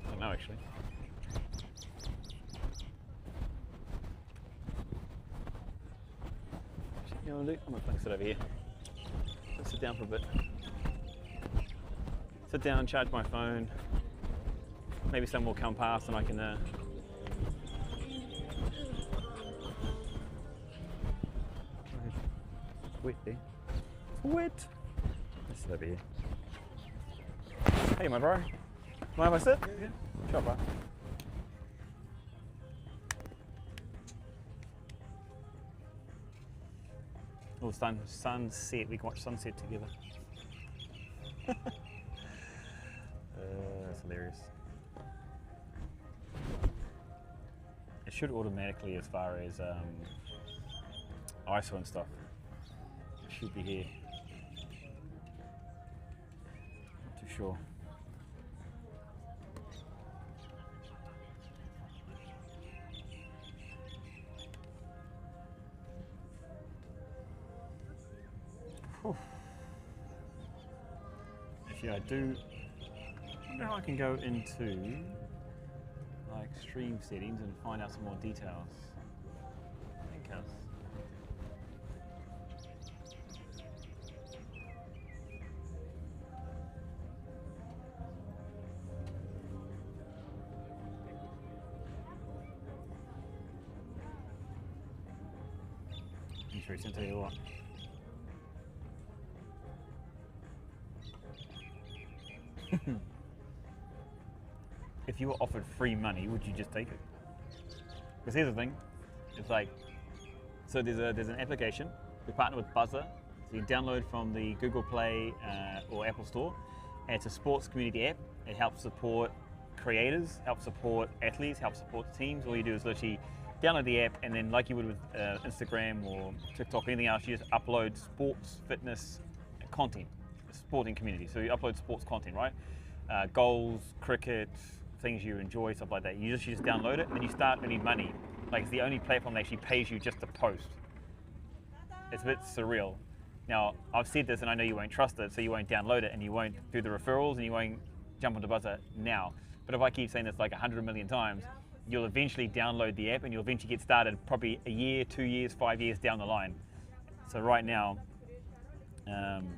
I don't know actually. What you want to do? I'm going to sit over here. Let's sit down for a bit. Sit down, charge my phone. Maybe someone will come past and I can wet there. Wet. Let's sit over here. Hey, my bro. Mind if I sit? Yeah. Sure, bro. Oh, sunset. We can watch sunset together. That's hilarious. It should automatically, as far as ISO and stuff. It should be here. Not too sure. Whew. Actually, I do. I wonder how I can go into like stream settings and find out some more details. I think interesting, tell you what. If you were offered free money, would you just take it? Because here's the thing, it's like, so there's an application, we partner with Buzzer, so you can download from the Google Play or Apple Store, and it's a sports community app. It helps support creators, helps support athletes, helps support teams. All you do is literally download the app, and then like you would with Instagram or TikTok or anything else, you just upload sports, fitness content, sporting community. So you upload sports content, right? Goals, cricket, things you enjoy, stuff like that. You just download it, and then you start earning money. Like, it's the only platform that actually pays you just to post. It's a bit surreal. Now, I've said this, and I know you won't trust it, so you won't download it, and you won't do the referrals, and you won't jump onto Buzzer now. But if I keep saying this like 100 million times, you'll eventually download the app, and you'll eventually get started probably a year, 2 years, 5 years down the line. So right now,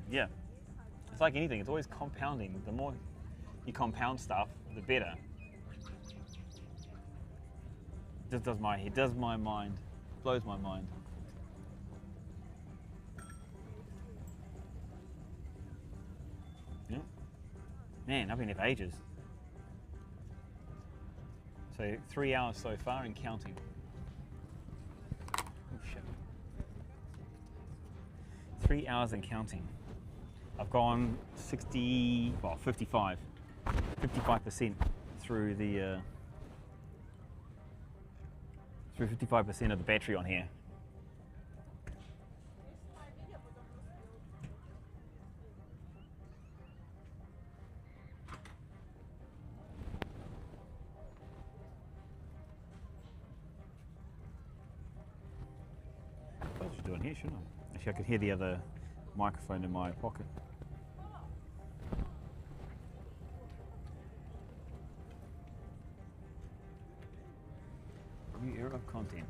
yeah, it's like anything. It's always compounding. The more you compound stuff, the better. It does my mind, blows my mind. Yeah. Man, I've been here for ages. So 3 hours so far and counting. Oh shit. 3 hours and counting. I've gone 55% through the through 55% of the battery on here. I should do it here, shouldn't I? Actually, I could hear the other microphone in my pocket. New era of content.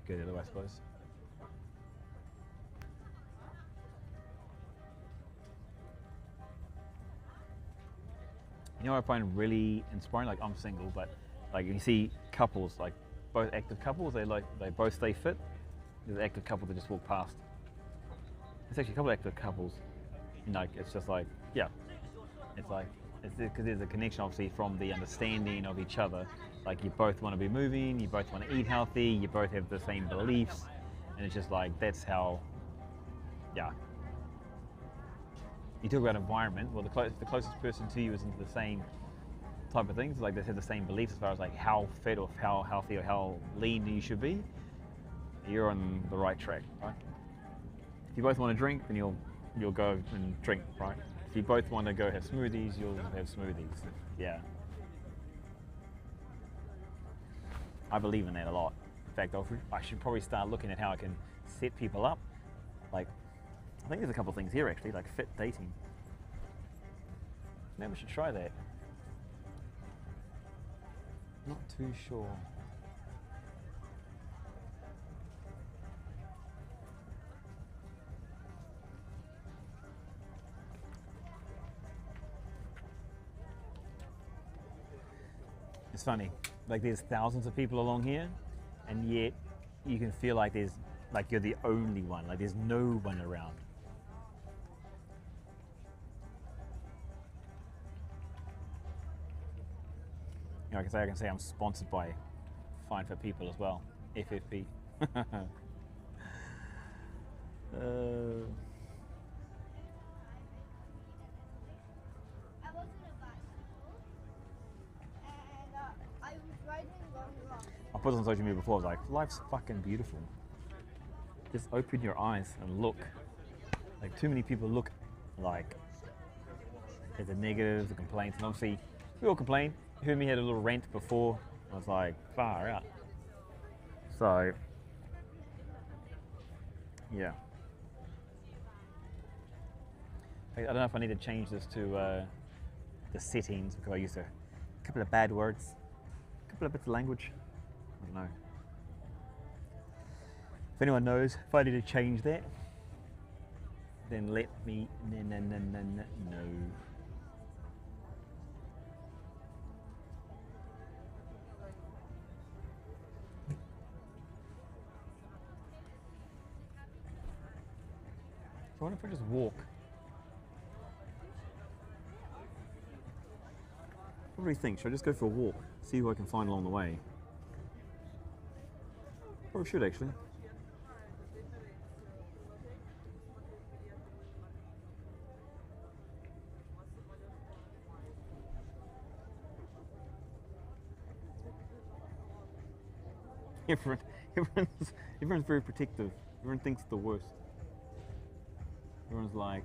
Go the other way, I suppose. know what I find really inspiring? Like I'm single, but like you see couples, like both active couples, they both stay fit. There's an active couple that just walk past. It's actually a couple of active couples. And like it's just like, yeah, it's like it's because there's a connection obviously from the understanding of each other. Like you both want to be moving, you both want to eat healthy, you both have the same beliefs, and it's just like that's how, yeah. You talk about environment. Well, the closest person to you is into the same type of things. Like they have the same beliefs as far as like how fit or how healthy or how lean you should be. You're on the right track, right? If you both want to drink, then you'll go and drink, right? If you both want to go have smoothies, you'll have smoothies. Yeah. I believe in that a lot. In fact, I should probably start looking at how I can set people up. Like, I think there's a couple of things here actually, like fit dating. Maybe we should try that. Not too sure. It's funny, like there's thousands of people along here, and yet you can feel like you're the only one, like there's no one around. You know, I can say I'm sponsored by Fine for People as well, FFP. I was in a bicycle and I was riding along the rock. I put it on social media before, I was like, life's fucking beautiful. Just open your eyes and look. Like too many people look like there's the negatives, the complaints, and obviously we all complain. You heard me had a little rant before. I was like, far out. So, yeah. I don't know if I need to change this to the settings because I used a couple of bad words, a couple of bits of language. I don't know. If anyone knows if I need to change that, then let me know. So what if I just walk? What do you think? Should I just go for a walk? See who I can find along the way? Or I should actually. Everyone's very protective. Everyone thinks the worst. Everyone's like,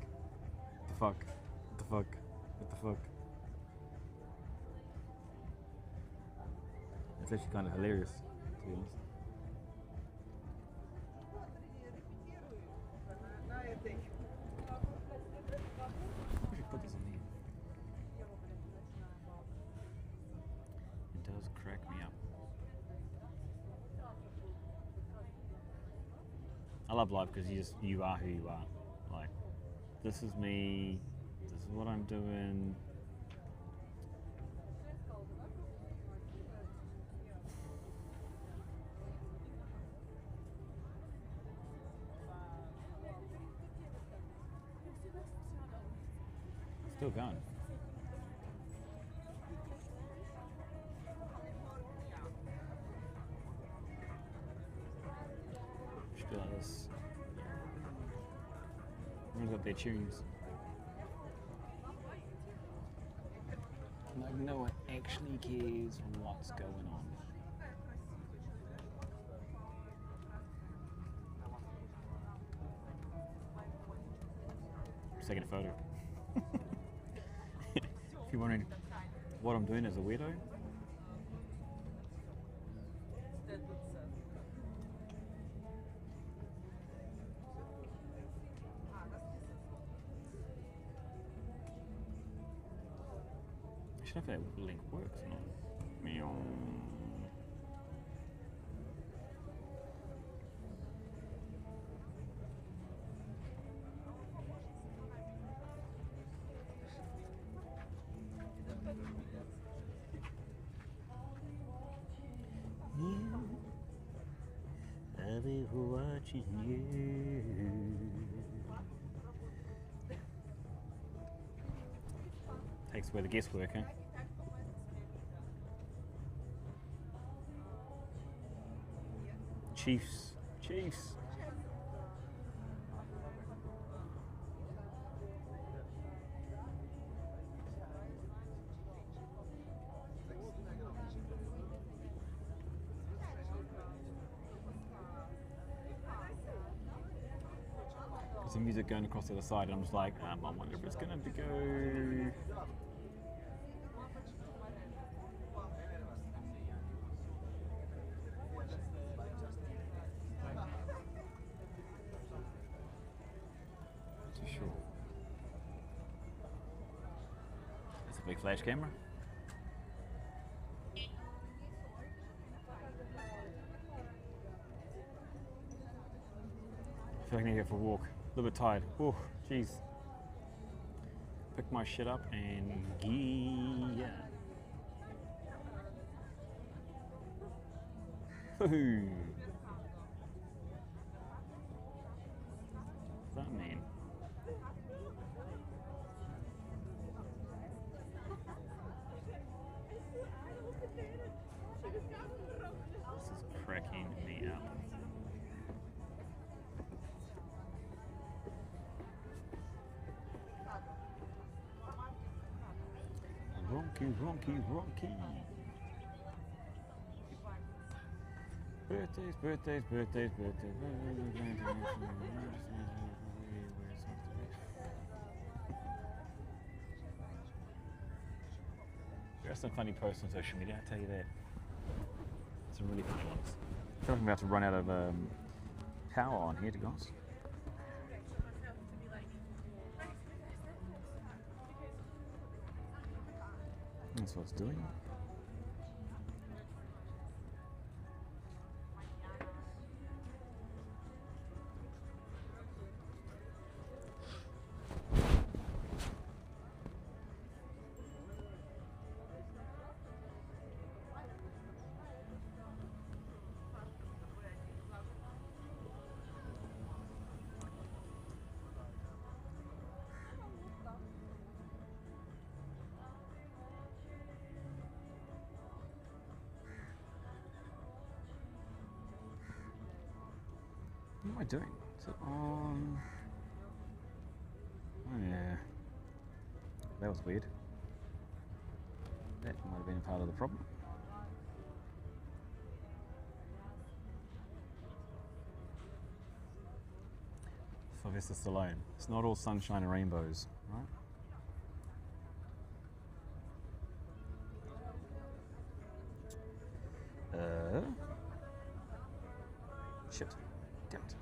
what the fuck? What the fuck? What the fuck? It's actually kind of hilarious, to be honest. I should put this in here. It does crack me up. I love life because you are who you are. Like, this is me, this is what I'm doing. Still going. Should do like this. Everyone's got their tunes. Like no one actually cares what's going on. Just taking a photo. If you're wondering what I'm doing as a weirdo, I should know if that link works or not. Meow. Somebody watching you. Takes away the guesswork, eh? Chiefs. Chiefs. There's some music going across the other side, and I'm just like, I wonder if it's going to go. Too sure. That's a big flash camera. I feel like I need to go for a walk. A little bit tired. Oh, jeez. Pick my shit up and yeah. Woohoo! What's that mean? This is cracking me up. Ronky, ronky, ronky. Birthdays, birthdays, birthdays, birthdays. There are some funny posts on social media, I tell you that. Some really funny ones. I feel like I'm about to run out of power on here, to be honest. That's what it's doing. What am I doing? Is it on? Oh yeah. That was weird. That might have been part of the problem. Sylvester Stallone. It's not all sunshine and rainbows, right? Shit. Damn it.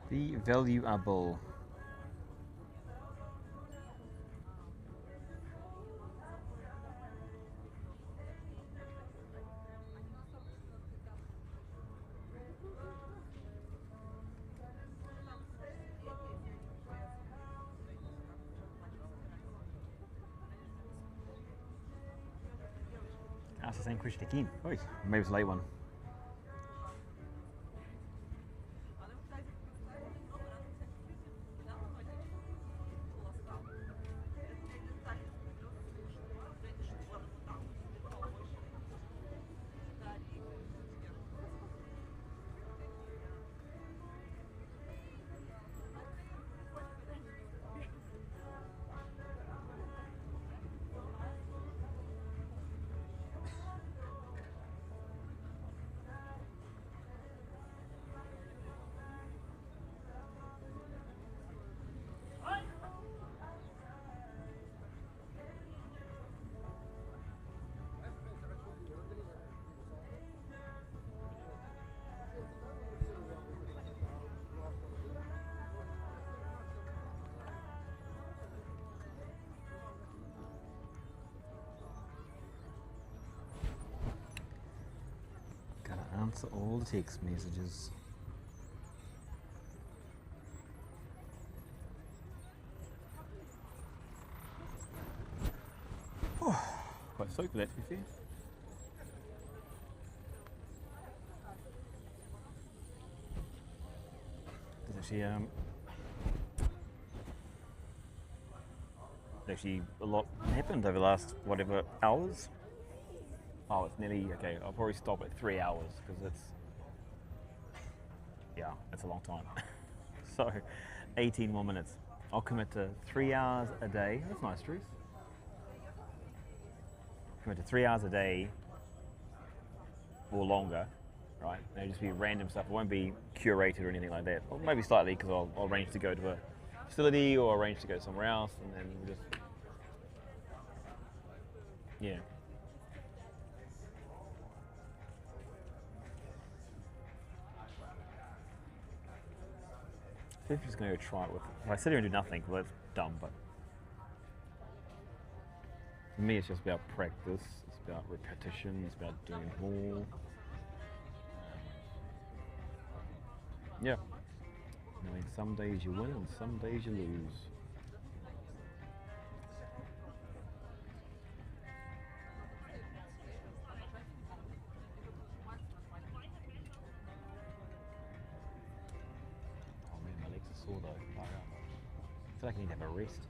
Be valuable. Ask the same question again. Oi, maybe it's a late one. answer all the text messages. Quite soaked with that, to be fair. There's actually a lot happened over the last whatever hours. Oh, it's nearly okay. I'll probably stop at 3 hours because it's a long time. So 18 more minutes. I'll commit to 3 hours a day. That's nice, Drews. Commit to 3 hours a day or longer, right? It'll just be random stuff. It won't be curated or anything like that. Or maybe slightly because I'll arrange to go to a facility or arrange to go somewhere else, and then we'll just yeah. I think I'm just going to go try it with. If I sit here and do nothing, well, that's dumb, but for me, it's just about practice. It's about repetition. It's about doing more. Yeah. I mean, some days you win and some days you lose. Oh man, my legs are sore though. Far out. I feel like I need to have a rest.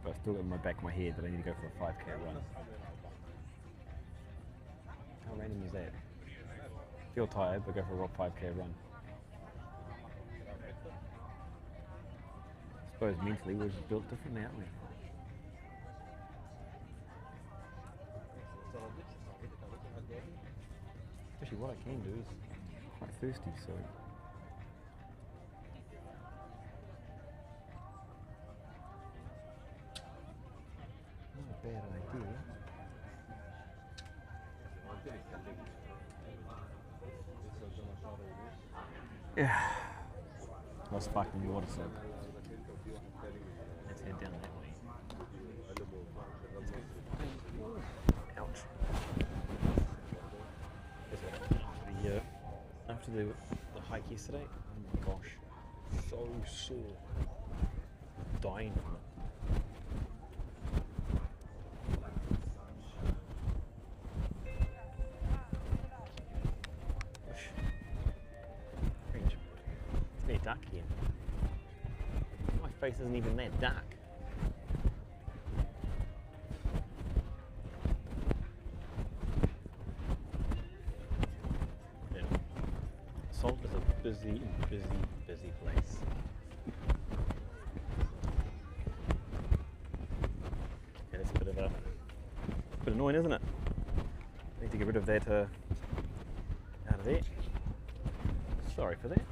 But I still got in my back of my head that I need to go for a 5k run. How random is that? Feel tired, but go for a 5k run. I suppose mentally we're just built differently, aren't we? Actually, what I can do is quite thirsty, so. Not a bad idea. Yeah. I'll sparkling water, so let's head down that way. Ouch. After the hike yesterday, oh my gosh, so sore. Dying from it. It's near dark again. My face isn't even that dark. Yeah. Salt is a busy, busy place. Yeah, that's a bit annoying, isn't it? I need to get rid of that out of there. Sorry for that.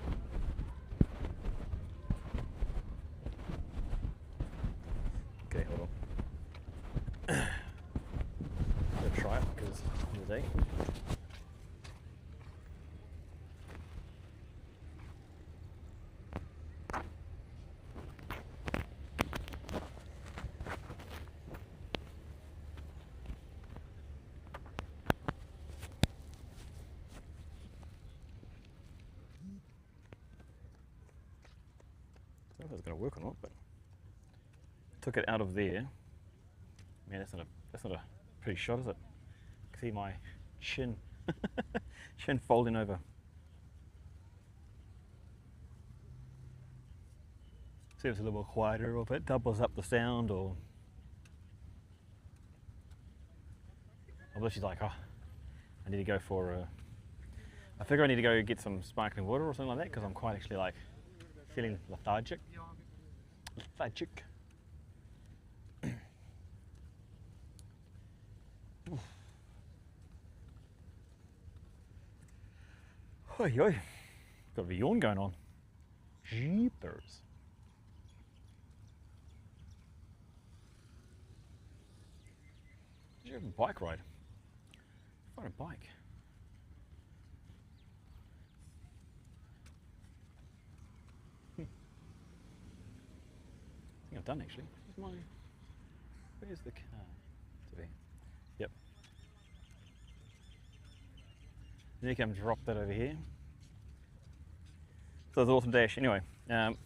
Okay, hold on. I'm gonna try it because of the day. I don't know if it's going to work or not, but took it out of there. Man, that's not a pretty shot, is it? You can see my chin, chin folding over. See if it's a little more quieter, or if it doubles up the sound, or I wish she's like, oh, I need to go for I figure I need to go get some sparkling water or something like that because I'm quite actually like feeling lethargic. Oi, oi. Got a yawn going on. Jeepers. Did you have a bike ride? Find a bike. I think about done actually. Where's the car? It's there. Yep. Then you come drop that over here. So it's an awesome dash. Anyway,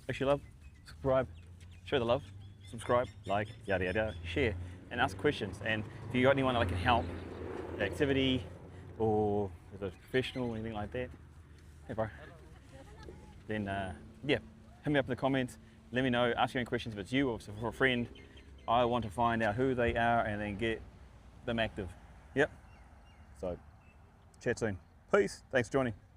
if you love, subscribe, show the love, subscribe, like, yada yada, share, and ask questions. And if you got anyone that can help, the activity, or as a professional, anything like that, hey bro, then yeah, hit me up in the comments. Let me know, ask you any questions if it's you or if it's for a friend. I want to find out who they are and then get them active. Yep. So, chat soon. Peace. Thanks for joining.